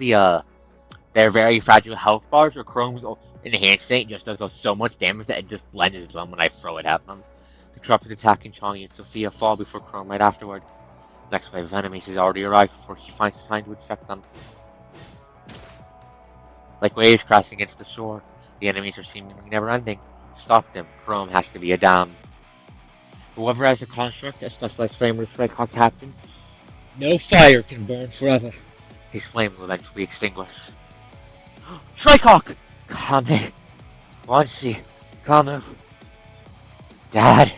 their very fragile health bars or Chrome's enhanced state just does so much damage that it just blends into them when I throw it at them. The corrupted attacking Changyu and Sophia fall before Chrome right afterward. The next wave of enemies has already arrived before he finds the time to infect them. Like waves crashing against the shore, the enemies are seemingly never ending. Stop them. Chrome has to be a dam. Whoever has a construct, a specialized frame with a Strike Captain, no fire can burn forever. His flame will eventually extinguish. Shrikehawk! Kame. Wanshi. Kanu. Dad.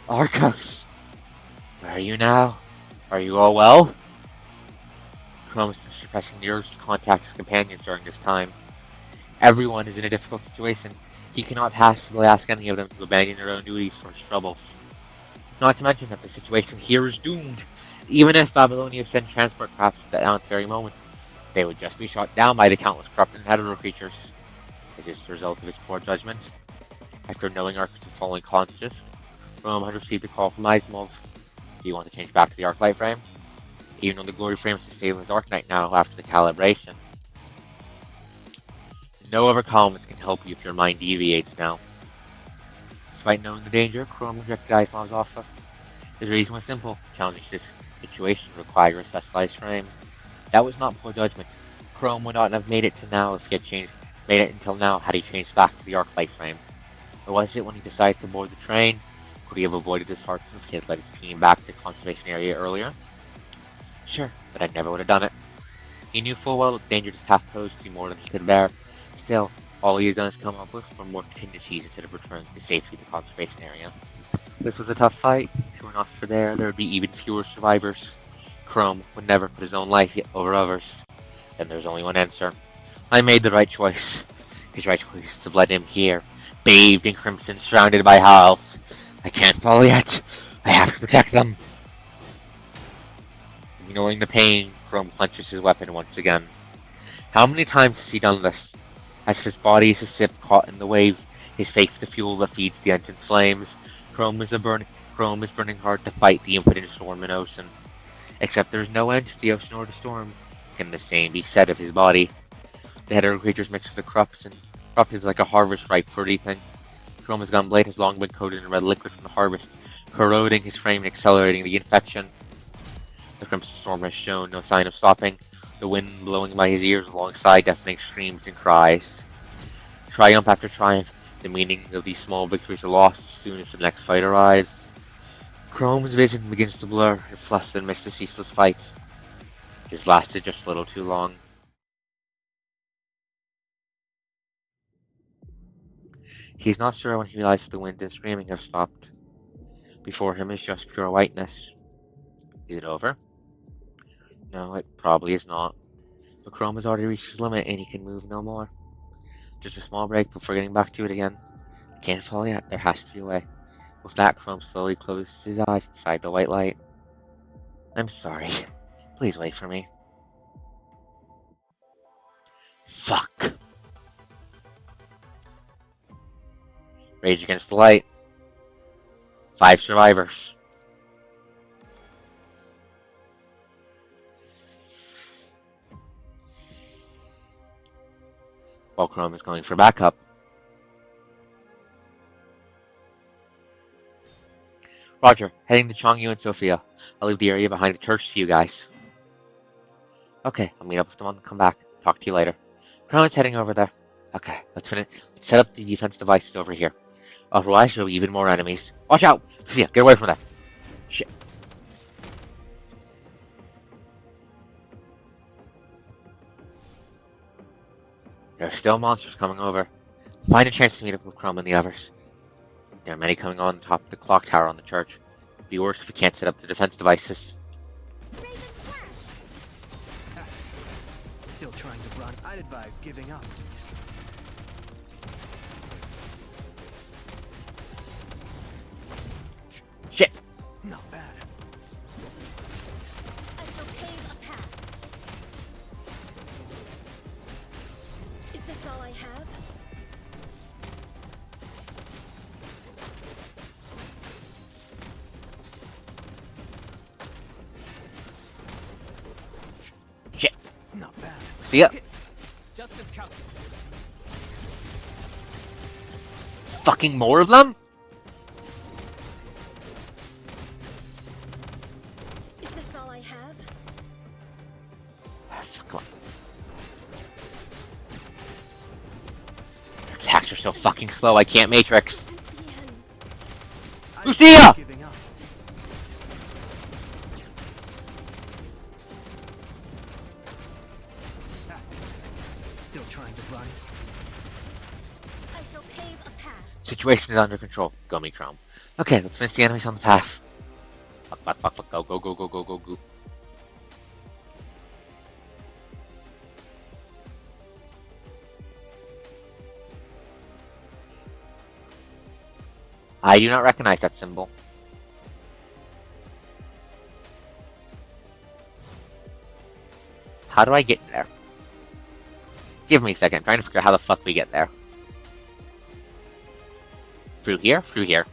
Arcos. Where are you now? Are you all well? Chrome has been suppressing the urge to contact his companions during this time. Everyone is in a difficult situation. He cannot possibly ask any of them to abandon their own duties for his troubles. Not to mention that the situation here is doomed. Even if Babylonia sent transport crafts at that very moment, they would just be shot down by the countless corrupt and hetero creatures. Is this the result of his poor judgment? After knowing Ark was falling conscious, Rome had received a call from Ismov. Do you want to change back to the Arc Light frame? Even though the glory frame is stable as Arknight now after the calibration. No other comments can help you if your mind deviates now. Despite knowing the danger, Chrome rejected Ismov's offer. His reason was simple: challenging this situation required a specialized frame. That was not poor judgment. Chrome would not have made it to now if he had made it until now had he changed back to the Arc Light frame. Or was it when he decided to board the train? Could he have avoided this hardship if he had led his team back to the conservation area earlier? Sure, but I never would have done it. He knew full well that the danger just half posed to be more than he could bear. Still, all he has done is come up with more contingencies instead of returning to safety to the conservation area. This was a tough fight. If it were not for there would be even fewer survivors. Chrome would never put his own life over others. Then there's only one answer. I made the right choice. His right choice to have led him here, bathed in crimson, surrounded by house. I can't fall yet. I have to protect them. Ignoring the pain, Chrome clenches his weapon once again. How many times has he done this? As his body is a ship caught in the waves, his face the fuel that feeds the engine's flames. Chrome is burning hard to fight the infinite storm in ocean. Except there is no end to the ocean or the storm. Can the same be said of his body? The hetero creatures mix with the corruption like a harvest ripe for reaping. Chrome's gunblade has long been coated in red liquid from the harvest, corroding his frame and accelerating the infection. The crimson storm has shown no sign of stopping, the wind blowing by his ears alongside deafening screams and cries. Triumph after triumph, the meaning of these small victories are lost as soon as the next fight arrives. Chrome's vision begins to blur as flustered amidst the ceaseless fights. It has lasted just a little too long. He's not sure when he realizes the wind and screaming have stopped. Before him is just pure whiteness. Is it over? No, it probably is not. But Chrome has already reached his limit and he can move no more. Just a small break before getting back to it again. Can't fall yet, there has to be a way. With that, Chrome slowly closes his eyes inside the white light. I'm sorry. Please wait for me. Fuck. Rage against the light. 5 survivors. While Chrome is going for backup. Roger, heading to Chongyu and Sophia. I'll leave the area behind the church to you guys. Okay, I'll meet up with them and come back. Talk to you later. Chrome's heading over there. Okay, let's finish. Let's set up the defense devices over here. Otherwise, there'll be even more enemies. Watch out! See ya, get away from that. Shit. There are still monsters coming over. Find a chance to meet up with Chrome and the others. There are many coming on top of the clock tower on the church. It'd be worse if we can't set up the defense devices. Still trying to run. I'd advise giving up. Shit! Not bad. I shall pave a path. Is this all I have? Shit! Not bad. See ya! Justice Couch. Fucking more of them? Is this all I have? Come on. Their attacks are so fucking slow. I can't matrix. Isn't the end. Lucia! Giving up. Ah, still trying to run. I shall pave a path. Situation is under control. Go me, Chrome. Okay, let's finish the enemies on the path. Fuck, fuck, fuck, fuck. Go, go, go, go, go, go, go. I do not recognize that symbol. How do I get there? Give me a second. I'm trying to figure out how the fuck we get there. Through here? Through here.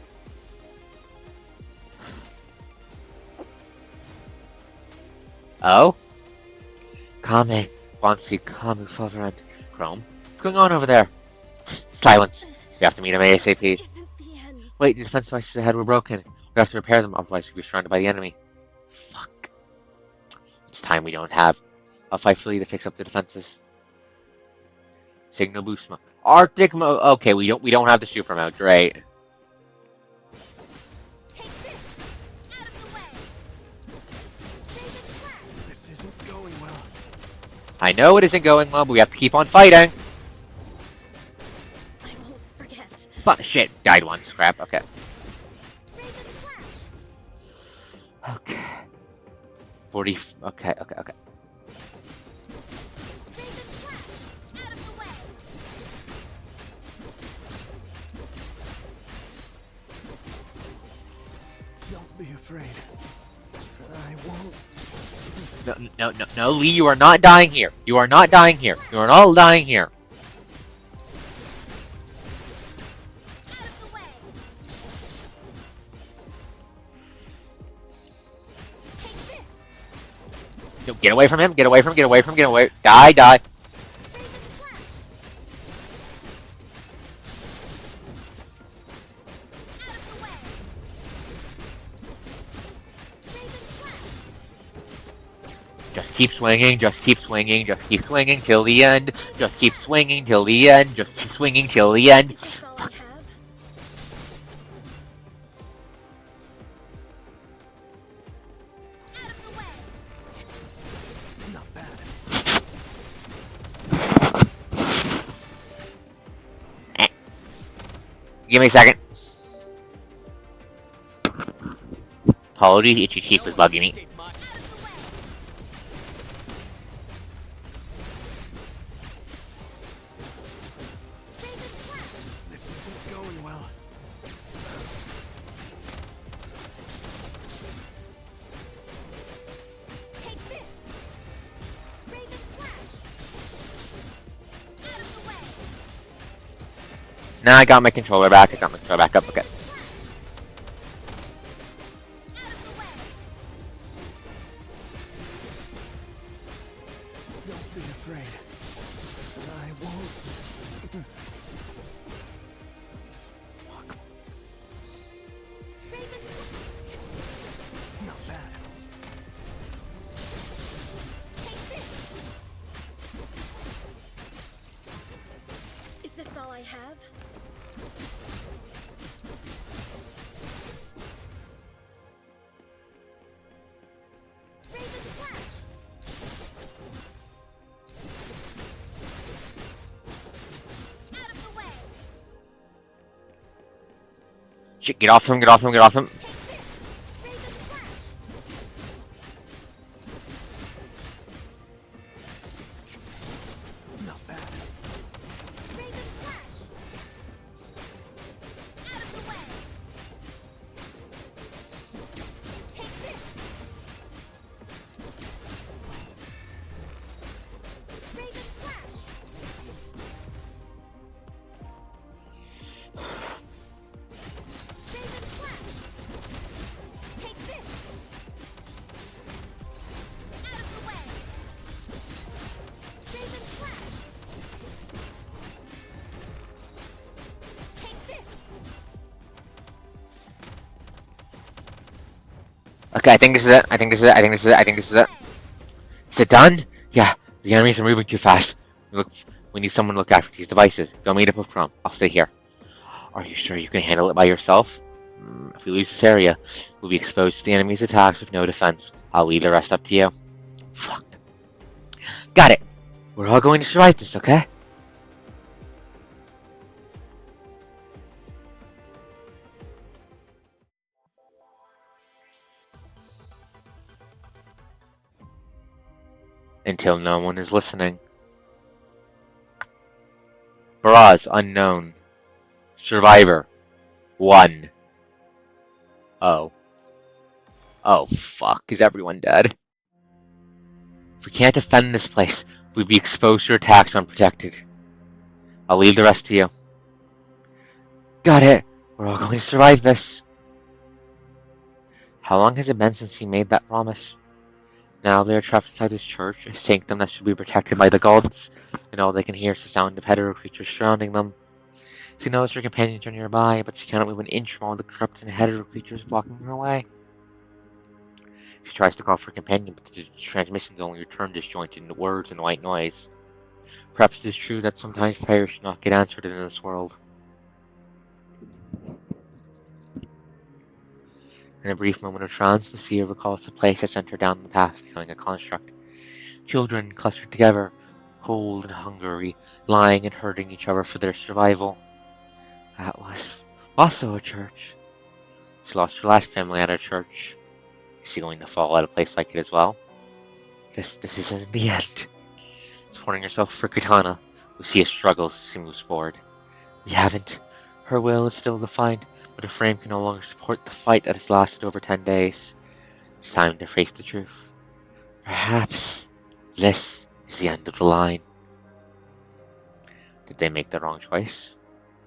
Oh? Kame, Bonsi, Kamu, Fatherland, Chrome. What's going on over there? Silence. We have to meet him ASAP. Isn't the end. Wait, the defense devices ahead were broken. We have to repair them, otherwise we'll be surrounded by the enemy. Fuck. It's time we don't have. I'll fight for you to fix up the defenses. Signal boost mode. Arctic mode. Okay, we don't have the super mode. Great. Take this! Out of the way! Raven flash! This isn't going well. I know it isn't going well, but we have to keep on fighting. I won't forget. Fuck, shit. Died once. Crap. Okay. Raven flash! Okay. 40. Okay. Raven flash! Out of the way! Don't be afraid. I won't. No, Lee, you are not dying here. You are not dying here. You are not dying here. Out of the way! Take this! No, get away from him. Get away from him. Get away from him. Get away. Die. Raven flash! Out of the way! Raven flash! Just keep swinging. Just keep swinging. Just keep swinging till the end. Just keep swinging till the end. Just keep swinging till the end. Is this all I have? Out of the way! Not bad. Give me a second. Apologies, itchy cheek was bugging me. Out of the way! Raven flash! This isn't going well. Take this! Raven flash! Out of the way! Now I got my controller back. I got my controller back up. Okay. Out of the way! Don't be afraid. I won't. Raven Not bad. take this! Is this all I have? Raven flash! Out of the way! Shit, get off him. Get off him. Get off him. Take this! Raven flash! Not bad. Raven flash! Out of the way! Take this! Raven flash! Raven flash! Take this! Out of the way! Raven flash! Take this! Okay, I think this is it. I think this is it. I think this is it. I think this is it. Is it done? Yeah. The enemies are moving too fast. We need someone to look after these devices. Go meet up with Chrome. I'll stay here. Are you sure you can handle it by yourself? If we lose this area, we'll be exposed to the enemy's attacks with no defense. I'll leave the rest up to you. Fuck. Got it! We're all going to survive this, okay? Until no one is listening. Barrage unknown. Survivor 1. Oh. Oh fuck, is everyone dead? If we can't defend this place, we'd be exposed to attacks unprotected. I'll leave the rest to you. Got it! We're all going to survive this. How long has it been since he made that promise? Now they are trapped inside this church, a sanctum that should be protected by the gods, and all they can hear is the sound of hetero creatures surrounding them. She knows her companions are nearby, but she cannot move an inch from all the corrupt and hetero creatures blocking her way. She tries to call for a companion, but the transmissions only return disjointed words and white noise. Perhaps it is true that sometimes prayers should not get answered in this world. In a brief moment of trance, Lucia recalls the place that sent her down the path, becoming a construct. Children clustered together, cold and hungry, lying and hurting each other for their survival. That was also a church. She lost her last family at a church. Is she going to fall at a place like it as well? This isn't the end. Supporting herself for Katana, Lucia struggles as she moves forward. We haven't. Her will is still defined, but her frame can no longer support the fight that has lasted over 10 days. It's time to face the truth. Perhaps this is the end of the line. Did they make the wrong choice?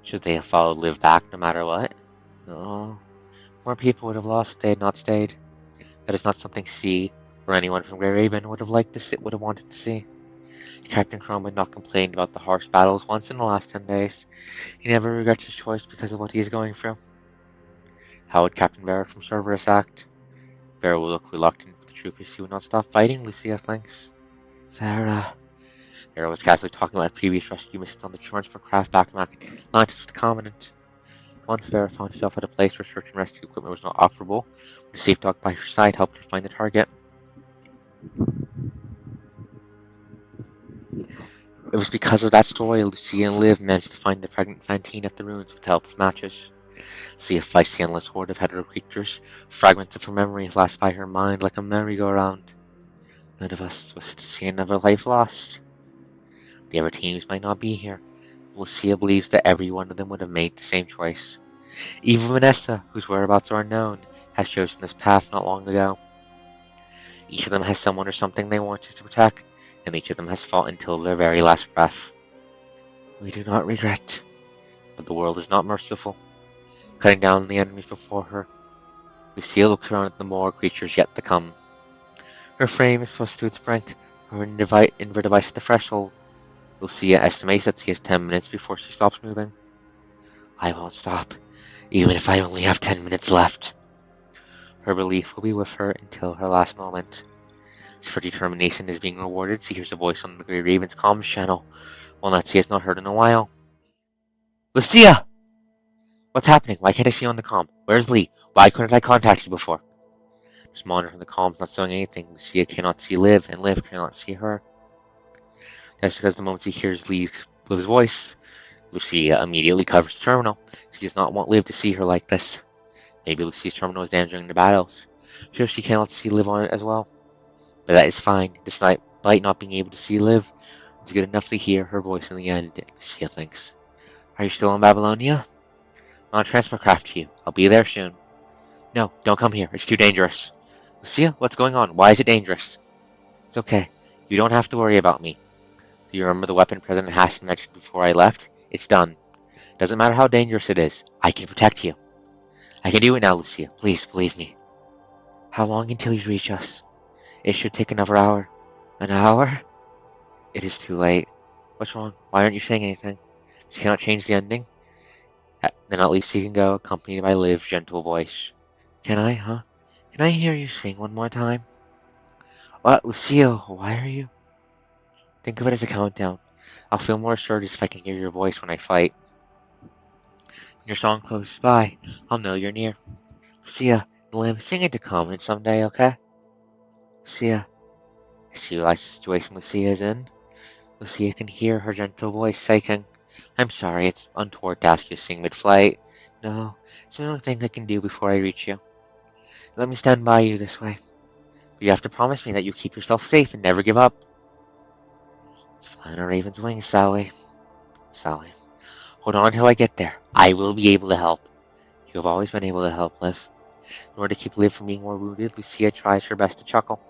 Should they have followed Liv back no matter what? No. More people would have lost if they had not stayed. That is not something she or anyone from Grey Raven would have wanted to see. Captain Chrome had not complained about the harsh battles once in the last 10 days. He never regrets his choice because of what he is going through. How would Captain Barrack from Cerberus act? Vera will look reluctant, but the truth is he would not stop fighting, Lucia thinks. Vera was casually talking about a previous rescue mission on the transport craft back in Atlantis with the Commandant. Once Vera found herself at a place where search and rescue equipment was not operable, the safe dog by her side helped her find the target. It was because of that story Lucia and Liv managed to find the pregnant Fantine at the ruins with the help of matches. Lucia fights the endless horde of hetero creatures. Fragments of her memory flash by her mind like a merry-go-round. None of us was to see another life lost. The other teams might not be here, but Lucia believes that every one of them would have made the same choice. Even Vanessa, whose whereabouts are unknown, has chosen this path not long ago. Each of them has someone or something they wanted to protect, and each of them has fought until their very last breath. We do not regret, but the world is not merciful. Cutting down the enemies before her, Lucia looks around at the more creatures yet to come. Her frame is thrust to its brink, her inver device at the threshold. Lucia estimates that she has 10 minutes before she stops moving. I won't stop, even if I only have 10 minutes left. Her belief will be with her until her last moment. As her determination is being rewarded, she hears a voice on the Grey Raven's comms channel, one that she has not heard in a while. Lucia! What's happening? Why can't I see you on the comm? Where's Lee? Why couldn't I contact you before? There's monitor from the comms not showing anything. Lucia cannot see Liv, and Liv cannot see her. That's because the moment she hears Liv's voice, Lucia immediately covers the terminal. She does not want Liv to see her like this. Maybe Lucia's terminal is damaged during the battles. Sure, she cannot see Liv on it as well. But that is fine. Despite not being able to see Liv, it's good enough to hear her voice in the end, Lucia thinks. Are you still in Babylonia? I'm on a transfer craft to you. I'll be there soon. No, don't come here. It's too dangerous. Lucia, what's going on? Why is it dangerous? It's okay. You don't have to worry about me. Do you remember the weapon President Hassan mentioned before I left? It's done. Doesn't matter how dangerous it is. I can protect you. I can do it now, Lucia. Please, believe me. How long until you reach us? It should take another hour. An hour? It is too late. What's wrong? Why aren't you saying anything? She cannot change the ending? Then at least he can go, accompanied by Liv's gentle voice. Can I, huh? Can I hear you sing one more time? What, Lucille? Why are you? Think of it as a countdown. I'll feel more assured if I can hear your voice when I fight. Your song close by. I'll know you're near. Lucia, Lim, sing it to comment someday, okay? Lucia, I see you like the situation Lucia is in. Lucia can hear her gentle voice saying, I'm sorry, it's untoward to ask you to sing mid-flight. No, it's the only thing I can do before I reach you. Let me stand by you this way. But you have to promise me that you keep yourself safe and never give up. Fly on a raven's wings, Sally. Sally. Hold on until I get there. I will be able to help. You have always been able to help, Liv. In order to keep Liv from being more wounded, Lucia tries her best to chuckle.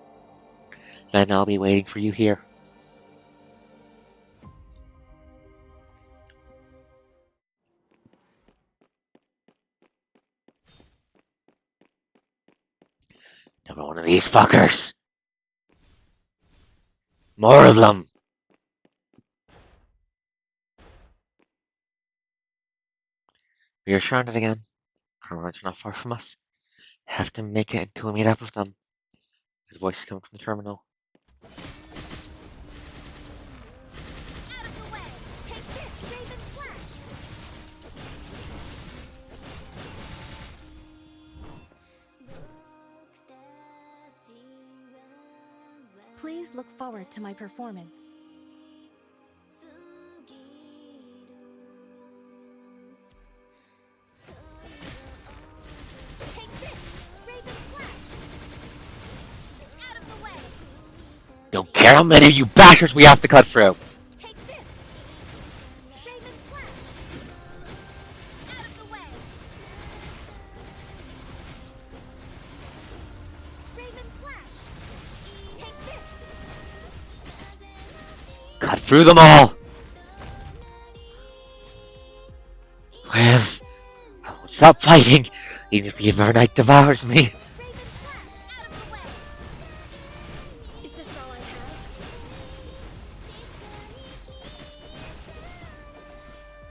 Then I'll be waiting for you here. Another one of these fuckers. More of them. We are surrounded again. Our lines are not far from us. I have to make it until we meet up with them. His voice is coming from the terminal. Out of the way! Take this, Raven Flash! Please look forward to my performance. Take this, Raven Flash! Out of the way! Don't care how many of you bastards we have to cut through. Take this! Raven Flash! Out of the way! Raven Flash! Take this! Cut through them all. Liv, I won't stop fighting, even if the Evernight devours me. Raven Flash! Out of the way! Is this all I have?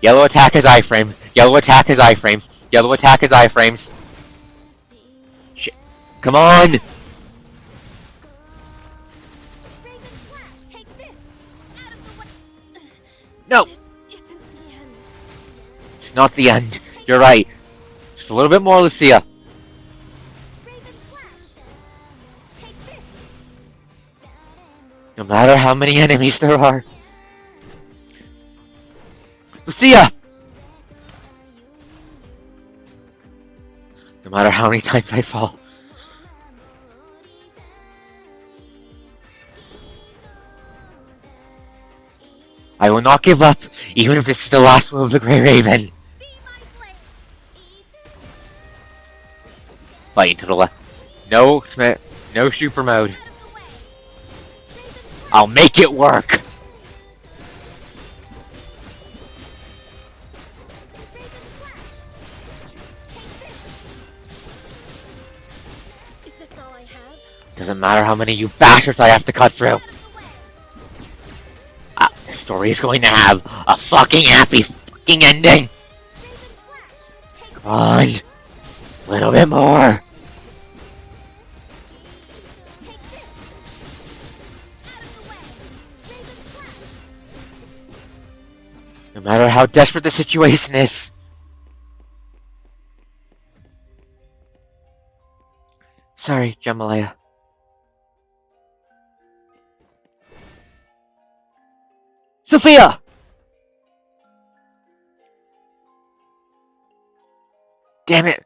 Yellow attack is iframes. Yellow attack is iframes. Yellow attack is iframes. Shit. Come on! Raven Flash! Take this! Out of the way! No! This isn't the end. It's not the end. You're right. Just a little bit more, Lucia. Raven Flash! Take this! No matter how many enemies there are. Lucia! No matter how many times I fall. I will not give up, even if this is the last one of the Grey Raven. Be my blade! Fighting to the left. No, no super mode. Out of the way! Raven Flash! I'll make it work. Raven Flash! Take this! Is this all I have? Doesn't matter how many of you bastards I have to cut through. Out of the way! The story is going to have a fucking happy fucking ending. Raven Flash! Take Come on. A little bit more. Take this! Out of the way! Raven Flash! No matter how desperate the situation is. Sorry, Jamalaya. Sophia! Damn it!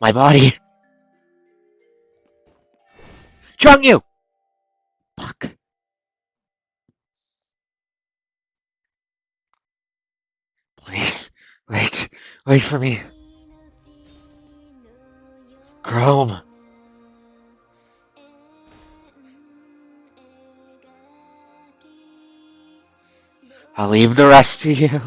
My body! Chungyu! Fuck. Please, wait for me. Chrome. I'll leave the rest to you.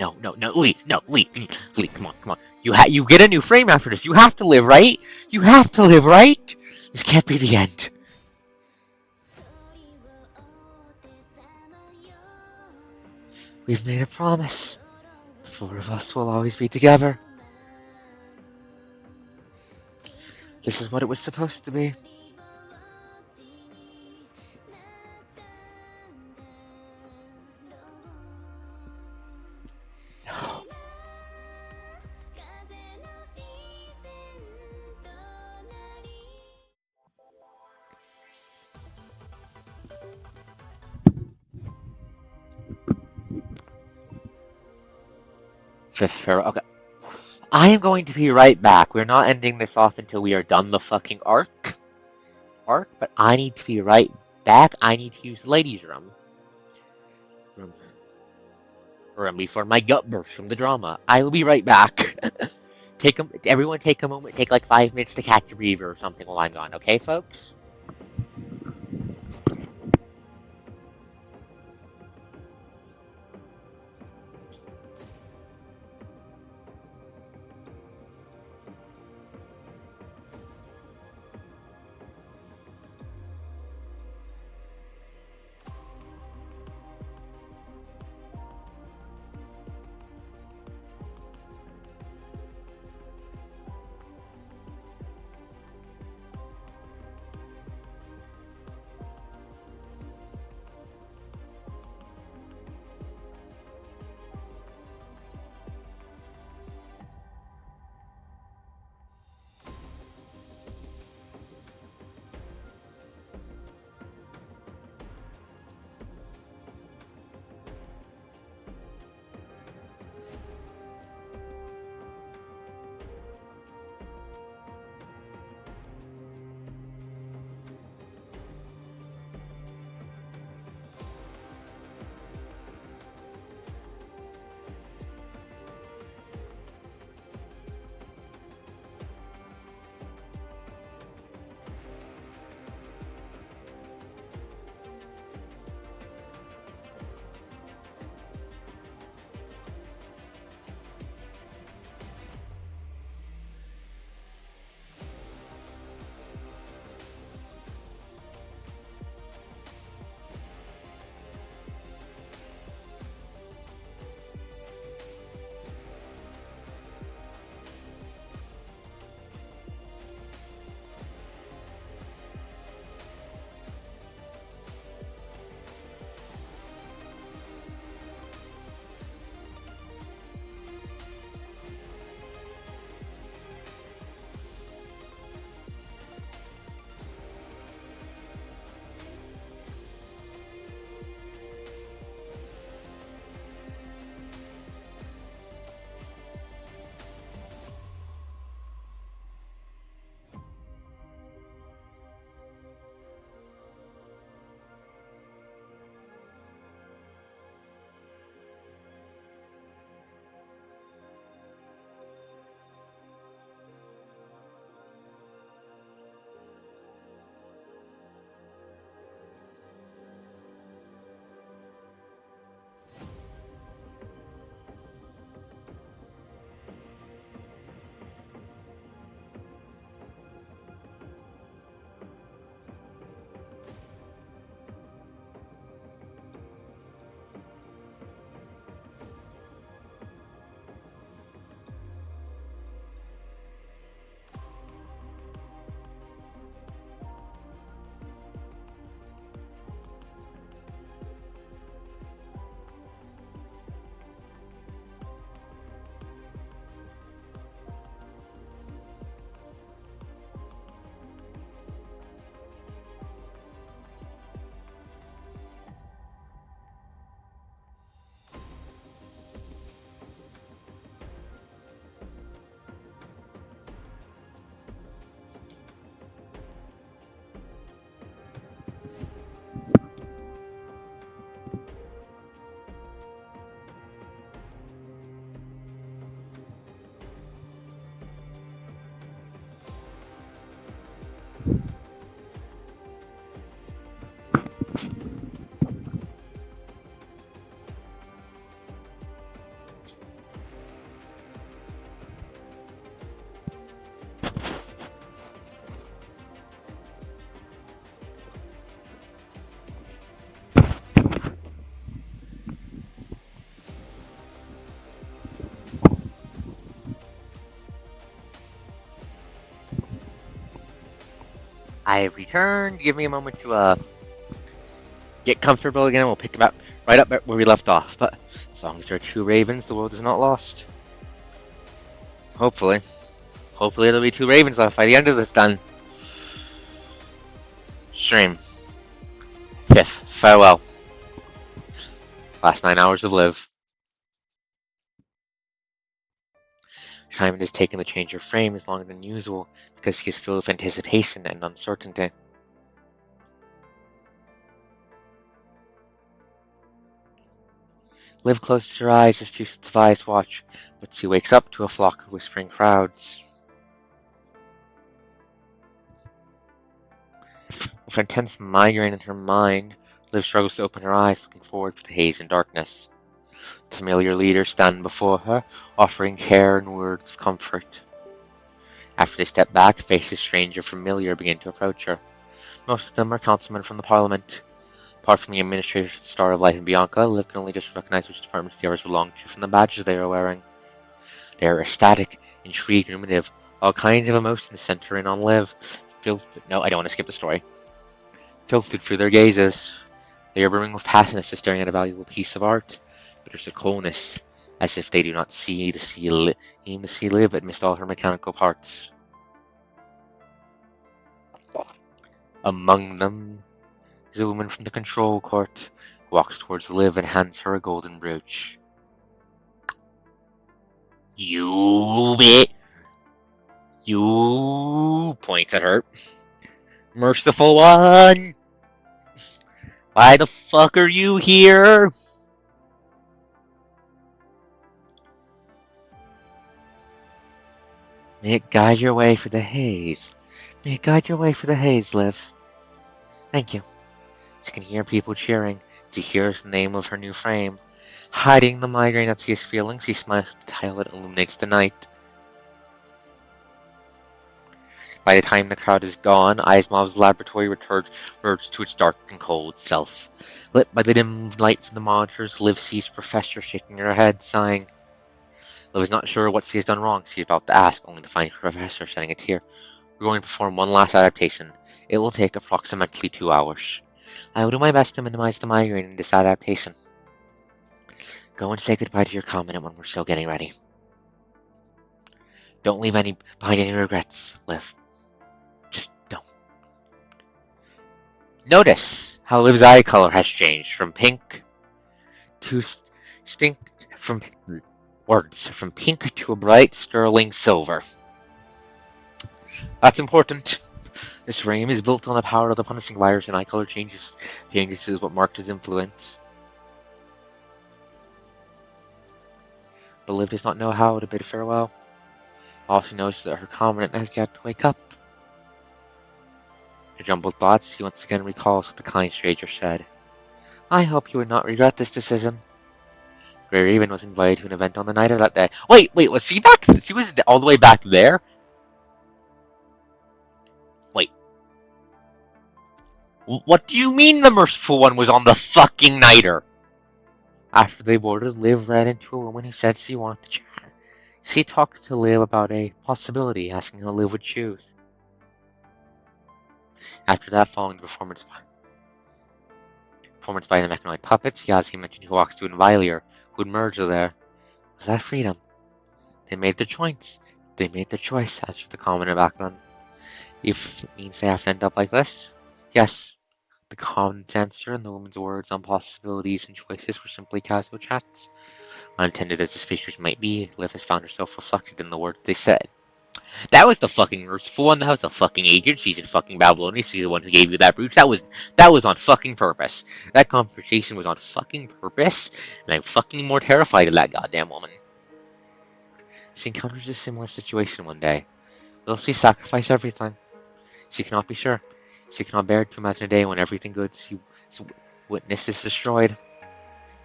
No, Lee, come on. You get a new frame after this. You have to live, right? You have to live, right? This can't be the end. We've made a promise. The four of us will always be together. This is what it was supposed to be. No. Fifth farewell. Okay. I am going to be right back. We're not ending this off until we are done the fucking arc, but I need to be right back. I need to use the ladies' room before my gut bursts from the drama. I will be right back. Everyone take a moment, take like 5 minutes to catch a breather or something while I'm gone, okay, folks? I have returned. Give me a moment to get comfortable again, and we'll pick up right up where we left off. But as long as there are two ravens, the world is not lost. Hopefully. Hopefully there'll be two ravens left by the end of this done. Stream. Fifth. Farewell. Last 9 hours of live. Time it has taken to change her frame is longer than usual because she is filled with anticipation and uncertainty. Liv closes her eyes as she sits eyes watch, but she wakes up to a flock of whispering crowds. With an intense migraine in her mind, Liv struggles to open her eyes, looking forward to the haze and darkness. The familiar leaders stand before her, offering care and words of comfort. After they step back, faces strange or familiar begin to approach her. Most of them are councilmen from the parliament. Apart from the administrator, Star of Life, and Bianca, Liv can only just recognize which departments the others belong to from the badges they are wearing. They are ecstatic, intrigued, and ruminative. All kinds of emotions center in on Liv. No, I don't want to skip the story. Filtered through their gazes. They are brimming with passion as if staring at a valuable piece of art, but there's a coldness, as if they do not seem to see Liv amidst all her mechanical parts. Among them is a woman from the control court, who walks towards Liv and hands her a golden brooch. You bit! You points at her. Merciful one! Why the fuck are you here? May it guide your way for the haze. May it guide your way for the haze, Liv. Thank you. She can hear people cheering. She hears the name of her new frame. Hiding the migraine that she is feeling, she smiles at the title that illuminates the night. By the time the crowd is gone, Asimov's laboratory reverts to its dark and cold self. Lit by the dim light from the monitors, Liv sees Professor shaking her head, sighing. Liv is not sure what she has done wrong. She is about to ask, only to find the Professor shedding a tear. We're going to perform one last adaptation. It will take approximately 2 hours. I will do my best to minimize the migraine in this adaptation. Go and say goodbye to your commandant when we're still getting ready. Don't leave behind any regrets, Liv. Just don't. Notice how Liv's eye color has changed from pink to from pink to a bright sterling silver. That's important. This frame is built on the power of the punishing virus, and eye color changes is what marked his influence. But Liv does not know how to bid farewell. All she knows is that her commandant has got to wake up. Her jumbled thoughts, he once again recalls what the kind stranger said. I hope you would not regret this decision. Grey Raven was invited to an event on the night of that day. Wait, was she back? She was all the way back there? Wait. What do you mean the merciful one was on the fucking nighter? After they boarded, Liv ran into a woman who said she wanted to chat. She talked to Liv about a possibility, asking how Liv would choose. After that, following the performance by the mechanoid puppets, Yazzie mentioned who walks to Invialier, who would merge there. Was that freedom? They made their choice. As for the commoner back then. If it means they have to end up like this? Yes. The common's answer and the woman's words on possibilities and choices were simply casual chats. Unintended as the speakers might be, Liv has found herself reflected in the words they said. That was the fucking merciful one. That was the fucking agent. She's in fucking Babylonia. She's the one who gave you that brooch. That was on fucking purpose. That conversation was on fucking purpose, and I'm fucking more terrified of that goddamn woman. She encounters a similar situation one day. Will she sacrifice everything? She cannot be sure. She cannot bear to imagine a day when everything good she witnessed is destroyed.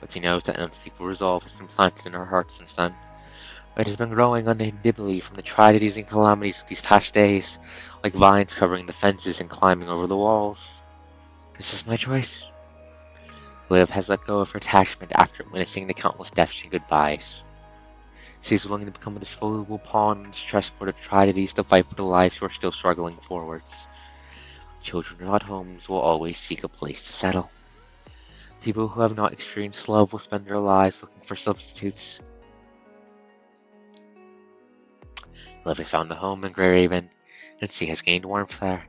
But she knows that an unspeakable resolve has been planted in her heart since then. It has been growing uninhibitedly from the tragedies and calamities of these past days, like vines covering the fences and climbing over the walls. This is my choice. Liv has let go of her attachment after witnessing the countless deaths and goodbyes. She is willing to become a disposable pawn on the chessboard of tragedies to fight for the lives who are still struggling forwards. Children without homes will always seek a place to settle. People who have not experienced love will spend their lives looking for substitutes. Liv has found a home in Grey Raven, and she has gained warmth there,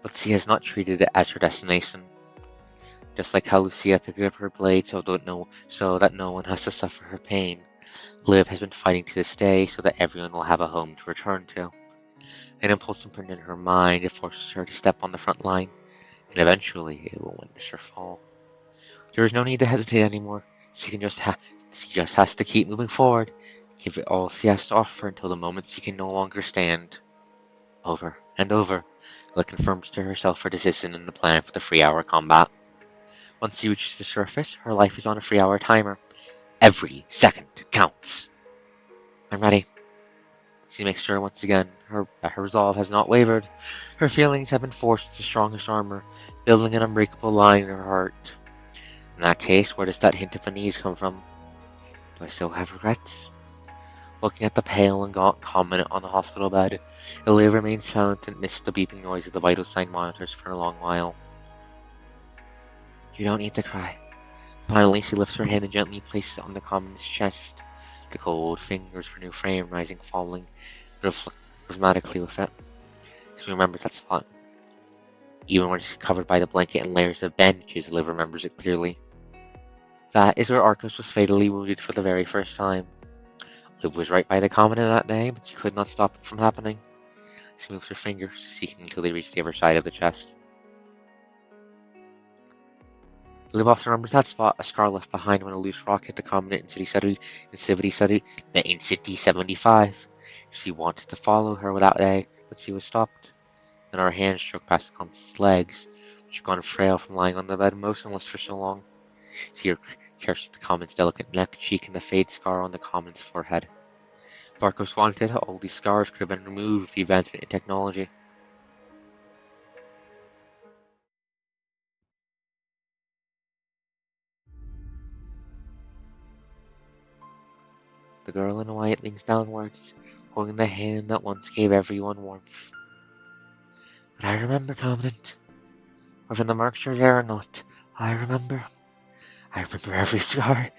but she has not treated it as her destination. Just like how Lucia picked up her blade so that no one has to suffer her pain, Liv has been fighting to this day so that everyone will have a home to return to. An impulse imprinted in her mind, it forces her to step on the front line, and eventually it will witness her fall. There is no need to hesitate anymore. She just has to keep moving forward, give it all she has to offer until the moment she can no longer stand. Over and over, Liv confirms to herself her decision and the plan for the 3-hour combat. Once she reaches the surface, her life is on a 3-hour timer. Every second counts. I'm ready. She makes sure once again that her resolve has not wavered. Her feelings have been forced into strongest armor, building an unbreakable line in her heart. In that case, where does that hint of unease come from? Do I still have regrets? Looking at the pale and gaunt Common on the hospital bed, Ilya remains silent and missed the beeping noise of the vital sign monitors for a long while. You don't need to cry. Finally, she lifts her hand and gently places it on the Common's chest. The cold fingers of her new frame rising, falling rhythmically with it. She remembers that spot. Even when she's covered by the blanket and layers of bandages, Liv remembers it clearly. That is where Arcos was fatally wounded for the very first time. Liv was right by the Common in that day, but she could not stop it from happening. She moves her fingers, seeking until they reach the other side of the chest. Liv also remembers that spot, a scar left behind when a loose rock hit the Common in City 75. She wanted to follow her without A, but she was stopped. Then our hands struck past the Common's legs, which had gone frail from lying on the bed motionless for so long. She caressed the Common's delicate neck, cheek, and the fade scar on the Common's forehead. If Arcos wanted, all these scars could have been removed with the advancement in technology. The girl in white leans downwards, holding the hand that once gave everyone warmth. But I remember, Covenant. Whether the marks are there or not, I remember. I remember every scar.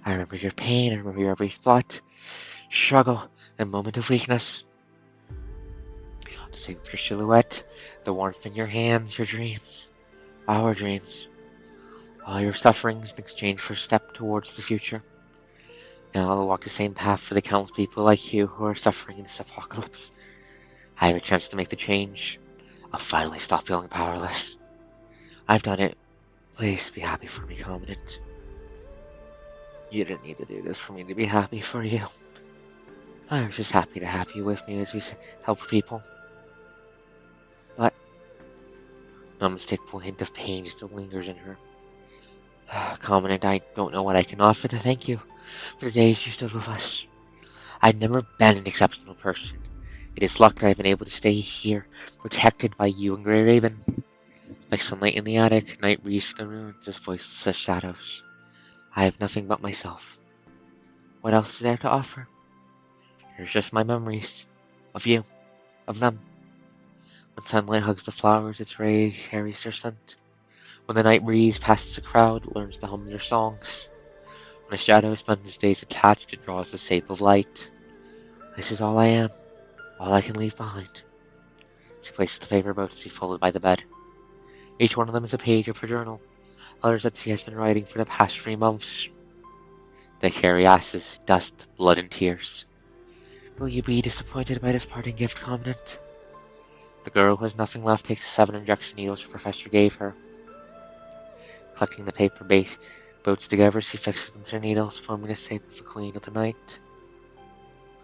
I remember your pain. I remember your every thought, struggle, and moment of weakness. The shape of your silhouette, the warmth in your hands, your dreams, our dreams, all your sufferings in exchange for a step towards the future. Now I'll walk the same path for the countless people like you who are suffering in this apocalypse. I have a chance to make the change. I'll finally stop feeling powerless. I've done it. Please be happy for me, Commandant. You didn't need to do this for me to be happy for you. I was just happy to have you with me as we help people. But an unmistakable hint of pain still lingers in her. Commandant, I don't know what I can offer to thank you for the days you stood with us. I've never been an exceptional person. It is luck that I've been able to stay here, protected by you and Grey Raven. Like sunlight in the attic, night breeze from the ruins, this voiceless shadows. I have nothing but myself. What else is there to offer? There's just my memories. Of you. Of them. When sunlight hugs the flowers, its ray carries their scent. When the night breeze passes the crowd, it learns to hum their songs. When a shadow spends its days attached, it draws the shape of light. This is all I am. All I can leave behind. She places the paper boats she folded by the bed. Each one of them is a page of her journal, letters that she has been writing for the past 3 months. They carry ashes, dust, blood, and tears. Will you be disappointed by this parting gift, Commandant? The girl who has nothing left takes the 7 injection needles her professor gave her. Collecting the paper boats together, she fixes them to her needles, forming the shape of the Queen of the Night.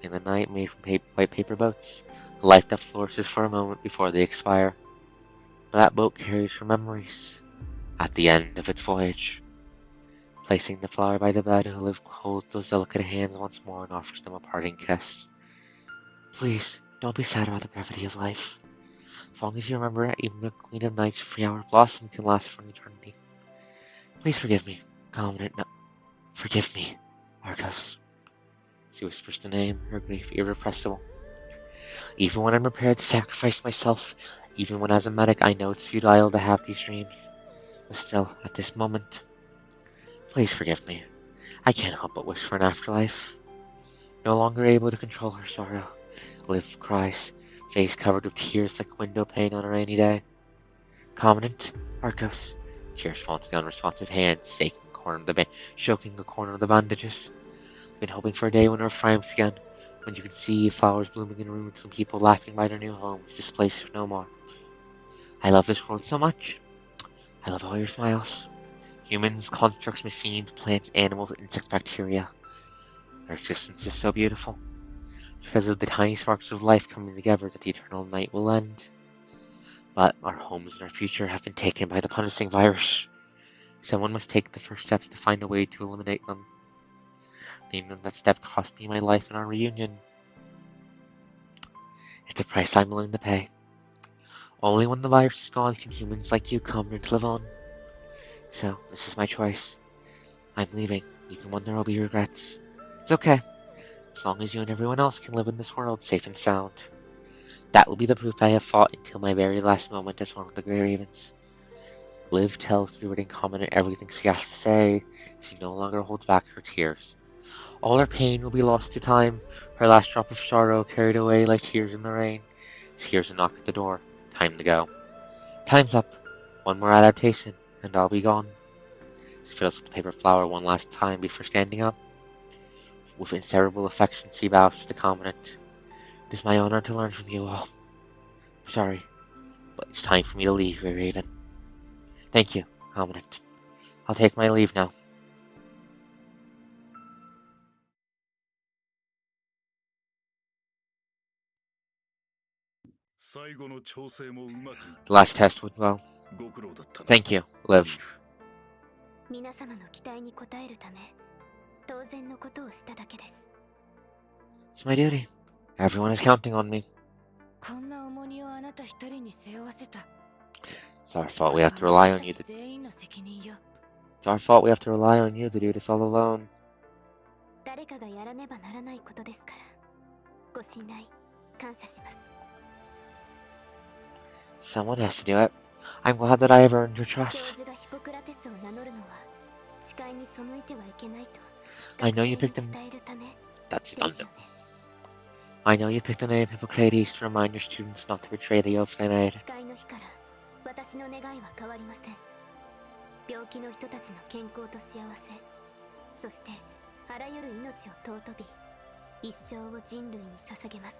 In the night, made from white paper boats, the life that flourishes for a moment before they expire. That boat carries her memories at the end of its voyage. Placing the flower by the bed, Liv holds those delicate hands once more and offers them a parting kiss. Please, don't be sad about the brevity of life. As long as you remember it, even the Queen of Night's 3-hour blossom can last for an eternity. Please forgive me, Commandant. No, forgive me, Arcos. She whispers the name, her grief irrepressible. Even when I'm prepared to sacrifice myself, even when as a medic I know it's futile to have these dreams, but still, at this moment, please forgive me. I can't help but wish for an afterlife. No longer able to control her sorrow, Liv cries, face covered with tears like window pane on a rainy day. Commandant, Arcos. Tears fall into the unresponsive hand, shaking the corner of the bandages. Been hoping for a day when Earth triumphs again, when you can see flowers blooming in rooms and people laughing by their new homes, displaced no more. I love this world so much. I love all your smiles. Humans, constructs, machines, plants, animals, insects, bacteria. Our existence is so beautiful. Because of the tiny sparks of life coming together that the eternal night will end. But our homes and our future have been taken by the punishing virus. Someone must take the first steps to find a way to eliminate them. Even that step cost me my life and our reunion. It's a price I'm willing to pay. Only when the virus is gone can humans like you come here to live on. So, this is my choice. I'm leaving, even when there will be regrets. It's okay, as long as you and everyone else can live in this world safe and sound. That will be the proof I have fought until my very last moment as one of the Grey Ravens. Liv tells Spirit in common everything she has to say, she no longer holds back her tears. All her pain will be lost to time, her last drop of sorrow carried away like tears in the rain. She hears a knock at the door. Time to go. Time's up. One more adaptation, and I'll be gone. She fills with the paper flower one last time before standing up. With inseparable affection, she bows to the Commandant. It is my honor to learn from you all. Sorry, but it's time for me to leave, Raven. Thank you, Commandant. I'll take my leave now. The last test went well. Thank you, Liv. 皆様の期待に応えるため当然のことをしただけです。 It's my duty. Everyone is counting on me. こんな重荷をあなた一人に背負わせた。 It's our fault we have to rely on you. 全員の責任よ。 It's our fault we have to rely on you to do this all alone. 誰かがやらねばならないことですから。ご信頼感謝します。 Someone has to do it. I'm glad that I have earned your 教 trust. 授がヒポクラテスを名乗るのは誓いに背いてはいけないと I know you 学 picked 生に him. 伝えるため That's ですよ redundant. ね。 I know you picked the name Hippocrates to remind your students not to betray the oath they made. 誓いの日から私の願いは変わりません。病気の人たちの健康と幸せ、そしてあらゆる命を尊び、一生を人類に捧げます。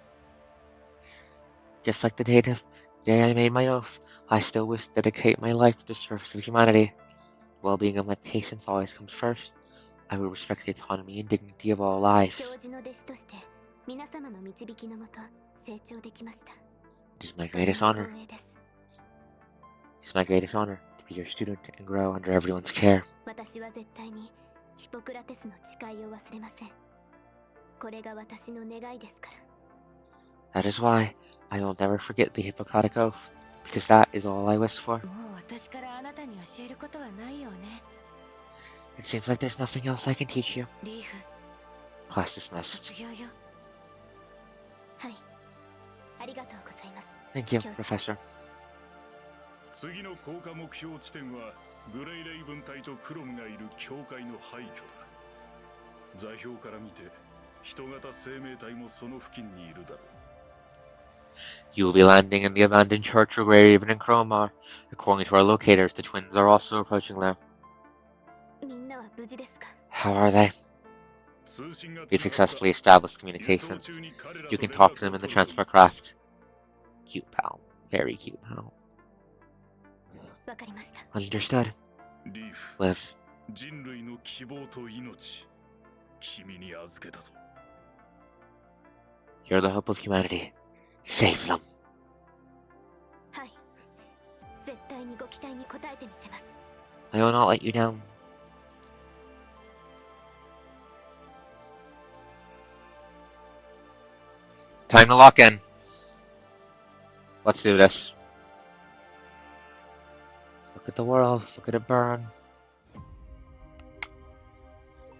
Just like the day I made my oath, I still wish to dedicate my life to the service of humanity. The well-being of my patients always comes first. I will respect the autonomy and dignity of all 教 lives. 授の弟子として皆様の導きのもと成長できました。 It is my とて greatest も honor. 光栄です。 It's my greatest honor to be your student and grow under everyone's care. 私は絶対にヒポクラテスの誓いを忘れません。これが私の願いですから。 That is why I will never forget the Hippocratic Oath, because that is all I wish for. もう私からあなたに教えることはないよね。 It seems like there's nothing else I can teach you. リーフ、 Class dismissed. 卒業よ。はい。ありがとうございます。 Thank you, 教授。 Professor. 次の降下目標地点はグレイレイブン隊とクロムがいる教会の廃墟だ。座標から見て人型生命体もその付近にいるだろう。 You will be landing in the abandoned church of Raven and Cromar. According to our locators, the twins are also approaching there. みんなは無事ですか？ How are they? 通信が We've つながった。 successfully established 輸送 communications. 中に彼ら You と can 連 talk 絡 to them を in the 取る。 transfer craft. Cute pal. Very cute pal. わかりました。 Understood. リーフ、 Liv. 人類の希望と命、君に預けたぞ。 You're the hope of humanity. Save them. はい。絶対にご期待に応えてみせます。 I will not let you down. Time to lock in. Let's do this. Look at the world. Look at it burn.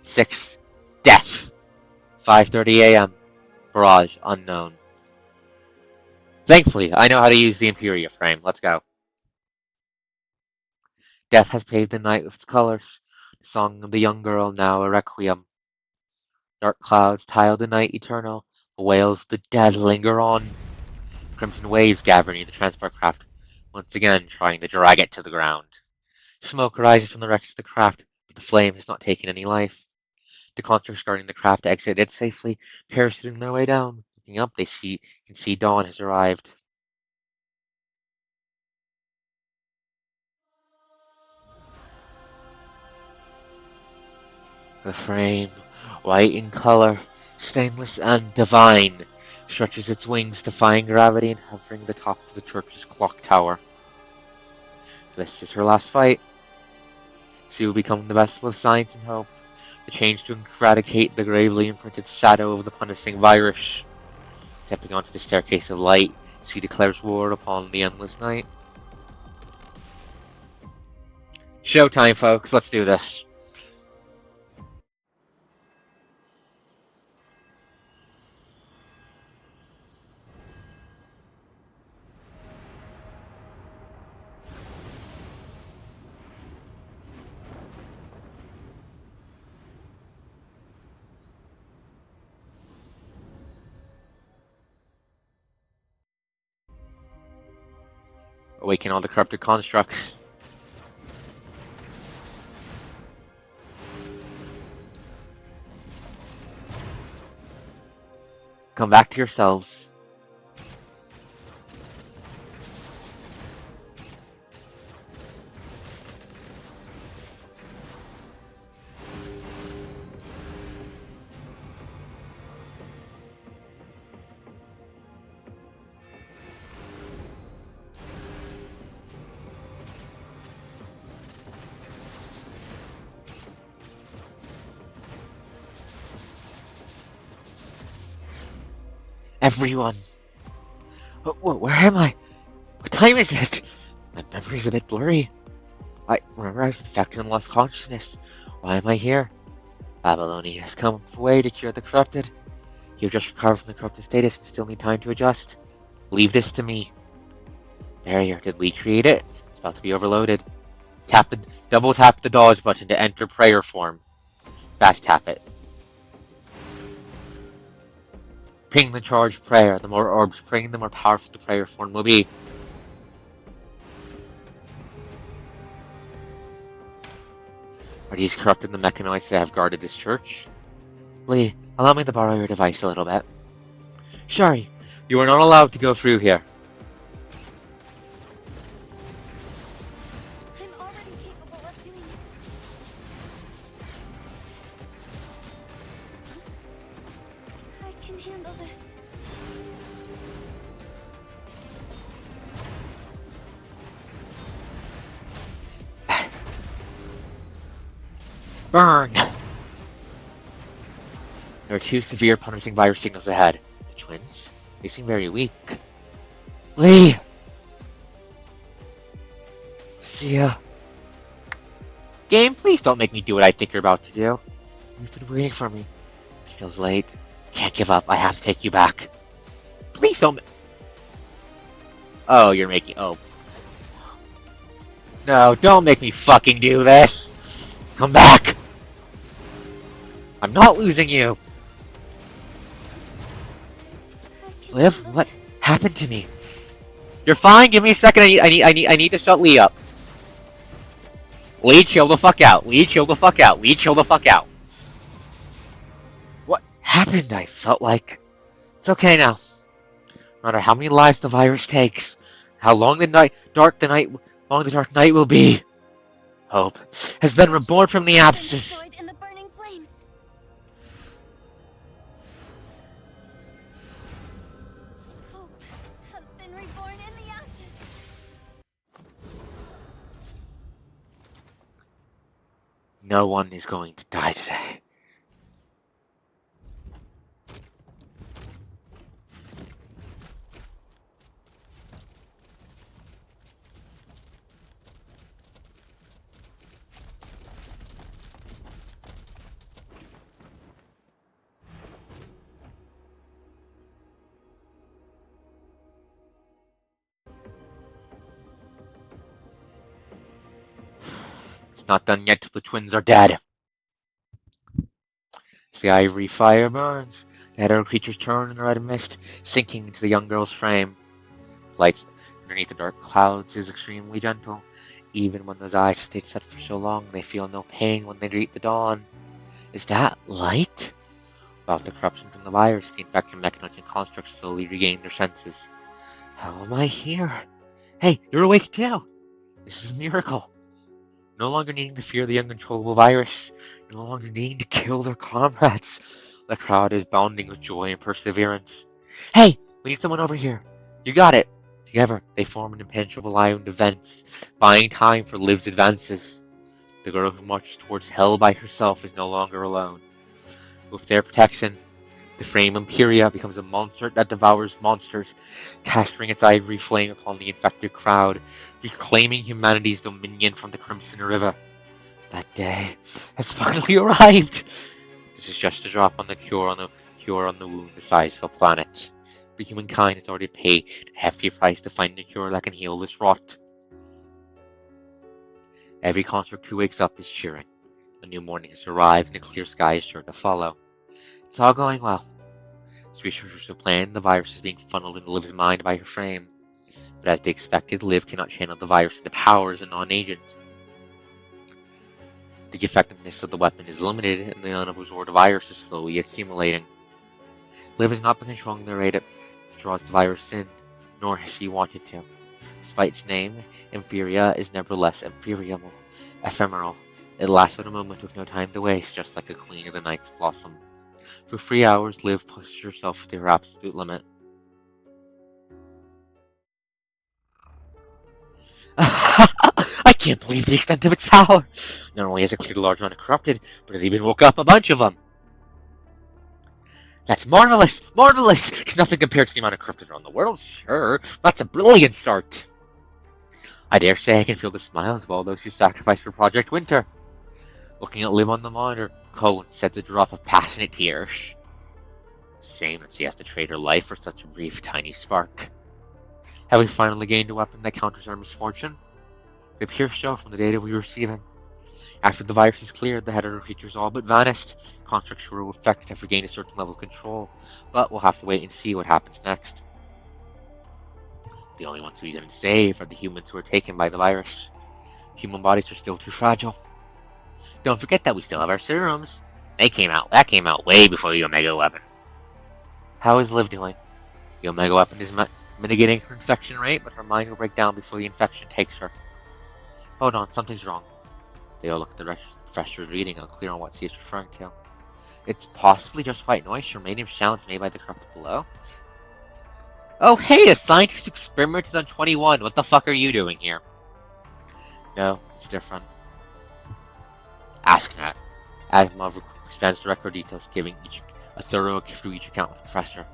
6. Death. 5:30 a.m. Barrage unknown. Thankfully, I know how to use the Imperia frame. Let's go. Death has paved the night with its colors. The song of the young girl, now a requiem. Dark clouds tile the night eternal. The wails of the dead linger on. Crimson waves gather near the transport craft, once again trying to drag it to the ground. Smoke rises from the wreckage of the craft, but the flame has not taken any life. The constructs guarding the craft exited safely, parachuting their way down. Looking up, they can see dawn has arrived. The frame, white in color, stainless and divine, stretches its wings, defying gravity and hovering the top of the church's clock tower. This is her last fight. She will become the vessel of science and hope, the change to eradicate the gravely imprinted shadow of the punishing virus. Stepping onto the staircase of light, she declares war upon the endless night. Showtime, folks. Let's do this. Awaken all the corrupted constructs. Come back to yourselves. Everyone. Where am I? What time is it? My memory's a bit blurry. I remember I was infected and lost consciousness. Why am I here? Babylonia has come away to cure the corrupted. You've just recovered from the corrupted status and still need time to adjust. Leave this to me. Barrier. Did Lee create it? It's about to be overloaded. Double tap the dodge button to enter prayer form. Fast tap it. Ping the charged prayer. The more orbs ping, the more powerful the prayer form will be. Are these corrupted the mechanoids that have guarded this church? Lee, allow me to borrow your device a little bit. Shari, you are not allowed to go through here. I'm already capable of doing it. I can handle this. Burn! There are two severe punishing virus signals ahead. The twins? They seem very weak. Lee! See ya. Game, please don't make me do what I think you're about to do. You've been waiting for me. Still late. Can't give up. I have to take you back. Please don't. Oh, you're making. Oh. No, don't make me fucking do this. Come back. I'm not losing you. Liv, what happened to me? You're fine. Give me a second. I need to shut Lee up. Lee, chill the fuck out. Lee, chill the fuck out. Lee, chill the fuck out. What happened? I felt like it's okay now. No matter how many lives the virus takes, how long the dark night will be. Hope has been reborn from the abscess. In the burning flames. Hope has been reborn in the ashes. No one is going to die today. It's not done yet till the twins are dead. As the ivory fire burns, the head of creatures turn in the red mist, sinking into the young girl's frame. Light underneath the dark clouds is extremely gentle. Even when those eyes stay set for so long, they feel no pain when they greet the dawn. Is that light? Without the corruption from the virus, the infected mechanoids and constructs slowly regain their senses. How am I here? Hey, you're awake too! This is a miracle. No longer needing to fear the uncontrollable virus, no longer needing to kill their comrades. The crowd is bounding with joy and perseverance. Hey, we need someone over here. You got it. Together, they form an impenetrable line of defense, buying time for Liv's advances. The girl who marched towards hell by herself is no longer alone. With their protection, the frame Imperia becomes a monster that devours monsters, casting its ivory flame upon the infected crowd, reclaiming humanity's dominion from the Crimson River. That day has finally arrived. This is just a drop on the cure on the wound the size of a planet. But humankind has already paid a hefty price to find a cure that can heal this rot. Every construct who wakes up is cheering. A new morning has arrived and a clear sky is sure to follow. It's all going well. As researchers have planned, the virus is being funneled into Liv's mind by her frame. But as they expected, Liv cannot channel the virus into power as a non-agent. The effectiveness of the weapon is limited, and the unabsorbed virus is slowly accumulating. Liv has not been controlling the rate it draws the virus in, nor has she wanted to. Despite its name, Inferior is nevertheless ephemeral. It lasts but a moment with no time to waste, just like a queen of the night's blossom. For 3 hours, Liv pushes herself to her absolute limit. I can't believe the extent of its power! Not only has it cleared a large amount of corrupted, but it even woke up a bunch of them! That's marvelous! Marvelous! It's nothing compared to the amount of corrupted around the world, sure. That's a brilliant start! I dare say I can feel the smiles of all those who sacrificed for Project Winter. Looking at Liv on the monitor, Colin said to drop of passionate tears. Shame that she has to trade her life for such a brief, tiny spark. Have we finally gained a weapon that counters our misfortune? It appears so from the data we are receiving. After the virus is cleared, the header creatures all but vanished. Constructs who were affected have regained a certain level of control, but we'll have to wait and see what happens next. The only ones we didn't save are the humans who were taken by the virus. Human bodies are still too fragile. Don't forget that we still have our serums. That came out way before the Omega weapon. How is Liv doing? The Omega weapon is mitigating her infection rate, but her mind will break down before the infection takes her. Hold on, something's wrong. They all look at the professor's reading, unclear on what she is referring to. It's possibly just white noise or radium challenge made by the corrupted below. Oh hey, a scientist experimented on 21. What the fuck are you doing here? No, it's different. Ask Nat. Asimov expands the record details, giving each a thorough through each account with the professor.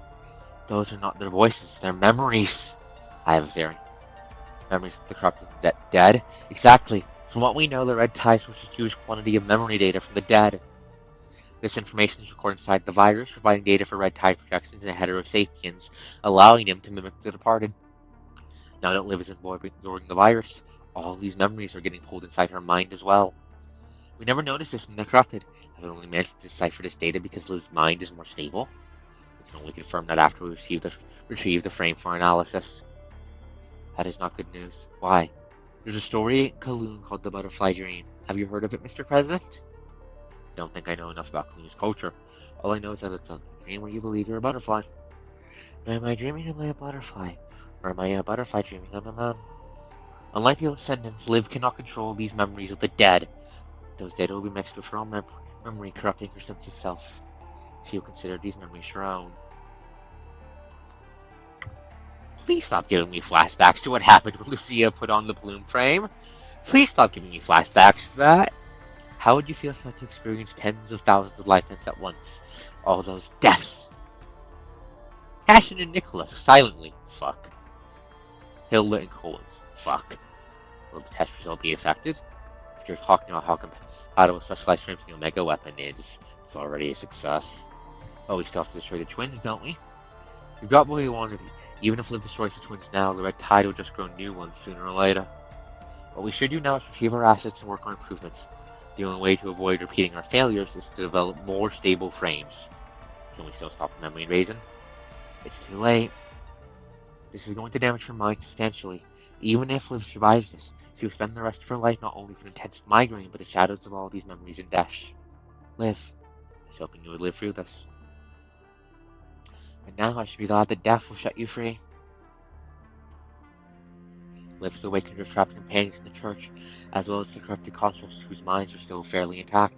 Those are not their voices, they're memories. I have a theory. Memories of the corrupted dead? Exactly. From what we know, the Red Tide stores a huge quantity of memory data from the dead. This information is recorded inside the virus, providing data for Red Tide projections and heterosapiens, allowing them to mimic the departed. Now that Liv is absorbing the virus, all these memories are getting pulled inside her mind as well. We never noticed this in the corrupted. Have we only managed to decipher this data because Liv's mind is more stable? We can only confirm that after we retrieve the frame for analysis. That is not good news. Why? There's a story in Kowloon called The Butterfly Dream. Have you heard of it, Mr. President? I don't think I know enough about Kowloon's culture. All I know is that it's a dream where you believe you're a butterfly. Now, am I dreaming am I a butterfly? Or am I a butterfly dreaming I'm a man? Unlike the Ascendants, Liv cannot control these memories of the dead. Those data will be mixed with her own memory, corrupting her sense of self. She will consider these memories her own. Please stop giving me flashbacks to what happened when Lucia put on the bloom frame. Please stop giving me flashbacks to that. How would you feel if you had to experience tens of thousands of lifetimes at once? All those deaths. Cashin and Nicholas, silently. Fuck. Hilda and Collins. Fuck. Will the test result be affected? If you're talking about how compatible specialized frames in the Omega weapon is, it's already a success. But we still have to destroy the twins, don't we? We've got what we wanted. Even if Liv destroys the twins now, the Red Tide will just grow new ones sooner or later. What we should do now is retrieve our assets and work on improvements. The only way to avoid repeating our failures is to develop more stable frames. Can we still stop the memory invasion? It's too late. This is going to damage her mind substantially. Even if Liv survives this, she will spend the rest of her life not only with an intense migraine, but the shadows of all these memories in death. Liv, was hoping you would live through this. But now I should be glad that death will set you free. Liv is awakened her trapped companions in the church, as well as the corrupted constructs whose minds are still fairly intact.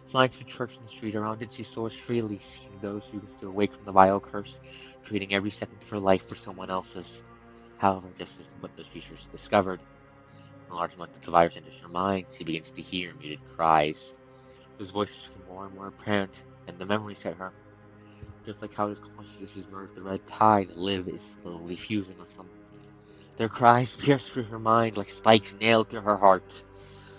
Flying from the church and the street around it, she soars freely, seeking those who can still awake from the vile curse, trading every second of her life for someone else's. However, just as what those creatures discovered, a large amount of the virus enters her mind, she begins to hear muted cries. Those voices become more and more apparent, and the memories hit her. Just like how his consciousness merged the red tide, Liv is slowly fusing with them. Their cries pierce through her mind like spikes nailed through her heart.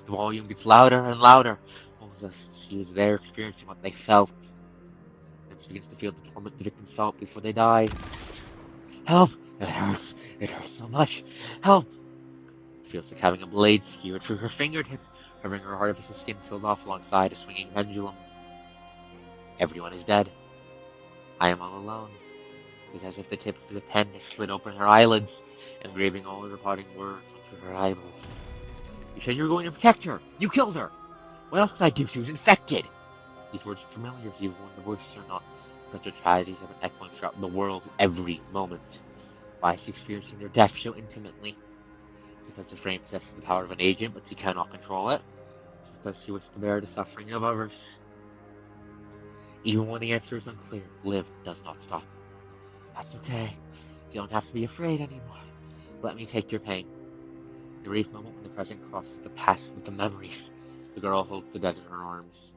The volume gets louder and louder, almost as she was there experiencing what they felt. Then she begins to feel the torment the victims felt before they died. Help! It hurts. It hurts so much. Help! It feels like having a blade skewered through her fingertips, covering her artificial skin peeled off alongside a swinging pendulum. Everyone is dead. I am all alone. It is as if the tip of the pen has slid open her eyelids, engraving all of her parting words onto her eyeballs. You said you were going to protect her. You killed her. What else could I do? She was infected. These words are familiar to even when the voices are not, because their tragedies have been echoing throughout the world every moment. Why is she experiencing their death so intimately? It's because the frame possesses the power of an agent, but she cannot control it. It's because she wishes to bear the suffering of others. Even when the answer is unclear, Liv does not stop. That's okay. You don't have to be afraid anymore. Let me take your pain. The brief moment when the present crosses the past with the memories, the girl holds the dead in her arms.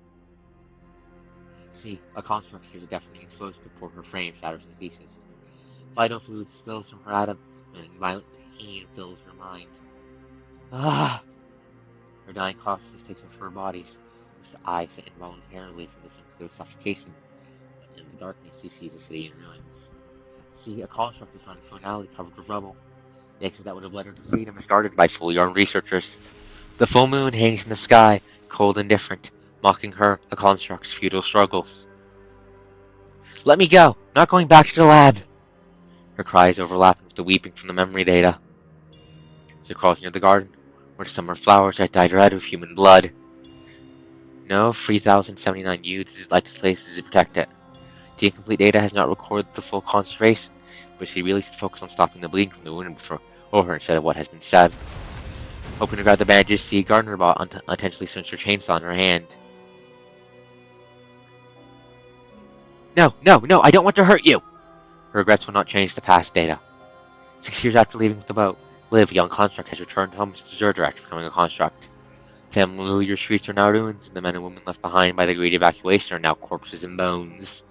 See, a construct hears a deafening explosion before her frame shatters into pieces. Vital fluid spills from her atom, and violent pain fills her mind. Ah! Her dying consciousness takes over her bodies, whose eyes sit involuntarily from the sense of suffocation. But in the darkness, she sees a city in ruins. See, a construct is running through an alley covered with rubble. The exit that would have led her to freedom is guarded by fully armed researchers. The full moon hangs in the sky, cold and different, mocking her, a construct's futile struggles. Let me go! I'm not going back to the lab! Her cries overlapping with the weeping from the memory data. She crawls near the garden, where summer flowers had dyed red with human blood. No 3079 youths like this place to protect it. The incomplete data has not recorded the full concentration, but she really should focus on stopping the bleeding from the wound before her instead of what has been said. Hoping to grab the bandages, see Gardner bot unintentionally swings her chainsaw in her hand. No, no, no, I don't want to hurt you! Her regrets will not change the past data. 6 years after leaving with the boat, Liv, a young construct, has returned home as a deserter after becoming a construct. Familiar streets are now ruins, and the men and women left behind by the great evacuation are now corpses and bones.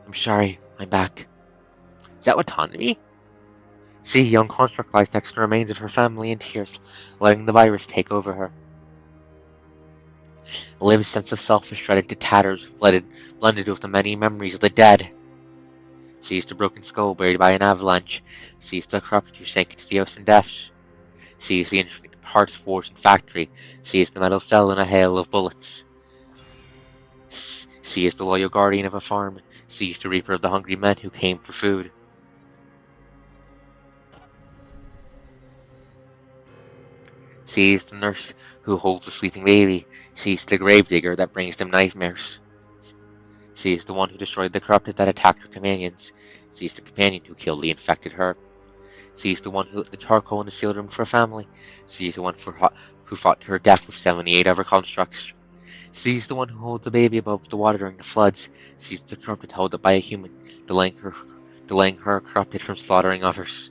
I'm sorry, I'm back. Is that autonomy? See, a young construct lies next to the remains of her family in tears, letting the virus take over her. Liv's sense of self is shredded to tatters, blended with the many memories of the dead. Sees the broken skull buried by an avalanche. Sees the corrupt who sank into the ocean depths. Sees the infinite parts forged in factory. Sees the metal cell in a hail of bullets. Sees the loyal guardian of a farm. Sees the reaper of the hungry men who came for food. Sees the nurse who holds the sleeping baby. Sees the gravedigger that brings them nightmares. Sees the one who destroyed the corrupted that attacked her companions. Sees the companion who killed the infected her. Sees the one who lit the charcoal in the sealed room for her family. Sees the one who fought to her death with 78 other constructs. Sees the one who holds the baby above the water during the floods. Sees the corrupted held up by a human, delaying her corrupted from slaughtering others.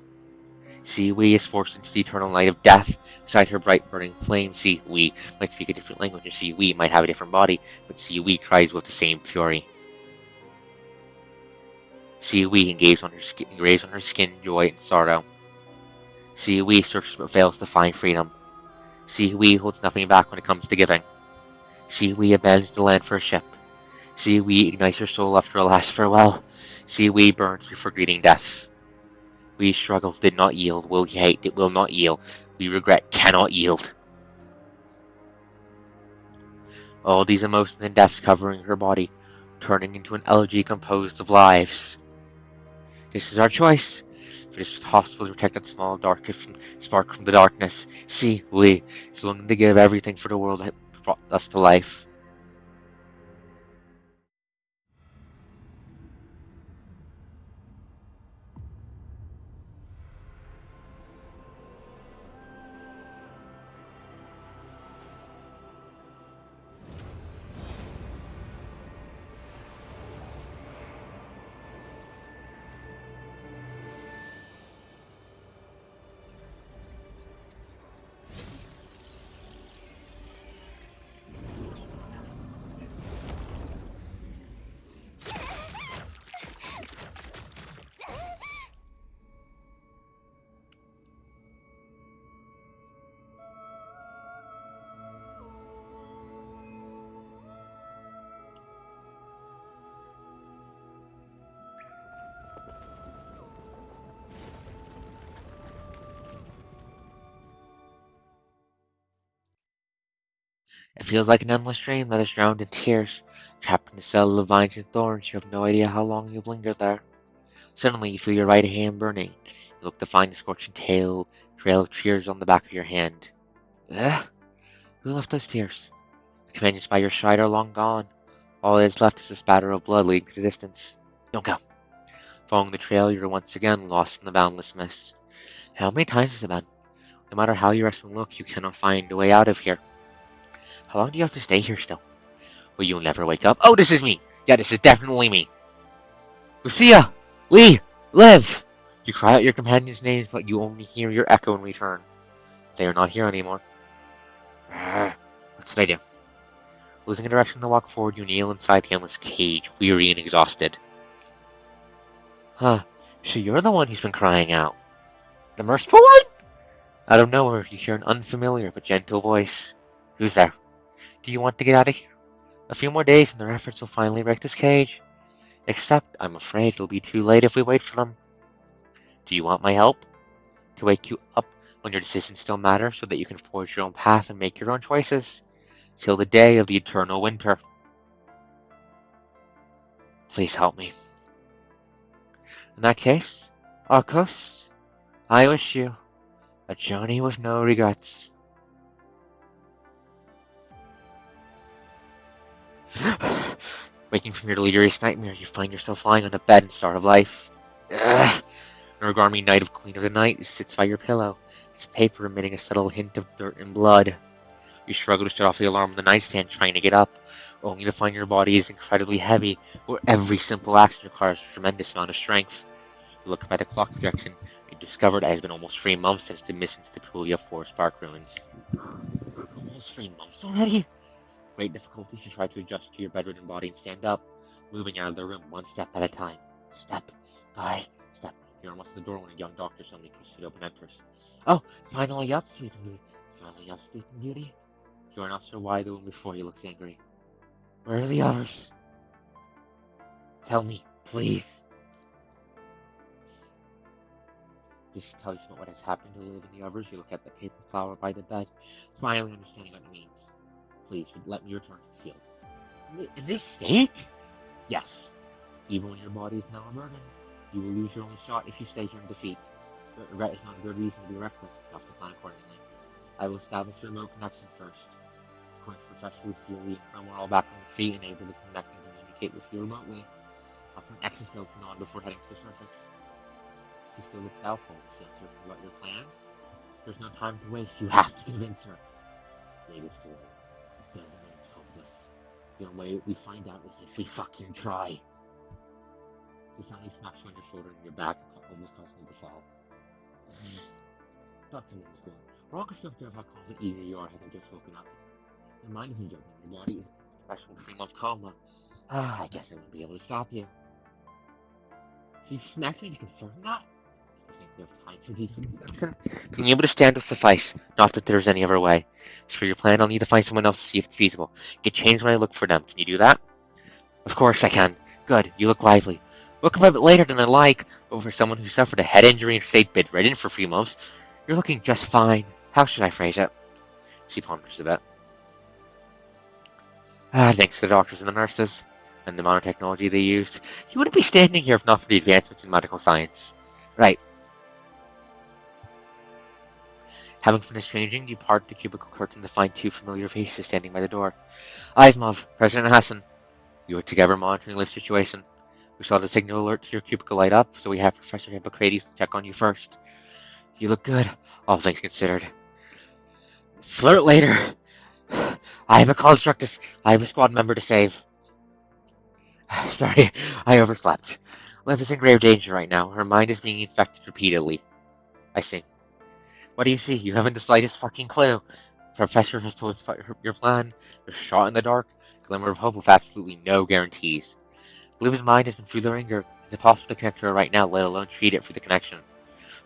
See, we is forced into the eternal night of death, beside her bright burning flame. See, we might speak a different language, and see, we might have a different body, but see, we cries with the same fury. See, we engraves on her skin joy and sorrow. See, we searches but fails to find freedom. See, we holds nothing back when it comes to giving. See, we abandons the land for a ship. See, we ignites her soul after a last farewell. See, we burns before greeting death. We struggle, did not yield, will hate, it will not yield. We regret, cannot yield. All these emotions and deaths covering her body, turning into an elegy composed of lives. This is our choice. For this possible to protect that small spark from the darkness. See, we is willing to give everything for the world that brought us to life. It feels like an endless dream that is drowned in tears, trapped in a cell of vines and thorns. You have no idea how long you've lingered there. Suddenly, you feel your right hand burning. You look to find a scorching trail of tears on the back of your hand. Ugh, who left those tears? The companions by your side are long gone. All that is left is a spatter of blood leading to distance. Don't go. Following the trail, you're once again lost in the boundless mist. How many times has it been? No matter how you rest and look, you cannot find a way out of here. How long do you have to stay here still? Will you never wake up? Oh, this is me! Yeah, this is definitely me! Lucia! Lee! Liv! You cry out your companion's names, but you only hear your echo in return. They are not here anymore. What should I do? Losing a direction to walk forward, you kneel inside the endless cage, weary and exhausted. Huh, so you're the one who's been crying out. The merciful one? Out of nowhere, you hear an unfamiliar but gentle voice. Who's there? Do you want to get out of here? A few more days and their efforts will finally break this cage. Except, I'm afraid it'll be too late if we wait for them. Do you want my help? To wake you up when your decisions still matter so that you can forge your own path and make your own choices. Till the day of the eternal winter. Please help me. In that case, Arcos, I wish you a journey with no regrets. Waking from your delirious nightmare, you find yourself lying on a bed in start of life. Ugh. Noragami, Knight of Queen of the Night, sits by your pillow, its paper emitting a subtle hint of dirt and blood. You struggle to shut off the alarm on the nightstand, trying to get up, only to find your body is incredibly heavy, where every simple action requires a tremendous amount of strength. You look up at the clock projection, and you discover it has been almost 3 months since the mission to the Puglia Forest Park ruins. Almost 3 months already? Great difficulties, you try to adjust to your bedridden body and stand up, moving out of the room one step at a time. Step by step. You're almost at the door when a young doctor suddenly pushes it open and enters. Oh, finally up, Sleeping Beauty. Finally up, Sleeping Beauty. You are not sure why the one before you looks angry. Where are the others? Tell me, please. This tells you what has happened to Liv and the others. You look at the paper flower by the bed, finally understanding what it means. Please, let me return to the field. In this state? Yes. Even when your body is now a burden, you will lose your only shot if you stay here in defeat. Regret is not a good reason to be reckless. You have to plan accordingly. I will establish a remote connection first. According to Professor Lucia, from we're all back on your feet and able to connect and communicate with you remotely. I'll put an exoskeleton on before heading to the surface. She still looks doubtful. She asks about your plan. There's no time to waste. You have to convince her. Maybe it's too late. It doesn't mean it's hopeless. The only way we find out is if we fucking try. She suddenly smacks you on your shoulder and your back, almost causing you to fall. Thought something was going. We're all constructive of how confident eager you are having just woken up. Your mind isn't joking. Your body is in a professional 3-month coma. I guess I won't be able to stop you. So you smacked me to confirm that? I think we have time for deconstruction. Being able to stand will suffice, not that there's any other way. As for your plan, I'll need to find someone else to see if it's feasible. Get changed when I look for them. Can you do that? Of course I can. Good, you look lively. Woke up a bit later than I like, but for someone who suffered a head injury and stayed bedridden for 3 months, you're looking just fine. How should I phrase it? She ponders a bit. Thanks to the doctors and the nurses, and the modern technology they used, you wouldn't be standing here if not for the advancements in medical science. Right. Having finished changing, you part the cubicle curtain to find 2 familiar faces standing by the door. Aizmov, President Hassan. You are together monitoring Liv's situation. We saw the signal alert to your cubicle light up, so we have Professor Hippocrates to check on you first. You look good, all things considered. Flirt later. I have a construct. I have a squad member to save. Sorry, I overslept. Liv is in grave danger right now. Her mind is being infected repeatedly. I see. What do you see? You haven't the slightest fucking clue. The professor has told us your plan. You're shot in the dark. Glimmer of hope with absolutely no guarantees. Liv's mind has been through the ringer. It's impossible to connect her right now, let alone treat it for the connection.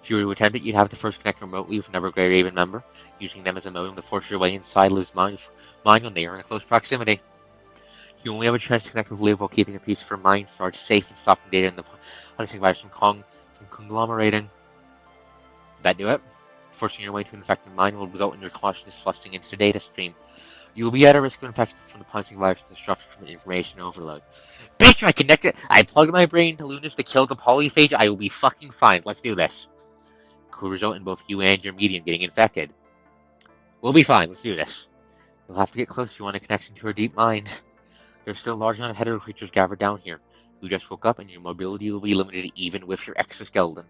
If you were to attempt it, you'd have to first connect remotely with another Grey Raven member, using them as a modem to force your way inside Liv's mind when they are in close proximity. You only have a chance to connect with Liv while keeping a piece of her mind storage safe and stopping data in the hunting virus from conglomerating. Would that do it? Forcing your way to an infected mind will result in your consciousness flusing into the data stream. You will be at a risk of infection from the punching virus and destruction from information overload. Bitch, I connected. I plugged my brain to Lunas to kill the polyphage. I will be fucking fine. Let's do this. Could result in both you and your medium getting infected. We'll be fine. Let's do this. You'll have to get close if you want a connection to her deep mind. There's still a large amount of hetero creatures gathered down here. You just woke up and your mobility will be limited even with your exoskeleton.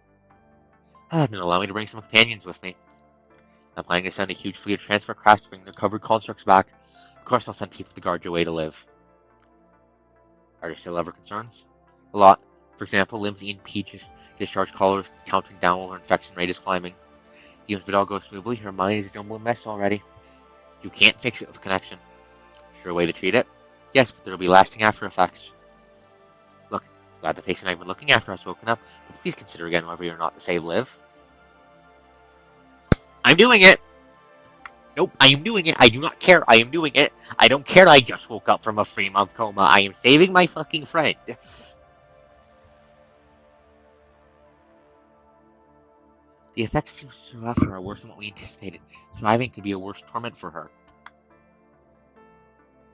Then allow me to bring some companions with me. I'm planning to send a huge fleet of transfer crafts to bring the covered constructs back. Of course I'll send people to guard your way to live. Are there still other concerns? A lot. For example, Lindsay and Peach's discharge collar is counting down while her infection rate is climbing. Even if it all goes smoothly, her mind is a jumbled mess already. You can't fix it with a connection. Sure way to treat it? Yes, but there'll be lasting after effects. Look, glad the patient I've been looking after has woken up, but please consider again whether or not to save Liv. I'm doing it! Nope, I am doing it. I do not care. I am doing it. I don't care I just woke up from a 3-month coma. I am saving my fucking friend. The effects to survive her are worse than what we anticipated. Surviving could be a worse torment for her.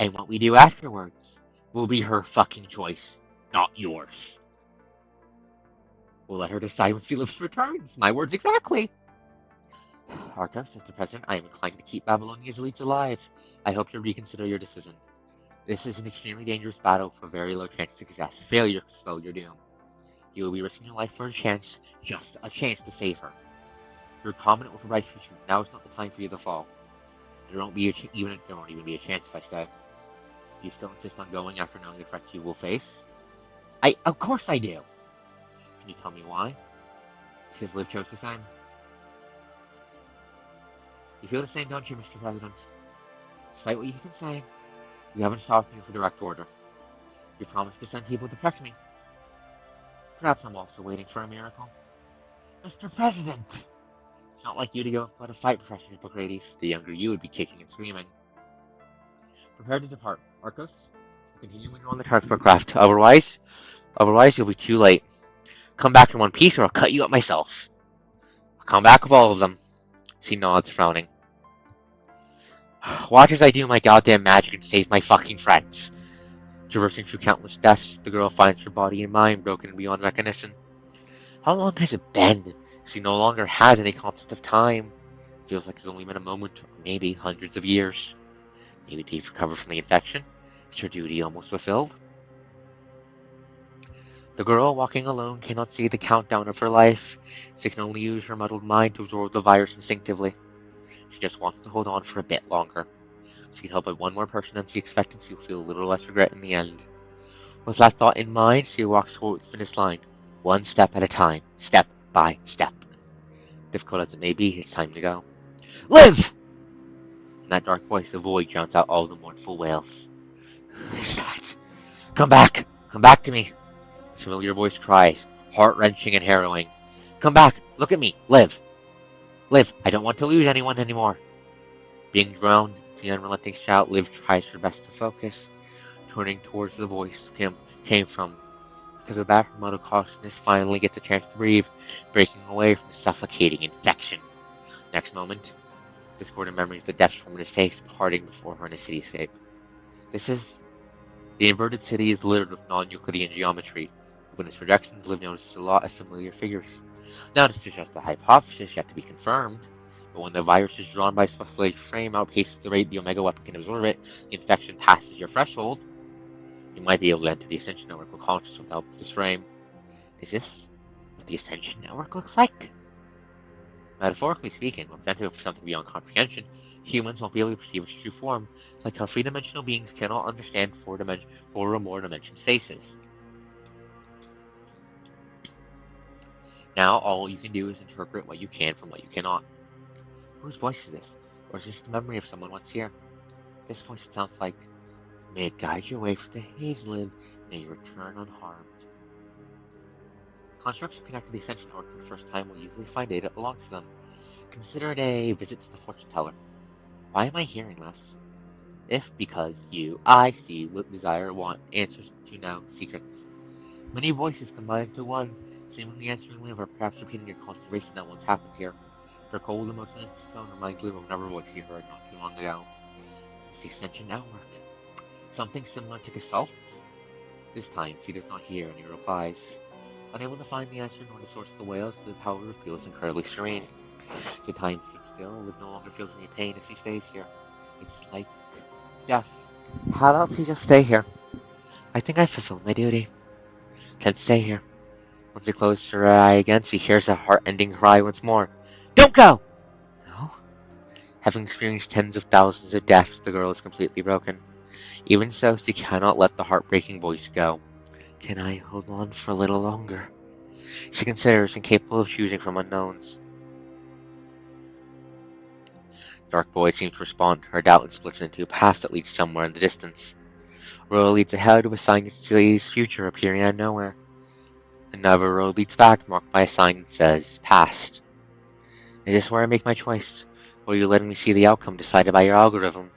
And what we do afterwards will be her fucking choice, not yours. We'll let her decide when she lives returns. My words exactly. Arcos, Mr. President, I am inclined to keep Babylonia's elites alive. I hope you reconsider your decision. This is an extremely dangerous battle with a very low chance of success. Failure could spell your doom. You will be risking your life for a chance, just a chance to save her. You're confident with a bright future. Now is not the time for you to fall. There won't even be a chance if I stay. Do you still insist on going after knowing the threats you will face? Of course I do. Can you tell me why? Because Liv chose to sign. You feel the same, don't you, Mr. President? Despite what you've been saying, you haven't stopped me with a direct order. You promised to send people to protect me. Perhaps I'm also waiting for a miracle. Mr. President! It's not like you to go fight a fight, Professor Hippocrates. The younger you would be kicking and screaming. Prepare to depart. Arcos, continue when you're on the transport craft. Otherwise you'll be too late. Come back in one piece or I'll cut you up myself. I'll come back with all of them. She nods, frowning. Watch as I do my goddamn magic and save my fucking friends. Traversing through countless deaths, the girl finds her body and mind broken beyond recognition. How long has it been? She no longer has any concept of time. It feels like it's only been a moment, or maybe hundreds of years. Maybe to recover from the infection? Is her duty almost fulfilled? The girl, walking alone, cannot see the countdown of her life. She can only use her muddled mind to absorb the virus instinctively. She just wants to hold on for a bit longer. If she can help out one more person than she expected, she'll feel a little less regret in the end. With that thought in mind, she walks toward the finish line, one step at a time, step by step. Difficult as it may be, it's time to go. Live! In that dark voice, a void drowns out all the mournful wails. Who is that? Come back! Come back to me! The familiar voice cries, heart-wrenching and harrowing. Come back! Look at me! Live! Live! I don't want to lose anyone anymore! Being drowned to the unrelenting shout, Liv tries her best to focus, turning towards the voice came from. Because of that, her mother consciousness finally gets a chance to breathe, breaking away from the suffocating infection. Next moment, discordant memories of the death from is safe, departing before her in a cityscape. The inverted city is littered with non-Euclidean geometry. When its projections, Liv notices a lot of familiar figures. Now this is just a hypothesis yet to be confirmed, but when the virus is drawn by a special frame outpaces the rate the Omega weapon can absorb it, the infection passes your threshold. You might be able to enter the Ascension Network with consciousness with the help of this frame. Is this what the Ascension Network looks like? Metaphorically speaking, representative of something beyond comprehension, humans won't be able to perceive its true form, like how three-dimensional beings cannot understand four or more dimension spaces. Now, all you can do is interpret what you can from what you cannot. Whose voice is this? Or is this the memory of someone once here? This voice sounds like, may it guide your way to Haze live, may you return unharmed. Constructs who connect to the Ascension Network for the first time will usually find data that belongs to them. Consider it a visit to the fortune teller. Why am I hearing this? If because I see what desire, want, answers to now, secrets. Many voices combined into one, seemingly answering Liv or perhaps repeating your conversation that once happened here. Her cold, emotionless tone reminds Liv of another voice she heard not too long ago. It's the Ascension Network. Something similar to Gestalt? This time, she does not hear any replies. Unable to find the answer nor the source of the wails, Liv, however, feels incredibly serene. The time stood still, Liv no longer feels any pain as she stays here. It's like death. How about she just stay here? I think I fulfilled my duty. Can't stay here. Once she closes her eye again, she hears a heart-ending cry once more. Don't go! No? Having experienced tens of thousands of deaths, the girl is completely broken. Even so, she cannot let the heartbreaking voice go. Can I hold on for a little longer? She considers, incapable of choosing from unknowns. Dark void seems to respond to her doubt and splits into a path that leads somewhere in the distance. A road leads ahead with a sign that sees future appearing out of nowhere. Another road leads back, marked by a sign that says past. Is this where I make my choice? Or are you letting me see the outcome decided by your algorithm?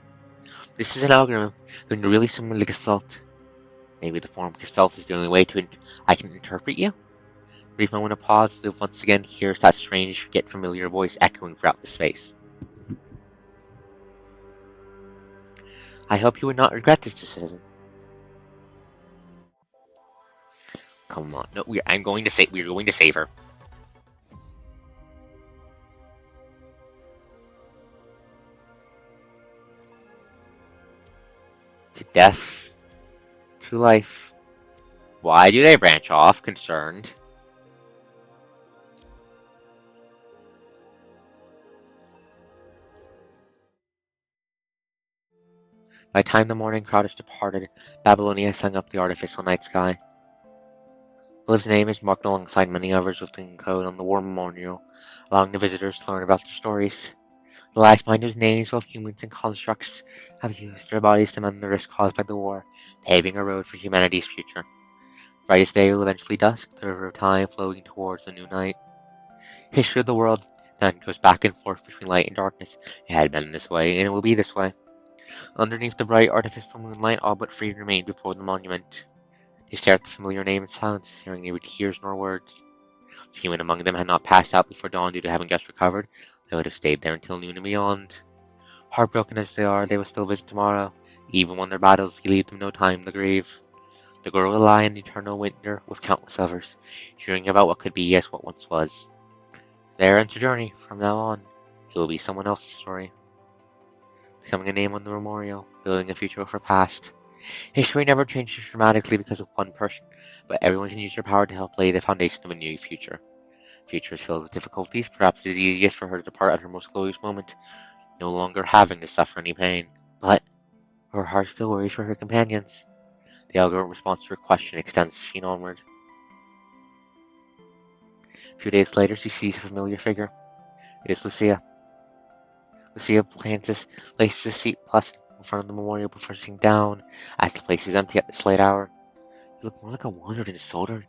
This is an algorithm, then really similar to Gestalt. Maybe the form of Gestalt is the only way I can interpret you? Brief moment of pause, Liv once again hears that strange yet familiar voice echoing throughout the space. I hope you would not regret this decision. Come on, no, we're going to save her. To death, to life. Why do they branch off? Concerned. By the time the morning crowd has departed, Babylonia has hung up the artificial night sky. Liv's name is marked alongside many others with the code on the war memorial, allowing the visitors to learn about their stories. The last mind whose names, both humans and constructs, have used their bodies to mend the risk caused by the war, paving a road for humanity's future. Brightest day will eventually dusk, the river of time flowing towards the new night. History of the world then goes back and forth between light and darkness. It had been this way, and it will be this way. Underneath the bright artificial moonlight, all but three remained before the monument. They stared at the familiar name in silence, hearing neither tears nor words. The human among them had not passed out before dawn due to having just recovered. They would have stayed there until noon and beyond. Heartbroken as they are, they will still visit tomorrow. Even when their battles leave them no time to grieve. The girl will lie in the eternal winter with countless others, hearing about what could be as what once was. Their ends journey, from now on, it will be someone else's story. Becoming a name on the memorial, building a future with her past. History never changes dramatically because of one person, but everyone can use their power to help lay the foundation of a new future. Future is filled with difficulties, perhaps it is easiest for her to depart at her most glorious moment, no longer having to suffer any pain. But her heart still worries for her companions. The algorithm response to her question extends the scene onward. A few days later, she sees a familiar figure. It is Lucia. Lucia places a seat plus in front of the memorial before sitting down, as the place is empty at this late hour. You look more like a wandering soldier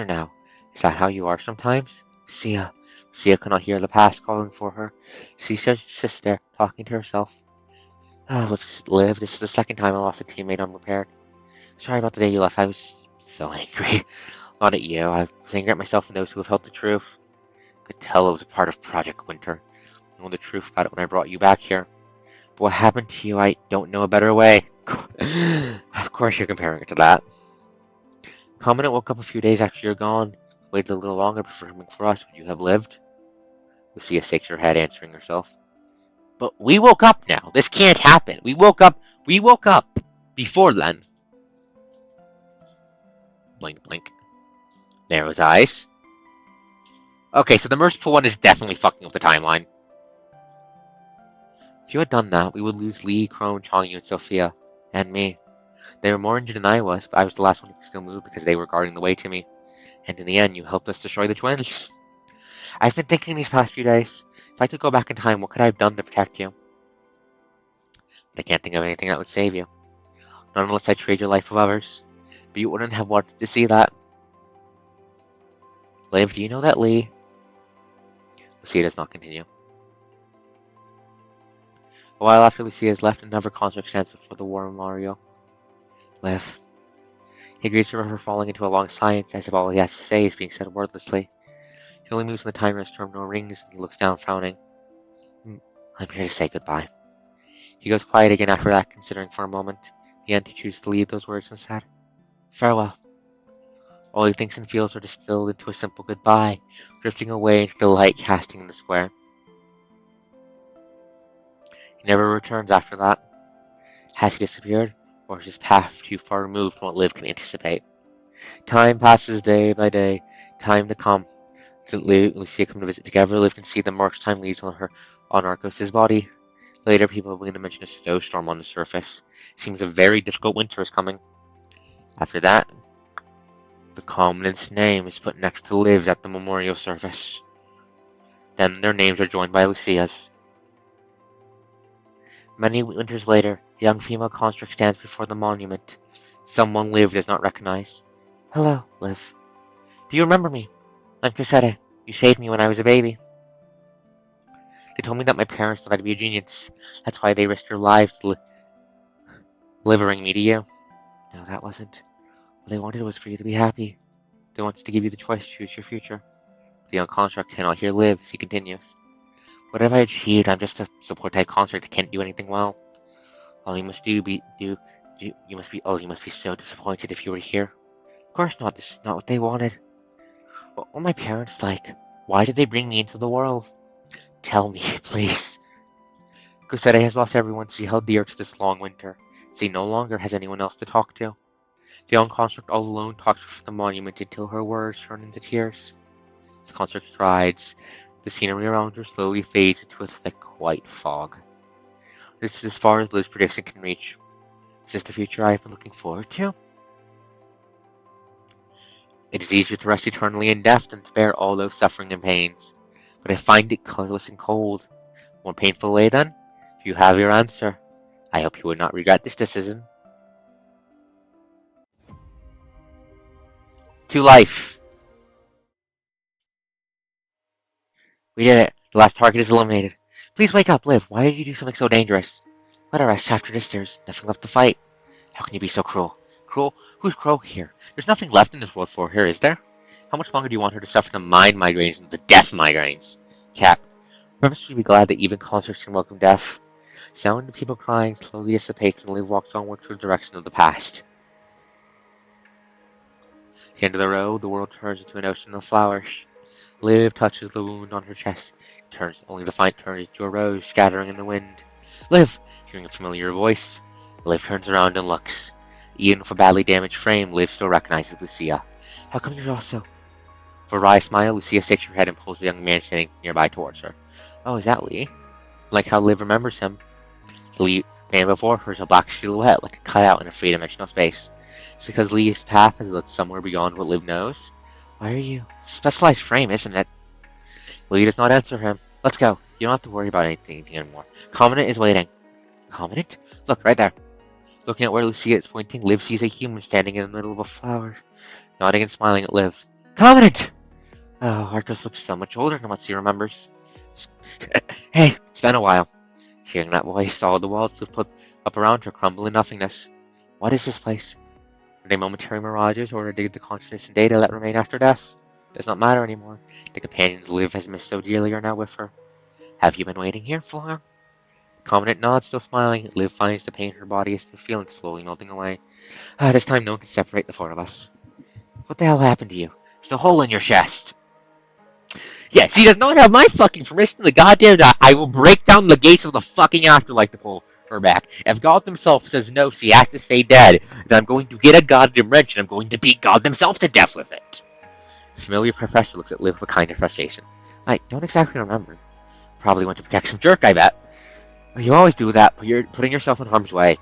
now. Is that how you are sometimes? Lucia. Lucia could not hear the past calling for her. She just sits there, talking to herself. Liv, this is the second time I lost a teammate unprepared. Sorry about the day you left. I was so angry. Not at you. I was angry at myself and those who have held the truth. Could tell it was a part of Project Winter. I know the truth about it when I brought you back here. But what happened to you, I don't know a better way. Of course you're comparing it to that. Commandant woke up a few days after you're gone. Waited a little longer before coming for us. Would you have lived? Lucia shakes her head, answering herself. But we woke up now. This can't happen. We woke up before then. Blink, blink. Narrows eyes. Okay, so the merciful one is definitely fucking with the timeline. If you had done that, we would lose Lee, Crone, Changyu, and Sophia. And me. They were more injured than I was, but I was the last one who could still move because they were guarding the way to me. And in the end, you helped us destroy the twins. I've been thinking these past few days, if I could go back in time, what could I have done to protect you? But I can't think of anything that would save you. Not unless I trade your life with others. But you wouldn't have wanted to see that. Liv, do you know that Lee? Lucia does not continue. A while after Lucia has left, another construct stands before the war memorial. Liv. He agrees to her falling into a long silence, as if all he has to say is being said wordlessly. He only moves when the timer has terminal rings, and he looks down, frowning. I'm here to say goodbye. He goes quiet again after that, considering for a moment. Again, he chooses to leave those words and said, "Farewell." All he thinks and feels are distilled into a simple goodbye, drifting away into the light casting in the square. He never returns after that. Has he disappeared, or is his path too far removed from what Liv can anticipate? Time passes day by day, time to come. Lucia come to visit together. Liv can see the marks time leaves on Arcos' body. Later, people begin to mention a snowstorm on the surface. Seems a very difficult winter is coming. After that, the Commandant's name is put next to Liv's at the memorial service. Then their names are joined by Lucia's. Many winters later, a young female construct stands before the monument. Someone Liv does not recognize. "Hello, Liv. Do you remember me? I'm Cosette. You saved me when I was a baby. They told me that my parents thought I'd be a genius. That's why they risked their lives delivering me to you. No, that wasn't. What they wanted was for you to be happy. They wanted to give you the choice to choose your future." The young construct cannot hear Liv as he continues. "What have I achieved? I'm just a support type construct that can't do anything well. All you must do you must be so disappointed if you were here. Of course not, this is not what they wanted. What were my parents like? Why did they bring me into the world? Tell me, please." Cosette has lost everyone she held dear to this long winter. She no longer has anyone else to talk to. The young construct all alone talks with the monument until her words turn into tears. The construct cries. The scenery around her slowly fades into a thick white fog. This is as far as Liv's prediction can reach. Is this the future I have been looking forward to? It is easier to rest eternally in death than to bear all those suffering and pains. But I find it colorless and cold. More painful way then? If you have your answer, I hope you would not regret this decision. To life. We did it. The last target is eliminated. Please wake up, Liv. Why did you do something so dangerous? Let her rest after this. There's nothing left to fight. How can you be so cruel? Cruel? Who's cruel here? There's nothing left in this world for her, is there? How much longer do you want her to suffer the mind migraines and the death migraines? Cap, perhaps you'd be glad that even constructs can welcome death. Sound of people crying slowly dissipates and Liv walks onward to the direction of the past. At the end of the road, the world turns into an ocean of flowers. Liv touches the wound on her chest. Only the fight turns into a rose scattering in the wind. Liv! Hearing a familiar voice, Liv turns around and looks. Even with a badly damaged frame, Liv still recognizes Lucia. How come you're also... For a wry smile, Lucia shakes her head and pulls the young man standing nearby towards her. Oh, is that Lee? Like how Liv remembers him. The Lee man before her is a black silhouette, like a cutout in a three-dimensional space. It's because Lee's path has led somewhere beyond what Liv knows. Why are you... It's a specialized frame, isn't it? Lee does not answer him. Let's go. You don't have to worry about anything anymore. Commandant is waiting. Commandant? Look, right there. Looking at where Lucia is pointing, Liv sees a human standing in the middle of a flower, nodding and smiling at Liv. Commandant! Oh, Arcos looks so much older than what she remembers. Hey, it's been a while. Hearing that voice, all the walls Liv put up around her crumble in nothingness. What is this place? Are they momentary mirages, or are they the consciousness and data that remain after death? It does not matter anymore. The companions Liv has missed so dearly are now with her. Have you been waiting here for long? The Commandant nods, still smiling. Liv finds the pain in her body is feeling slowly melting away. This time no one can separate the four of us. What the hell happened to you? There's a hole in your chest. Yeah, she does not have my fucking permission to the goddamn die. I will break down the gates of the fucking afterlife to pull her back. If God himself says no, she has to stay dead, then I'm going to get a goddamn wrench and I'm going to beat God himself to death with it. The familiar professor looks at Liv with a kind of frustration. I don't exactly remember. Probably went to protect some jerk, I bet. You always do that, but you're putting yourself in harm's way.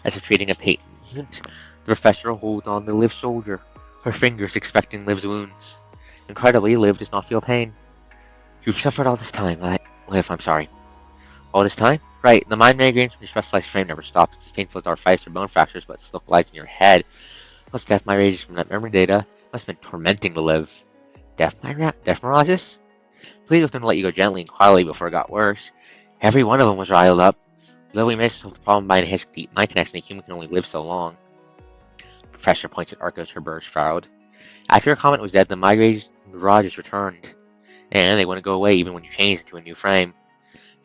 As if treating a patient, the professor holds on to Liv's shoulder, her fingers expecting Liv's wounds. Incredibly, Liv does not feel pain. You've suffered all this time. Liv, I'm sorry. All this time? Right, the mind migraines from your specialized frame never stop. It's as painful as arthritis or bone fractures, but it still lies in your head. Plus death mirages from that memory data must have been tormenting to Liv. Death mirages? Pleaded with them to let you go gently and quietly before it got worse. Every one of them was riled up. Though we managed to solve the problem by his deep mind connection, a human can only live so long. The professor points at Arcos, her birds frowned. After your comment was dead, the mirages returned, and they wouldn't go away even when you changed into a new frame.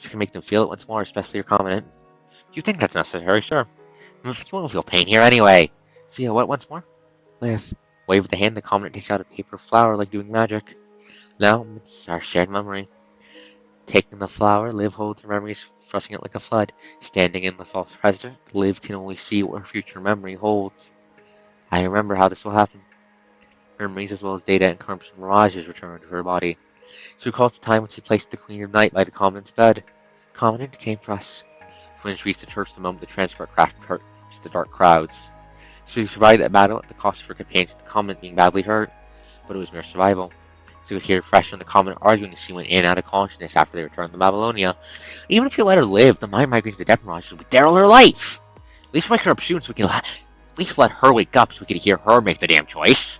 Just can make them feel it once more, especially your covenant. Do you think that's necessary? Sure. You won't feel pain here anyway. Feel what once more? Live. Wave the hand, the covenant takes out a paper flower like doing magic. Now, it's our shared memory. Taking the flower, Liv holds her memories, thrusting it like a flood. Standing in the false present, Liv can only see what her future memory holds. I remember how this will happen. Memories as well as data and corruption mirages return to her body. She recalls the time when she placed the Queen of Night by the Covenant's bed. Covenant came for us. When she reached the church the moment the transport craft hurt the dark crowds. She survived that battle at the cost of her companions the Covenant being badly hurt, but it was mere survival. She could hear fresh from the Covenant arguing as she went in and out of consciousness after they returned to Babylonia. Even if you let her live, the mind migraines to Death Mirage would be there all her life! At least wake her up soon so we can at least let her wake up so we can hear her make the damn choice.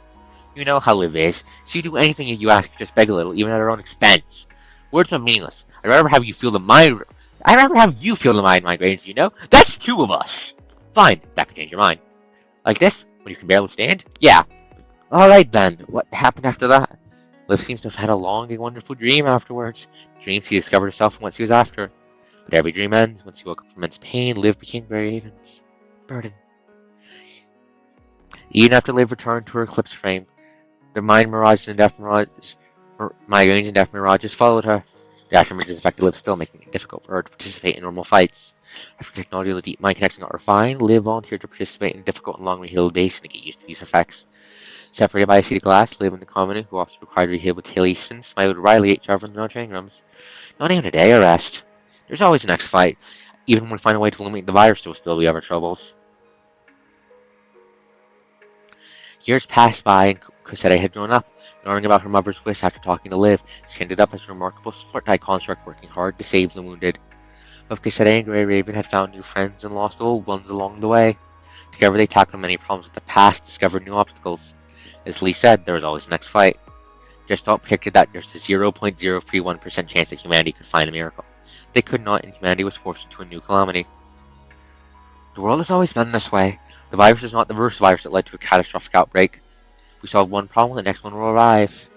You know how Liv is. She'd do anything if you ask her, just beg a little, even at her own expense. Words are meaningless. I'd rather have you feel the mind migraines, you know? That's two of us! Fine, if that could change your mind. Like this? When you can barely stand? Yeah. Alright then, what happened after that? Liv seems to have had a long and wonderful dream afterwards. Dreams she discovered herself and what she was after. But every dream ends. Once she woke up from immense pain, Liv became very Raven's burden. Even after Liv returned to her eclipse frame, the mind mirages and death mirages, migraines and death mirages followed her. The after images affected Liv still, making it difficult for her to participate in normal fights. After technology of the deep mind connection got refined, Liv volunteered to participate in difficult and long rehabilitation days to get used to these effects. Separated by a sheet of glass, Liv and the Covenant, who also required rehabilitation, smiled wryly at each other in their training rooms. Not even a day of rest. There's always the next fight. Even when we find a way to eliminate the virus, there will still be other troubles. Years passed by, and Cosette had grown up, learning about her mother's wish after talking to Liv. She ended up as a remarkable support-type construct working hard to save the wounded. Both Cosette and Grey Raven had found new friends and lost old ones along the way. Together they tackled many problems of the past, discovered new obstacles. As Lee said, there was always the next fight. Just thought predicted that there's a 0.031% chance that humanity could find a miracle. They could not, and humanity was forced into a new calamity. The world has always been this way. The virus is not the first virus that led to a catastrophic outbreak. We solve one problem, the next one will arrive.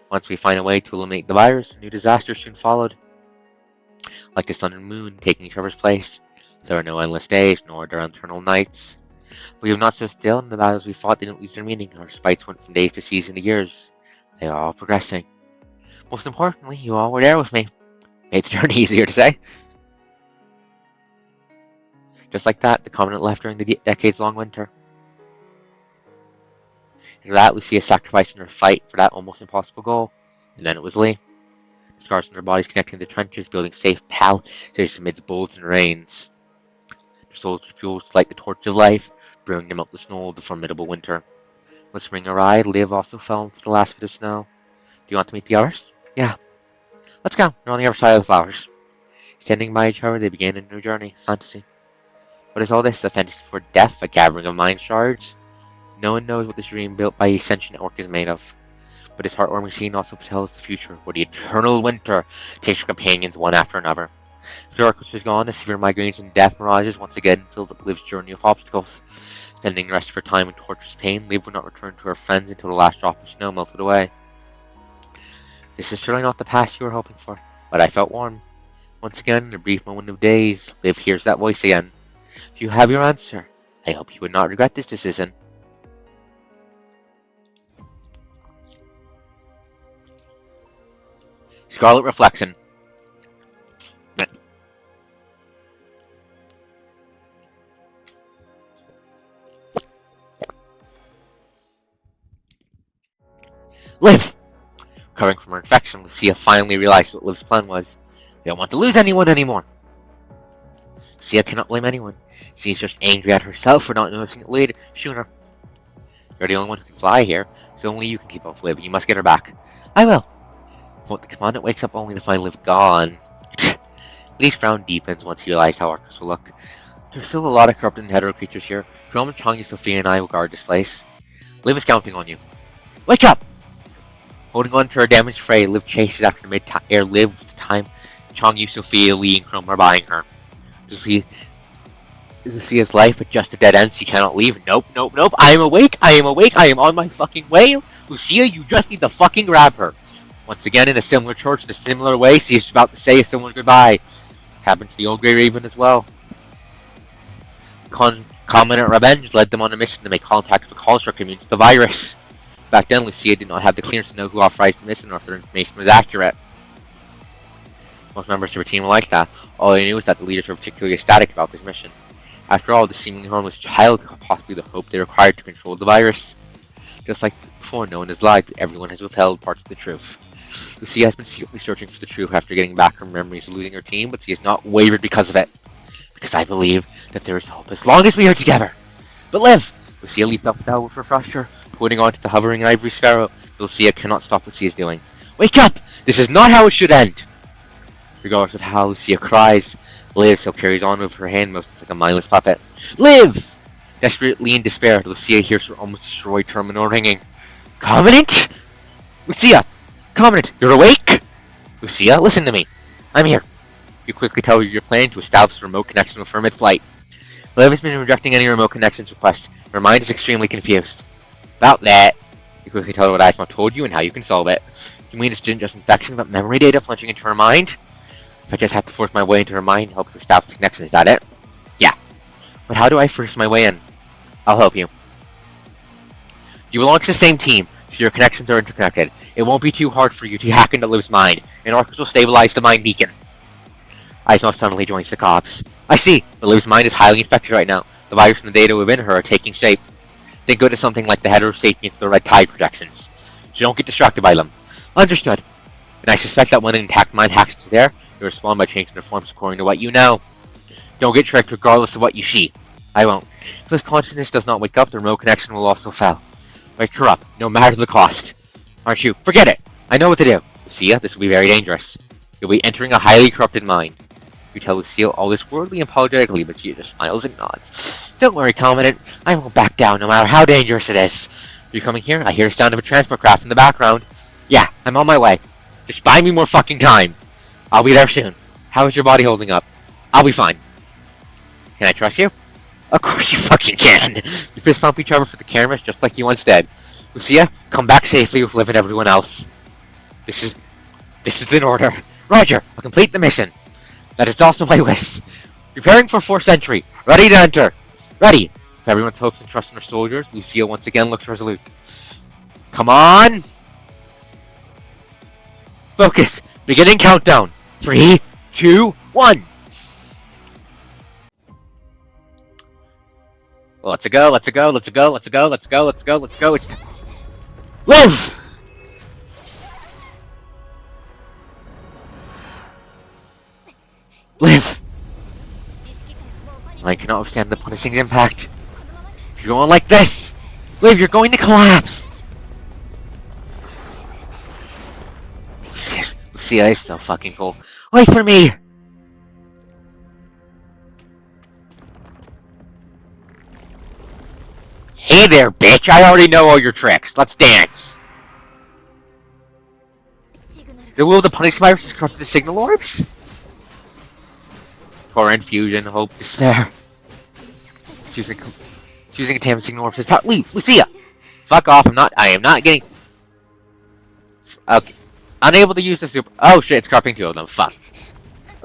Once we find a way to eliminate the virus, new disasters soon followed. Like the sun and moon taking each other's place. There are no endless days, nor are there eternal nights. We have not stood still, and the battles we fought didn't lose their meaning. Our fights went from days to seasons to years. They are all progressing. Most importantly, you all were there with me. Made the journey easier to say. Just like that, the Covenant left during the decades-long winter. After that, Lucia sacrificed in her fight for that almost impossible goal. And then it was Lee. The scars on their bodies connecting the trenches, building safe palisades amidst bullets and rains. Their souls were fueled to light the torch of life, bringing them out the snow of the formidable winter. When spring arrived, Liv also fell into the last bit of snow. Do you want to meet the others? Yeah. Let's go. We're on the other side of the flowers. Standing by each other, they began a new journey. Fantasy. What is all this? A fantasy for death? A gathering of mind shards? No one knows what this dream built by a sentient orc is made of. But this heartwarming scene also foretells the future, where the eternal winter takes her companions one after another. If the Arcos was gone, the severe migraines and death mirages once again filled up Liv's journey of obstacles. Spending the rest of her time in torturous pain, Liv would not return to her friends until the last drop of snow melted away. This is surely not the past you were hoping for, but I felt warm. Once again, in a brief moment of daze, Liv hears that voice again. If you have your answer, I hope you would not regret this decision. Scarlet Reflection. Liv! Recovering from her infection, Lucia finally realized what Liv's plan was. They don't want to lose anyone anymore. Lucia cannot blame anyone. She's just angry at herself for not noticing it later sooner. You're the only one who can fly here, so only you can keep up with Liv. You must get her back. I will. But the commandant wakes up only to find Liv gone. Lee's frown deepens once he realized how Arcos will look. There's still a lot of corrupted and hetero creatures here. Chrome, Chongi, Sophia, and I will guard this place. Liv is counting on you. Wake up! Holding on to her damaged Frey, Liv chases after mid-air Liv with the time Chongi, Sophia, Lee, and Chrome are buying her. Lucia's life at just a dead end. She cannot leave. Nope. I am awake. I am on my fucking way. Lucia, you just need to fucking grab her. Once again, in a similar church, in a similar way, she is about to say a similar goodbye. Happened to the old Grey Raven as well. Commandant Revenge led them on a mission to make contact with the construct immune to the virus. Back then, Lucia did not have the clearance to know who authorized the mission or if their information was accurate. Most members of her team were like that. All they knew was that the leaders were particularly ecstatic about this mission. After all, the seemingly harmless child could possibly be the hope they required to control the virus. Just like before, no one has lied, but everyone has withheld parts of the truth. Lucia has been secretly searching for the truth after getting back her memories of losing her team, but she has not wavered because of it. Because I believe that there is hope as long as we are together. But live! Lucia leaped off the tower with her thruster, holding on to the hovering ivory sparrow. Lucia cannot stop what she is doing. Wake up! This is not how it should end! Regardless of how Lucia cries, Liv still carries on with her hand motions like a mindless puppet. Live! Desperately in despair, Lucia hears her almost destroyed terminal ringing. Commandant? Lucia! Commandant, you're awake? Lucia, listen to me. I'm here. You quickly tell her your plan to establish a remote connection with her mid-flight. Liv has been rejecting any remote connections requests. Her mind is extremely confused. About that, you quickly tell her what Aizma told you and how you can solve it. You mean it's just infection but memory data plunging into her mind? If I just have to force my way into her mind and help her establish the connection, is that it? Yeah. But how do I force my way in? I'll help you. You belong to the same team, so your connections are interconnected. It won't be too hard for you to hack into Liv's mind, and Arcos will stabilize the mind beacon. Aizma suddenly joins the cops. I see, but Liv's mind is highly infected right now. The virus and the data within her are taking shape. Then go to something like the heterosapien to the red tide projections, so don't get distracted by them. Understood. And I suspect that when an intact mind hacks into there, you'll respond by changing their forms according to what you know. Don't get tricked regardless of what you see. I won't. If this consciousness does not wake up, the remote connection will also fail. Wake her up, no matter the cost. Aren't you? Forget it! I know what to do. Lucia, this will be very dangerous. You'll be entering a highly corrupted mind. You tell Lucille all this worldly and apologetically, but she just smiles and nods. Don't worry, Commandant. I won't back down no matter how dangerous it is. Are you coming here? I hear the sound of a transport craft in the background. Yeah, I'm on my way. Just buy me more fucking time. I'll be there soon. How is your body holding up? I'll be fine. Can I trust you? Of course you fucking can. You fist bump each other for the cameras just like you once did. Lucia, come back safely with Liv and everyone else. This is in order. Roger, I'll complete the mission. That is also my wish. Preparing for 4th entry. Ready to enter. Ready. With everyone's hopes and trust in her soldiers, Lucia once again looks resolute. Come on! Focus. Beginning countdown. 3, 2, 1. Let's go, let's go, let's go, let's go, let's go, let's go, let's go. It's Liv! Liv! I cannot withstand the punishing impact. If you're going like this, Liv, you're going to collapse! Lucia is so fucking cool. Wait for me! Hey there, bitch! I already know all your tricks. Let's dance! The will of the punishing virus has corrupted the signal orbs? Torrent, fusion, hope, despair. Choosing a tam signal orbs is leave, Lucia! Fuck off, I am not getting... Okay. Unable to use the super... Oh shit, it's corrupting 2 of them, fuck.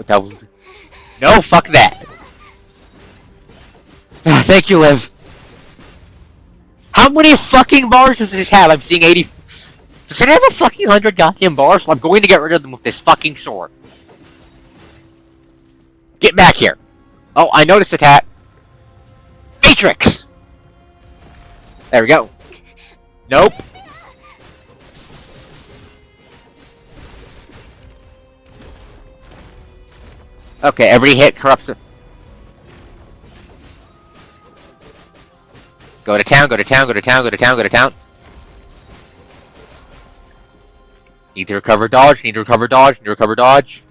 That was... No, fuck that! Thank you, Liv. How many fucking bars does this have? I'm seeing 80... Does it have a fucking 100 goddamn bars? Well, I'm going to get rid of them with this fucking sword. Get back here. Oh, I noticed attack. Matrix! There we go. Nope. Okay, every hit corrupts it. Go to town, go to town, go to town, go to town, go to town. Need to recover dodge, need to recover dodge, need to recover dodge.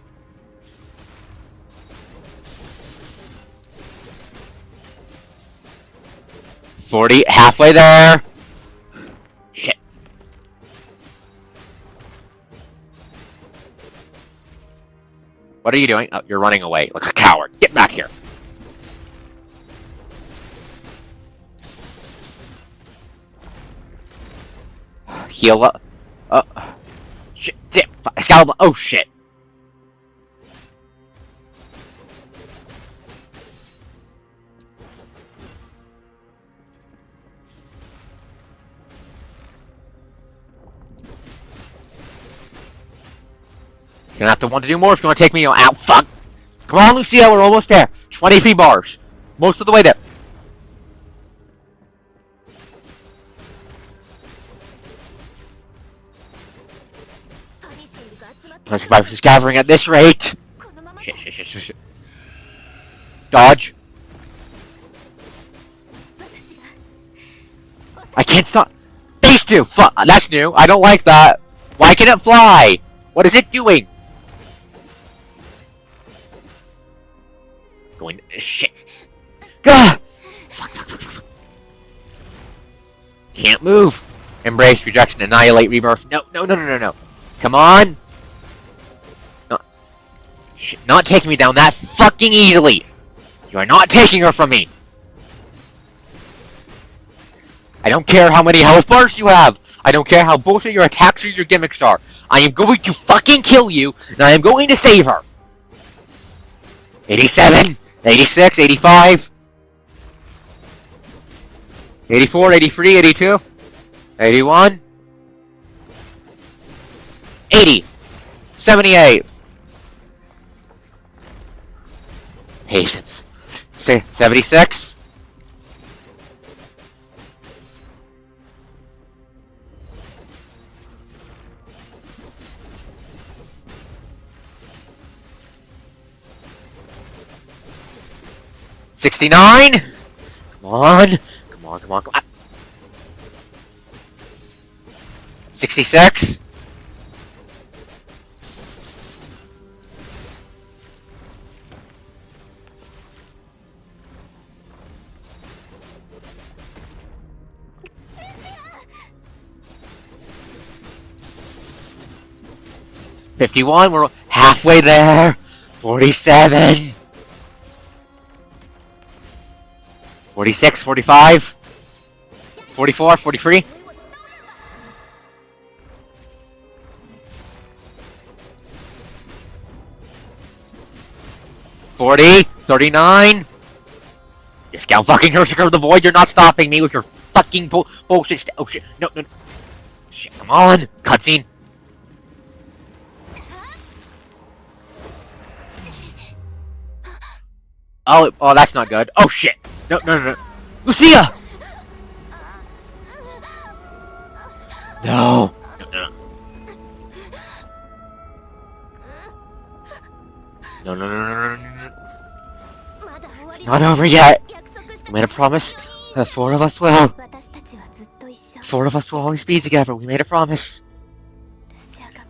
Halfway there. Shit. What are you doing? Oh, you're running away like a coward. Get back here. Heal up. Shit. Excalibur. Oh shit. gonna have to want to do more if you want to take me out. Fuck! Come on, Lucia, we're almost there. 23 bars. Most of the way there. 25 is gathering at this rate. Shit. Dodge. I can't stop. Base 2! Fuck, that's new. I don't like that. Why can it fly? What is it doing? Going. Shit. Gah! Fuck. Can't move. Embrace, rejection, annihilate, rebirth. No. Come on. No. Shit, not taking me down that fucking easily. You are not taking her from me. I don't care how many health bars you have. I don't care how bullshit your attacks or your gimmicks are. I am going to fucking kill you, and I am going to save her. 87, 86, 85, 84, 83, 82, 81, 80, 78. Patience. 76. 69! Come on! 66! 51, we're halfway there! 47! 46, 45, 44, 43. 40, 39. Discount fucking Hershey of the Void, you're not stopping me with your fucking bullshit. Oh shit, no. Shit, come on. Cutscene. Oh, that's not good. Oh shit. No. Lucia! No. No. It's not over yet. We made a promise. The four of us will. 4 of us will always be together. We made a promise.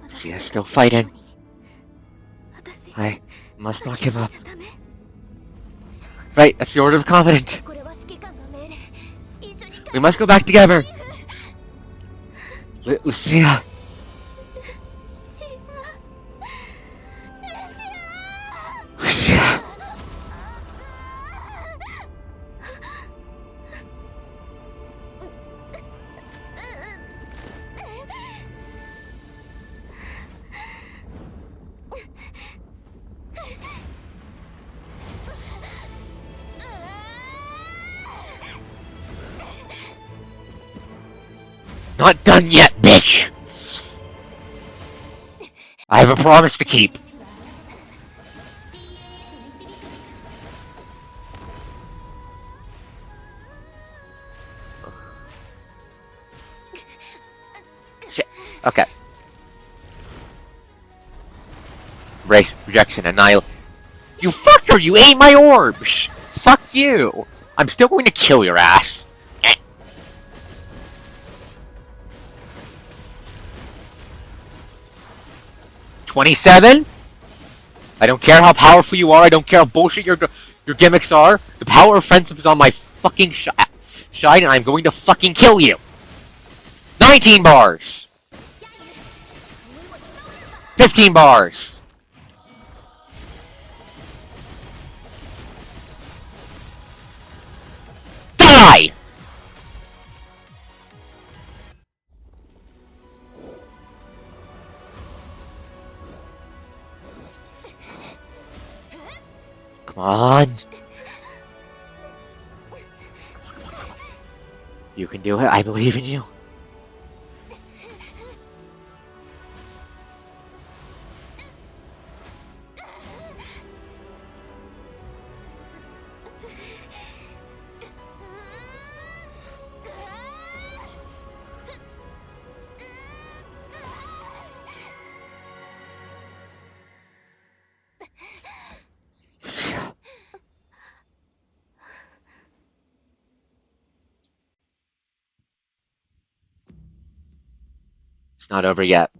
Lucia's still fighting. I must not give up. Right, that's the order of the Covenant. We must go back together. Lucia. Not done yet, bitch! I have a promise to keep. Shit. Okay. Embrace, rejection, annihilate. You fucker! You ate my orbs! Fuck you! I'm still going to kill your ass. 27? I don't care how powerful you are, I don't care how bullshit your gimmicks are. The power of friendship is on my fucking side, and I'm going to fucking kill you. 19 bars. 15 bars. Die! Come on. You can do it. I believe in you. It's not over yet.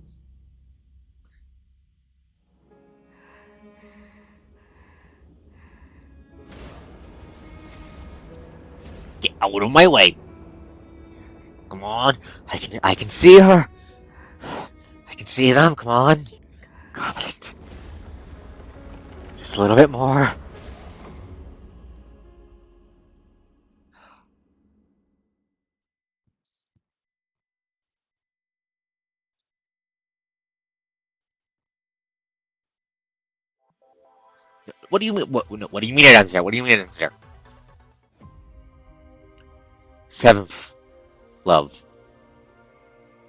Get out of my way. Come on. I can see her. I can see them. Come on. Confident. Just a little bit more. What do you mean? What do you mean it ends there? What do you mean it ends there? Seventh love.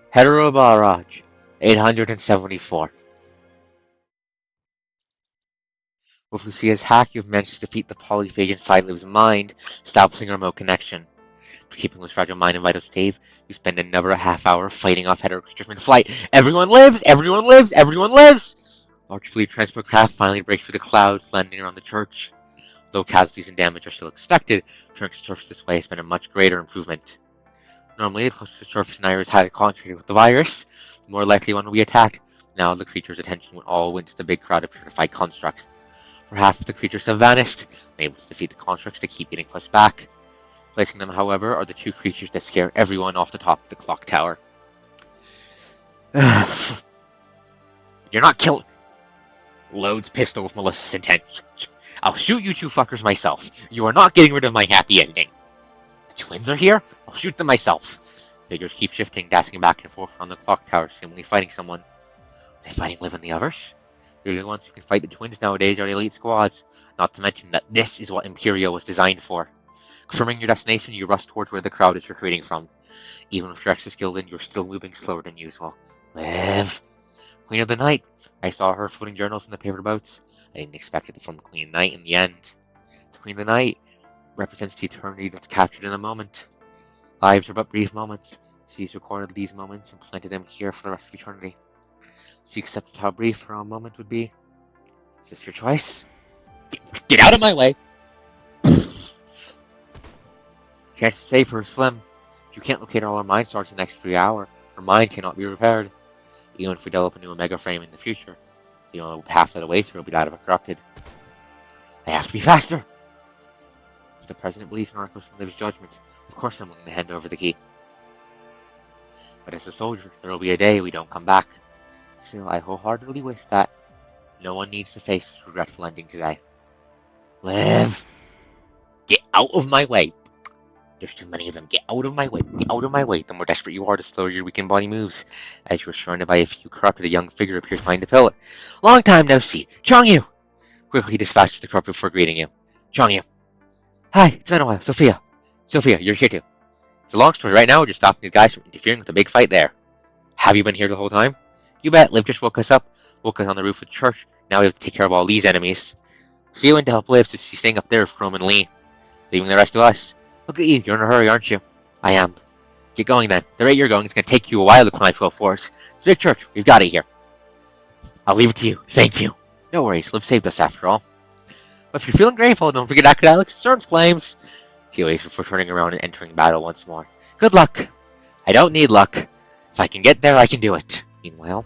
Hetero Barrage. 874. With Lucia's hack, you've managed to defeat the polyphagian side of his mind, establishing a remote connection. For keeping his fragile mind in vital state, you spend another half hour fighting off hetero creatures mid-flight. Everyone lives! Everyone lives! Everyone lives! Large fleet transport craft finally breaks through the clouds, landing around the church. Though casualties and damage are still expected, returning to surface this way has been a much greater improvement. Normally, the closer to the surface an area is highly concentrated with the virus, the more likely one will be attacked. Now the creature's attention all went to the big crowd of purified constructs. For half of the creatures have vanished, unable to defeat the constructs that keep getting pushed back. Placing them, however, are the two creatures that scare everyone off the top of the clock tower. You're not killing. Loads pistol with malicious intent. I'll shoot you two fuckers myself. You are not getting rid of my happy ending. The twins are here? I'll shoot them myself. Figures keep shifting, dancing back and forth around the clock tower, seemingly fighting someone. Are they fighting Liv and the others? The only ones who can fight the twins nowadays are the elite squads, not to mention that this is what Imperial was designed for. Confirming your destination, you rush towards where the crowd is retreating from. Even with your extra skilled in, you're still moving slower than usual. Liv! Queen of the Night! I saw her footing journals in the paper boats. I didn't expect it from Queen Night in the end. The Queen of the Night represents the eternity that's captured in a moment. Lives are but brief moments. She's recorded these moments and planted them here for the rest of eternity. She accepted how brief her own moment would be. Is this your choice? Get out of my way! Chance to save her is slim. If you can't locate all her mind stars in the next 3 hours, her mind cannot be repaired. Even if we develop a new Omega frame in the future, the only half of the way through will be that of a corrupted. I have to be faster! If the President believes in Arcos and Liv's judgment, of course I'm willing to hand over the key. But as a soldier, there will be a day we don't come back. Still, I wholeheartedly wish that no one needs to face this regretful ending today. Liv! Get out of my way! There's too many of them. Get out of my way. Get out of my way. The more desperate you are, the slower your weakened body moves. As you are surrounded by a few corrupted, a young figure appears behind the pillar. Long time no see. Chongyu! Quickly dispatches the corrupted before greeting you. Chongyu. Hi, it's been a while. Sophia. Sophia, you're here too. It's a long story. Right now, we're just stopping these guys from interfering with the big fight there. Have you been here the whole time? You bet. Liv just woke us up. Woke us on the roof of the church. Now we have to take care of all these enemies. See went to help Liv, so she's staying up there with Chrome and Lee. Leaving the rest of us. Look at you. You're in a hurry, aren't you? I am. Get going then. The rate you're going, it's going to take you a while to climb 12 floors. It's a big church. We've got it here. I'll leave it to you. Thank you. No worries. Liv saved us after all. But if you're feeling grateful, don't forget Alex concerns claims. He waits before turning around and entering battle once more. Good luck. I don't need luck. If I can get there, I can do it. Meanwhile,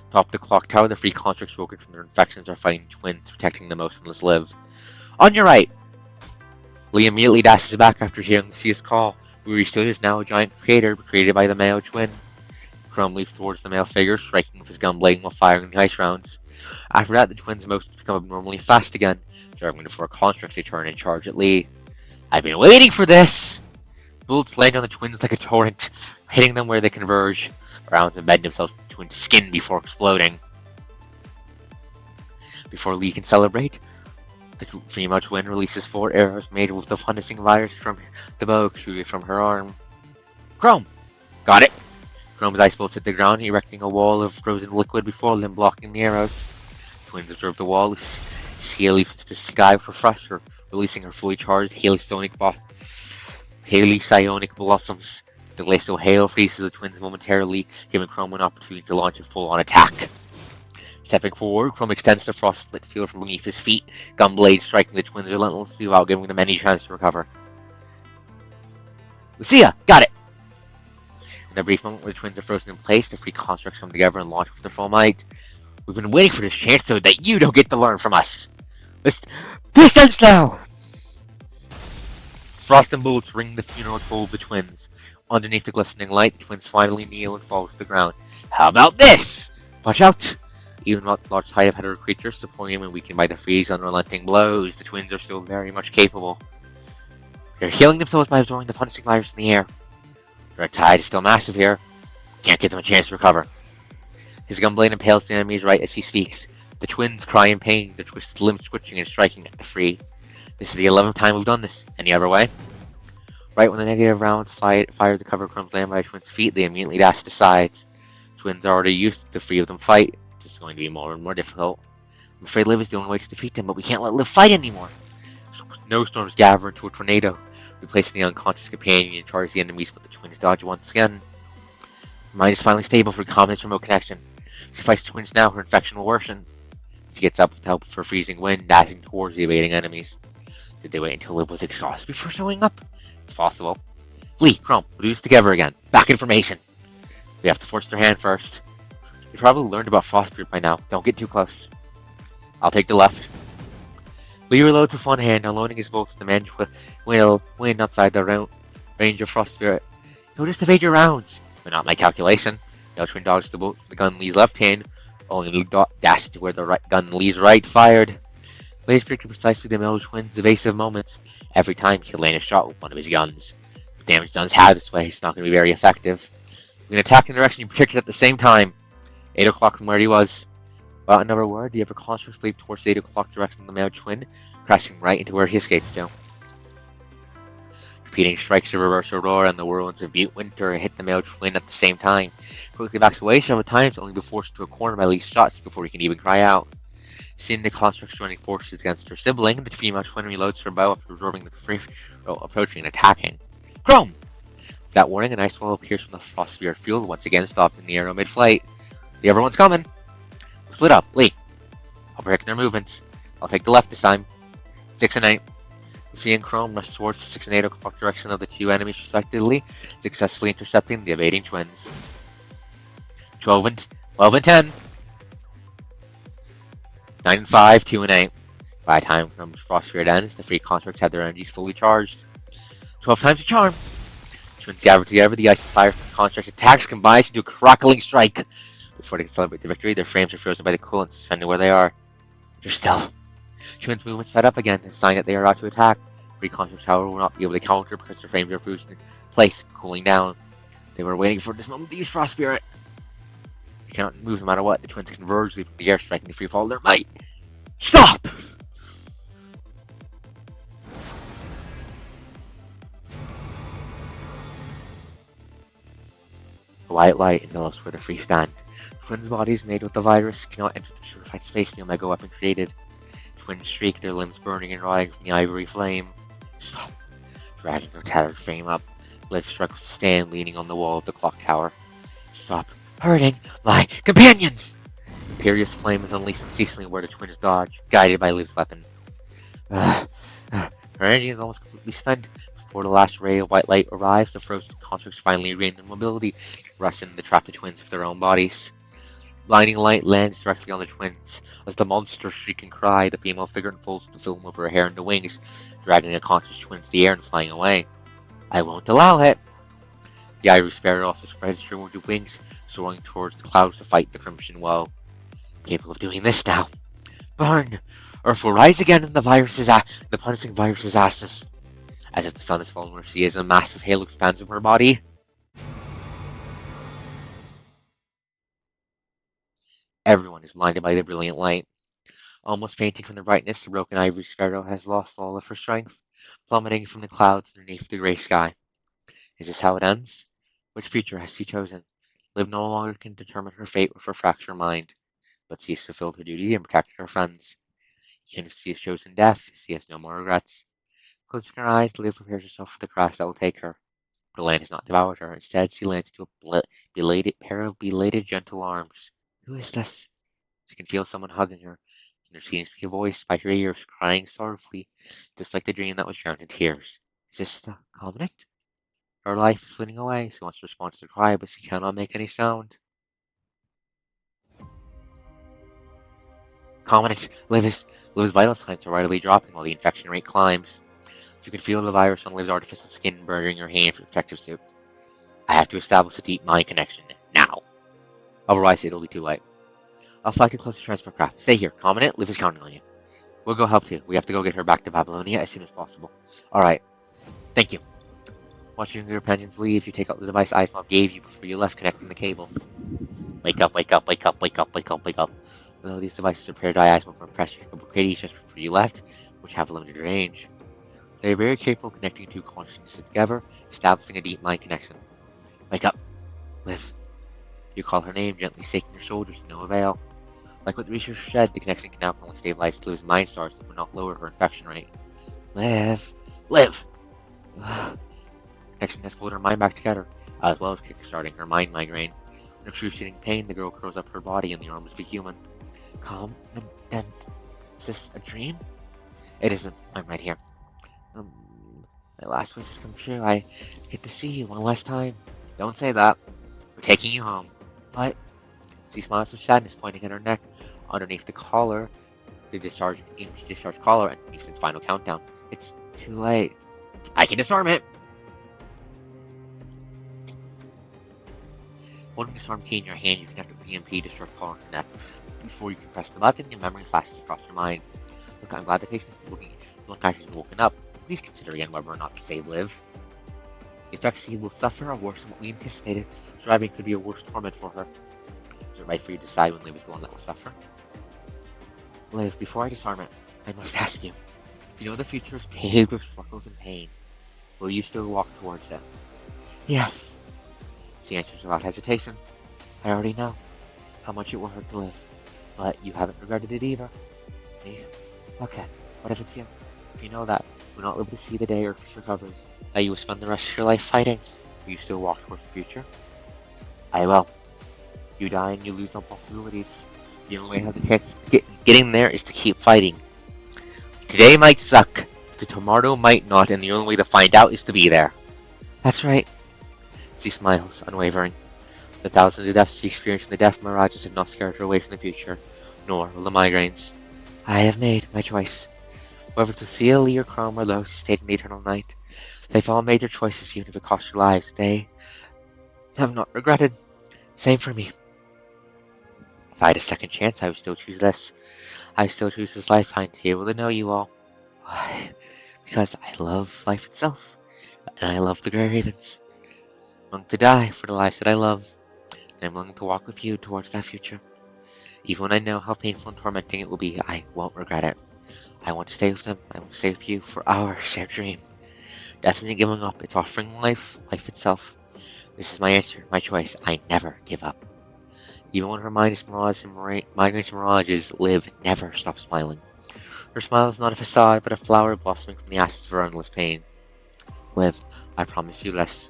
atop the clock tower, the free constructs woken from their infections are fighting twins, protecting the motionless Liv. On your right. Lee immediately dashes back after hearing Lucia's call. Where he stood is now a giant crater created by the male twin. Chrome leaps towards the male figure, striking with his gun blade while firing the ice rounds. After that, the twins' motions become abnormally fast again, serving before constructs return and charge at Lee. I've been waiting for this! Bullets land on the twins like a torrent, hitting them where they converge. Rounds embed themselves into the twins' skin before exploding. Before Lee can celebrate, the female twin releases 4 arrows made with the funnising virus from the bow shooting from her arm. Chrome! Got it! Chrome's ice bolts hit the ground, erecting a wall of frozen liquid before them blocking the arrows. Twins observe the wall, Sia leaps to the sky for fresher, releasing her fully charged Halcyonic blossoms. The glacial hail freezes the twins momentarily, giving Chrome an opportunity to launch a full-on attack. Stepping forward, Chrome extends the frost-split field from beneath his feet, gun blade striking the twins relentlessly without giving them any chance to recover. Lucia! Got it! In the brief moment where the twins are frozen in place, the three constructs come together and launch with their full might. We've been waiting for this chance so that you don't get to learn from us. Distance now! Frost and bullets ring the funeral toll of the twins. Underneath the glistening light, the twins finally kneel and fall to the ground. How about this? Watch out! Even with large tide of hetero creatures supporting him and weakened by the freeze unrelenting blows, the twins are still very much capable. They're healing themselves by absorbing the punishing virus in the air. Their tide is still massive here. Can't give them a chance to recover. His gunblade impales the enemy's right as he speaks. The twins cry in pain, their twisted limbs twitching and striking at the free. This is the 11th time we've done this. Any other way? Right when the negative rounds fire the cover crumbs land by Twins' feet, they immediately dash to the sides. Twins are already used to the three of them fight. This is going to be more and more difficult. I'm afraid Liv is the only way to defeat them, but we can't let Liv fight anymore. Snowstorms gather into a tornado, replacing the unconscious companion and charge the enemies, but the twins dodge once again. Her mind is finally stable for Comet's remote connection. If she fights the twins now, her infection will worsen. She gets up with help for freezing wind, dashing towards the evading enemies. Did they wait until Liv was exhausted before showing up? It's possible. Lee, Chrome, we'll do this together again. Back information. We have to force their hand first. You probably learned about Frostbeard by now. Don't get too close. I'll take the left. Lee reloads with one hand, unloading his bolts. The man will win outside the range of Frostbeard. He'll just evade your rounds. But not my calculation. Now twin dodges the bolt with the gun in Lee's left hand, only dashes to where the gun Lee's right fired. Lee's predicted precisely the male twins' evasive moments. Every time he'll land a shot with one of his guns. The damage done has this way, it's not going to be very effective. We can attack in the direction you predicted at the same time. 8 o'clock from where he was. Without another word, the other constructs leap towards the 8 o'clock direction of the male twin, crashing right into where he escapes to. Repeating strikes of Reverse Aurora and the whirlwinds of Butte Winter hit the male twin at the same time. Quickly backs away several times, only to be forced to a corner by Lee's shots before he can even cry out. Seeing the constructs joining forces against her sibling, the female twin reloads her bow after absorbing the free approaching and attacking. Chrome! With that warning, an ice wall appears from the Frostbeard field, once again stopping the arrow mid-flight. The other one's coming! We'll split up. Lee, I'll predict their movements. I'll take the left this time. 6 and 8. Lucy and Chrome rush towards the 6 and 8 o'clock direction of the two enemies respectively, successfully intercepting the evading twins. 12 and 10. 9 and 5, 2 and 8. By the time Chrome's Frostbeard ends, the three constructs have their energies fully charged. 12 times the charm. Twins gather together, the ice and fire constructs attacks combines into a crackling strike. Before they can celebrate the victory, their frames are frozen by the coolant, suspended where they are. They're still. Twins' movement sped up again, a sign that they are about to attack. Three constructs, however, will not be able to counter because their frames are frozen in place, cooling down. They were waiting for this moment to use Frost Spirit. They cannot move no matter what. The twins converge, leaving the air, striking the free fall of their might. Stop! A white light envelops where the free stand. Twins' bodies made with the virus cannot enter the purified space the Omega weapon created. Twins shriek, their limbs burning and rotting from the ivory flame. Stop! Dragging her tattered frame up, Liv struggles to stand, leaning on the wall of the clock tower. Stop hurting my companions! Imperious flame is unleashed unceasingly where the twins dodge, guided by Liv's weapon. Her energy is almost completely spent. Before the last ray of white light arrives, the frozen constructs finally regain their mobility, rushing to trap the twins with their own bodies. Blinding light lands directly on the twins. As the monster shriek and cry, the female figure unfolds the film over her hair and the wings, dragging the conscious twins to the air and flying away. I won't allow it! The ivory sparrow also spreads her wounded wings, soaring towards the clouds to fight the crimson woe. Capable of doing this now. Burn! Earth will rise again in the punishing virus's ashes. As if the sun has fallen where she is, a massive halo expands over her body. Everyone is blinded by the brilliant light. Almost fainting from the brightness, the broken ivory sparrow has lost all of her strength, plummeting from the clouds underneath the gray sky. Is this how it ends? Which future has she chosen? Liv no longer can determine her fate with her fractured mind, but she has fulfilled her duty and protected her friends. Even if she has chosen death, she has no more regrets. Closing her eyes, Liv prepares herself for the crash that will take her. But the land has not devoured her. Instead, she lands into a pair of belated gentle arms. Who is this? She can feel someone hugging her, and there seems to be a voice by her ears crying sorrowfully, just like the dream that was drowned in tears. Is this the Covenant? Her life is fleeting away. She wants to respond to the cry, but she cannot make any sound. Common Liv's vital signs are widely dropping while the infection rate climbs. You can feel the virus on Liv's artificial skin burning her hand for protective suit. I have to establish a deep mind connection now. Otherwise, it'll be too late. I'll fly to the closest transport craft. Stay here. Commandant, Liv is counting on you. We'll go help too. We have to go get her back to Babylonia as soon as possible. Alright. Thank you. Watching your companions leave, you take out the device Eismov gave you before you left, connecting the cables. Wake up, wake up, wake up, wake up, wake up, wake up. Although these devices are prepared to Eismov from pressure radiation just before you left, which have limited range. They are very capable of connecting two consciousnesses together, establishing a deep mind connection. Wake up, Liv. You call her name, gently shaking your shoulders to no avail. Like what the researcher said, the connection can now only stabilize Liv's mind stars that will not lower her infection rate. Liv! Liv! Connection has pulled her mind back together, as well as kickstarting her mind migraine. In excruciating pain, the girl curls up her body in the arms of a human. Calm and is this a dream? It isn't. I'm right here. My last wish has come true. I get to see you one last time. Don't say that. We're taking you home. What? She smiles with sadness, pointing at her neck. Underneath the collar, the discharge collar, and Houston's final countdown. It's too late. I can disarm it! Holding the disarm key in your hand, you connect it with the EMP discharge collar on your neck. Before you can press the button, your memory flashes across your mind. Look, I'm glad the patient has woken up. Please consider again whether or not to save Liv. The effects she will suffer are worse than what we anticipated. Surviving could be a worse torment for her. Is it right for you to decide when Liv is the one that will suffer? Liv, before I disarm it, I must ask you. If you know the future is paved with struggles and pain, will you still walk towards it? Yes. She answers without hesitation. I already know how much it will hurt to live, but you haven't regretted it either. Me? Okay, what if it's you? If you know that you will not live to see the day Earth recovers, that you will spend the rest of your life fighting, will you still walk towards the future? I will. You die and you lose all possibilities. The only way to have the chance of getting there is to keep fighting. Today might suck, but tomorrow might not, and the only way to find out is to be there. That's right. She smiles, unwavering. The thousands of deaths she experienced in the death mirages have not scared her away from the future, nor will the migraines. I have made my choice. Whether to see Lee or Chrome or those who stayed in the eternal night, they've all made their choices even if it cost their lives. They have not regretted. Same for me. If I had a second chance, I would still choose this. I would still choose this lifetime to be able to know you all. Why? Because I love life itself, and I love the Grey Ravens. I'm willing to die for the lives that I love, and I'm willing to walk with you towards that future. Even when I know how painful and tormenting it will be, I won't regret it. I want to stay with them. I want to stay with you for our shared dream. Death isn't giving up. It's offering life itself. This is my answer, my choice. I never give up. Even when her mind is mirage and migraines and mirages, Liv never stops smiling. Her smile is not a facade, but a flower blossoming from the ashes of her endless pain. Liv, I promise you this.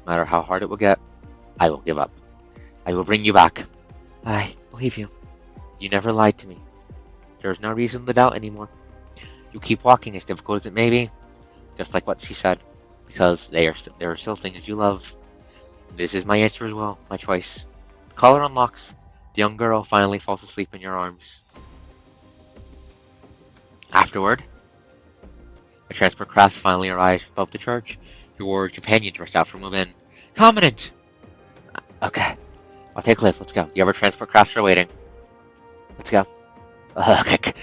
No matter how hard it will get, I won't give up. I will bring you back. I believe you. You never lied to me. There is no reason to doubt anymore. You keep walking, as difficult as it may be, just like what she said, because there are still things you love. This is my answer as well, my choice. The collar unlocks. The young girl finally falls asleep in your arms. Afterward, a transport craft finally arrives above the church. Your warrior companions rush out from within. Commandant! Okay, I'll take Liv. Let's go. The other transport crafts are waiting. Let's go. Okay.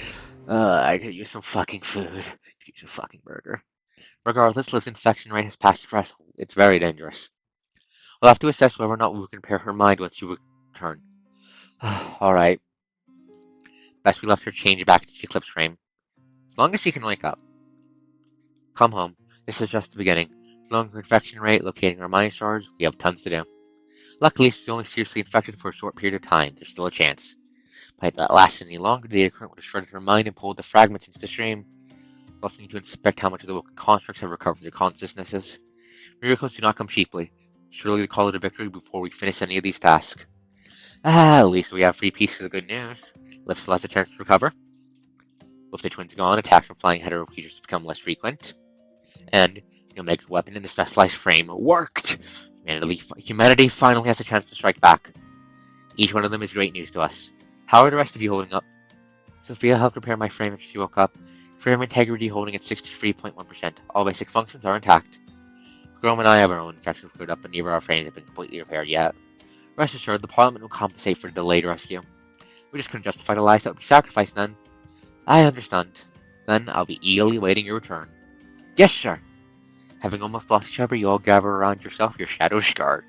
I could use some fucking food. I could use a fucking burger. Regardless, Liv's infection rate has passed the threshold. It's very dangerous. We'll have to assess whether or not we can repair her mind once you return. Alright. Best we left her changed back to the Eclipse frame. As long as she can wake up. Come home. This is just the beginning. Slowing her infection rate, locating her mind shards, we have tons to do. Luckily, she's only seriously infected for a short period of time. There's still a chance. If that lasted any longer, the data current would have shredded her mind and pulled the fragments into the stream. We also need to inspect how much of the woken constructs have recovered their consciousnesses. Miracles do not come cheaply. Surely we call it a victory before we finish any of these tasks. At least we have 3 pieces of good news. Liv still has a chance to recover. With the twins gone, attacks from flying hetero creatures have become less frequent. And The Omega weapon in the specialized frame worked! Humanity finally has a chance to strike back. Each one of them is great news to us. How are the rest of you holding up? Sophia helped repair my frame after she woke up. Frame integrity holding at 63.1%. All basic functions are intact. Grom and I have our own infections cleared up, but neither of our frames have been completely repaired yet. Rest assured, the Parliament will compensate for the delayed rescue. We just couldn't justify the lives that would be sacrificed then. I understand. Then I'll be eagerly waiting your return. Yes, sir. Having almost lost each other, you all gather around yourself, your shadow scarred.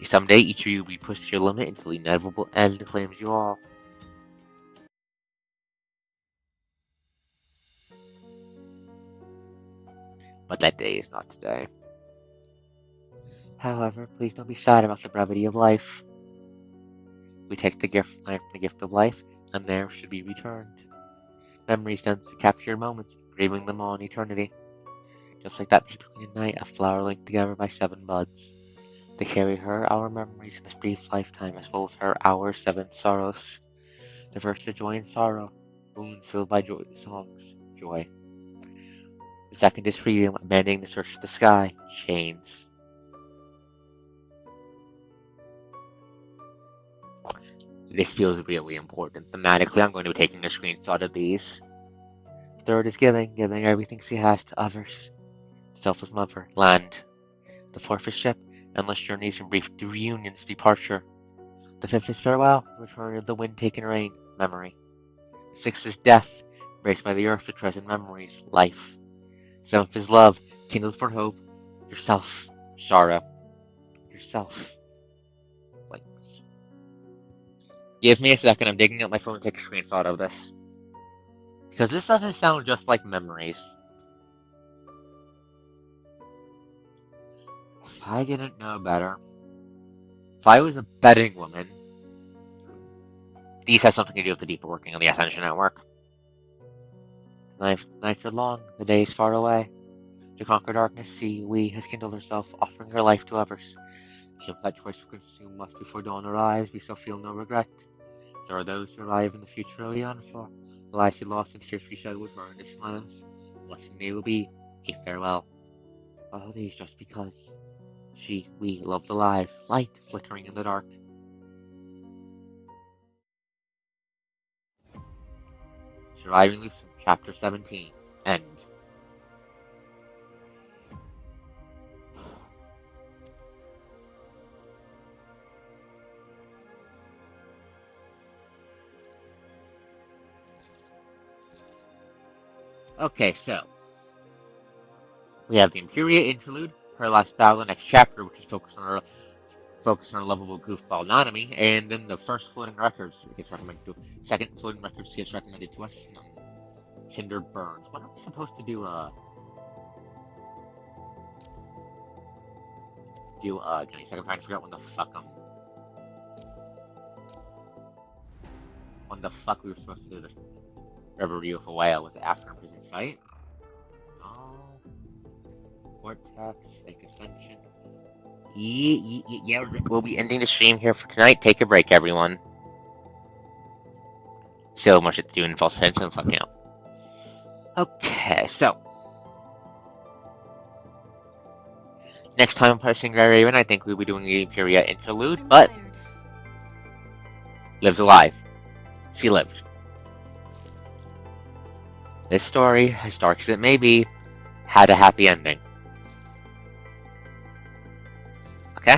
Someday, each of you will be pushed to your limit until the inevitable end claims you all. But that day is not today. However, please don't be sad about the brevity of life. We take the gift line from the gift of life, and there should be returned. Memories tend to capture moments, engraving them all in eternity. Just like that between a night, a flower linked together by 7 buds. They carry her our memories in this brief lifetime, as well as her our 7 sorrows. The first is joy and sorrow, wounds filled by joy songs, joy. The second is freedom, abandoning the search for the sky, chains. This feels really important. Thematically, I'm going to be taking a screenshot of these. Third is giving everything she has to others. Selfless mother, land. The fourth is ship, endless journeys and brief reunions, departure. The fifth is farewell, return of the wind-taken rain, memory. The sixth is death, embraced by the earth with present memories, life. Seventh is love, kindled for hope, yourself, sorrow. Yourself. Blinks. Give me a second, I'm digging up my phone to take a screenshot of this. Because this doesn't sound just like memories. If I didn't know better, if I was a betting woman, these have something to do with the deeper working of the Ascension Network. Nights are long, the days far away. To conquer darkness, see, we has kindled herself, offering her life to others. If that choice to consume us before dawn arrives, we shall feel no regret. There are those who arrive in the future we yearn for. The lives she lost and tears we shed would burn to smiles. Blessing they will be, a farewell. All these just because we love the lives, light flickering in the dark. Surviving Lucent, Chapter 17, End. Okay, so we have the Imperia interlude, her last battle, the next chapter, which is focused on her lovable goofball Nanami, and then the first floating records gets recommended to. Second floating records gets recommended to us. Cinder Burns. When are we supposed to do give me a second, I'm trying to figure out when the fuck we were supposed to do this river review of a whale. Was it after a prison site? No. Vortex, fake ascension. Yeah, we'll be ending the stream here for tonight. Take a break, everyone. So much to do in false ascension, let's fucking out. Okay, so next time I'm posting Grey Raven, I think we'll be doing the Imperia interlude, but lives alive. She lived. This story, as dark as it may be, had a happy ending. Okay?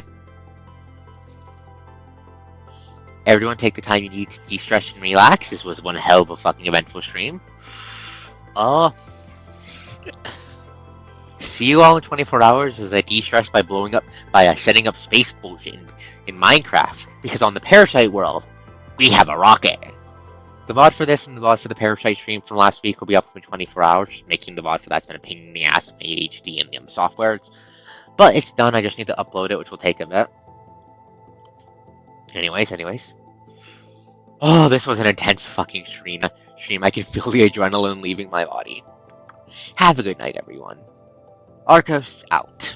Everyone take the time you need to de-stress and relax. This was one hell of a fucking eventful stream. See you all in 24 hours as I de-stress by setting up space bullshit in Minecraft. Because on the Parasite world, we have a rocket. The VOD for this and the VOD for the Parasite stream from last week will be up in 24 hours. Making the VOD for that's been a pain in the ass with my ADHD and the software. But it's done, I just need to upload it, which will take a bit. Anyways. Oh, this was an intense fucking stream. I can feel the adrenaline leaving my body. Have a good night, everyone. Arkos out.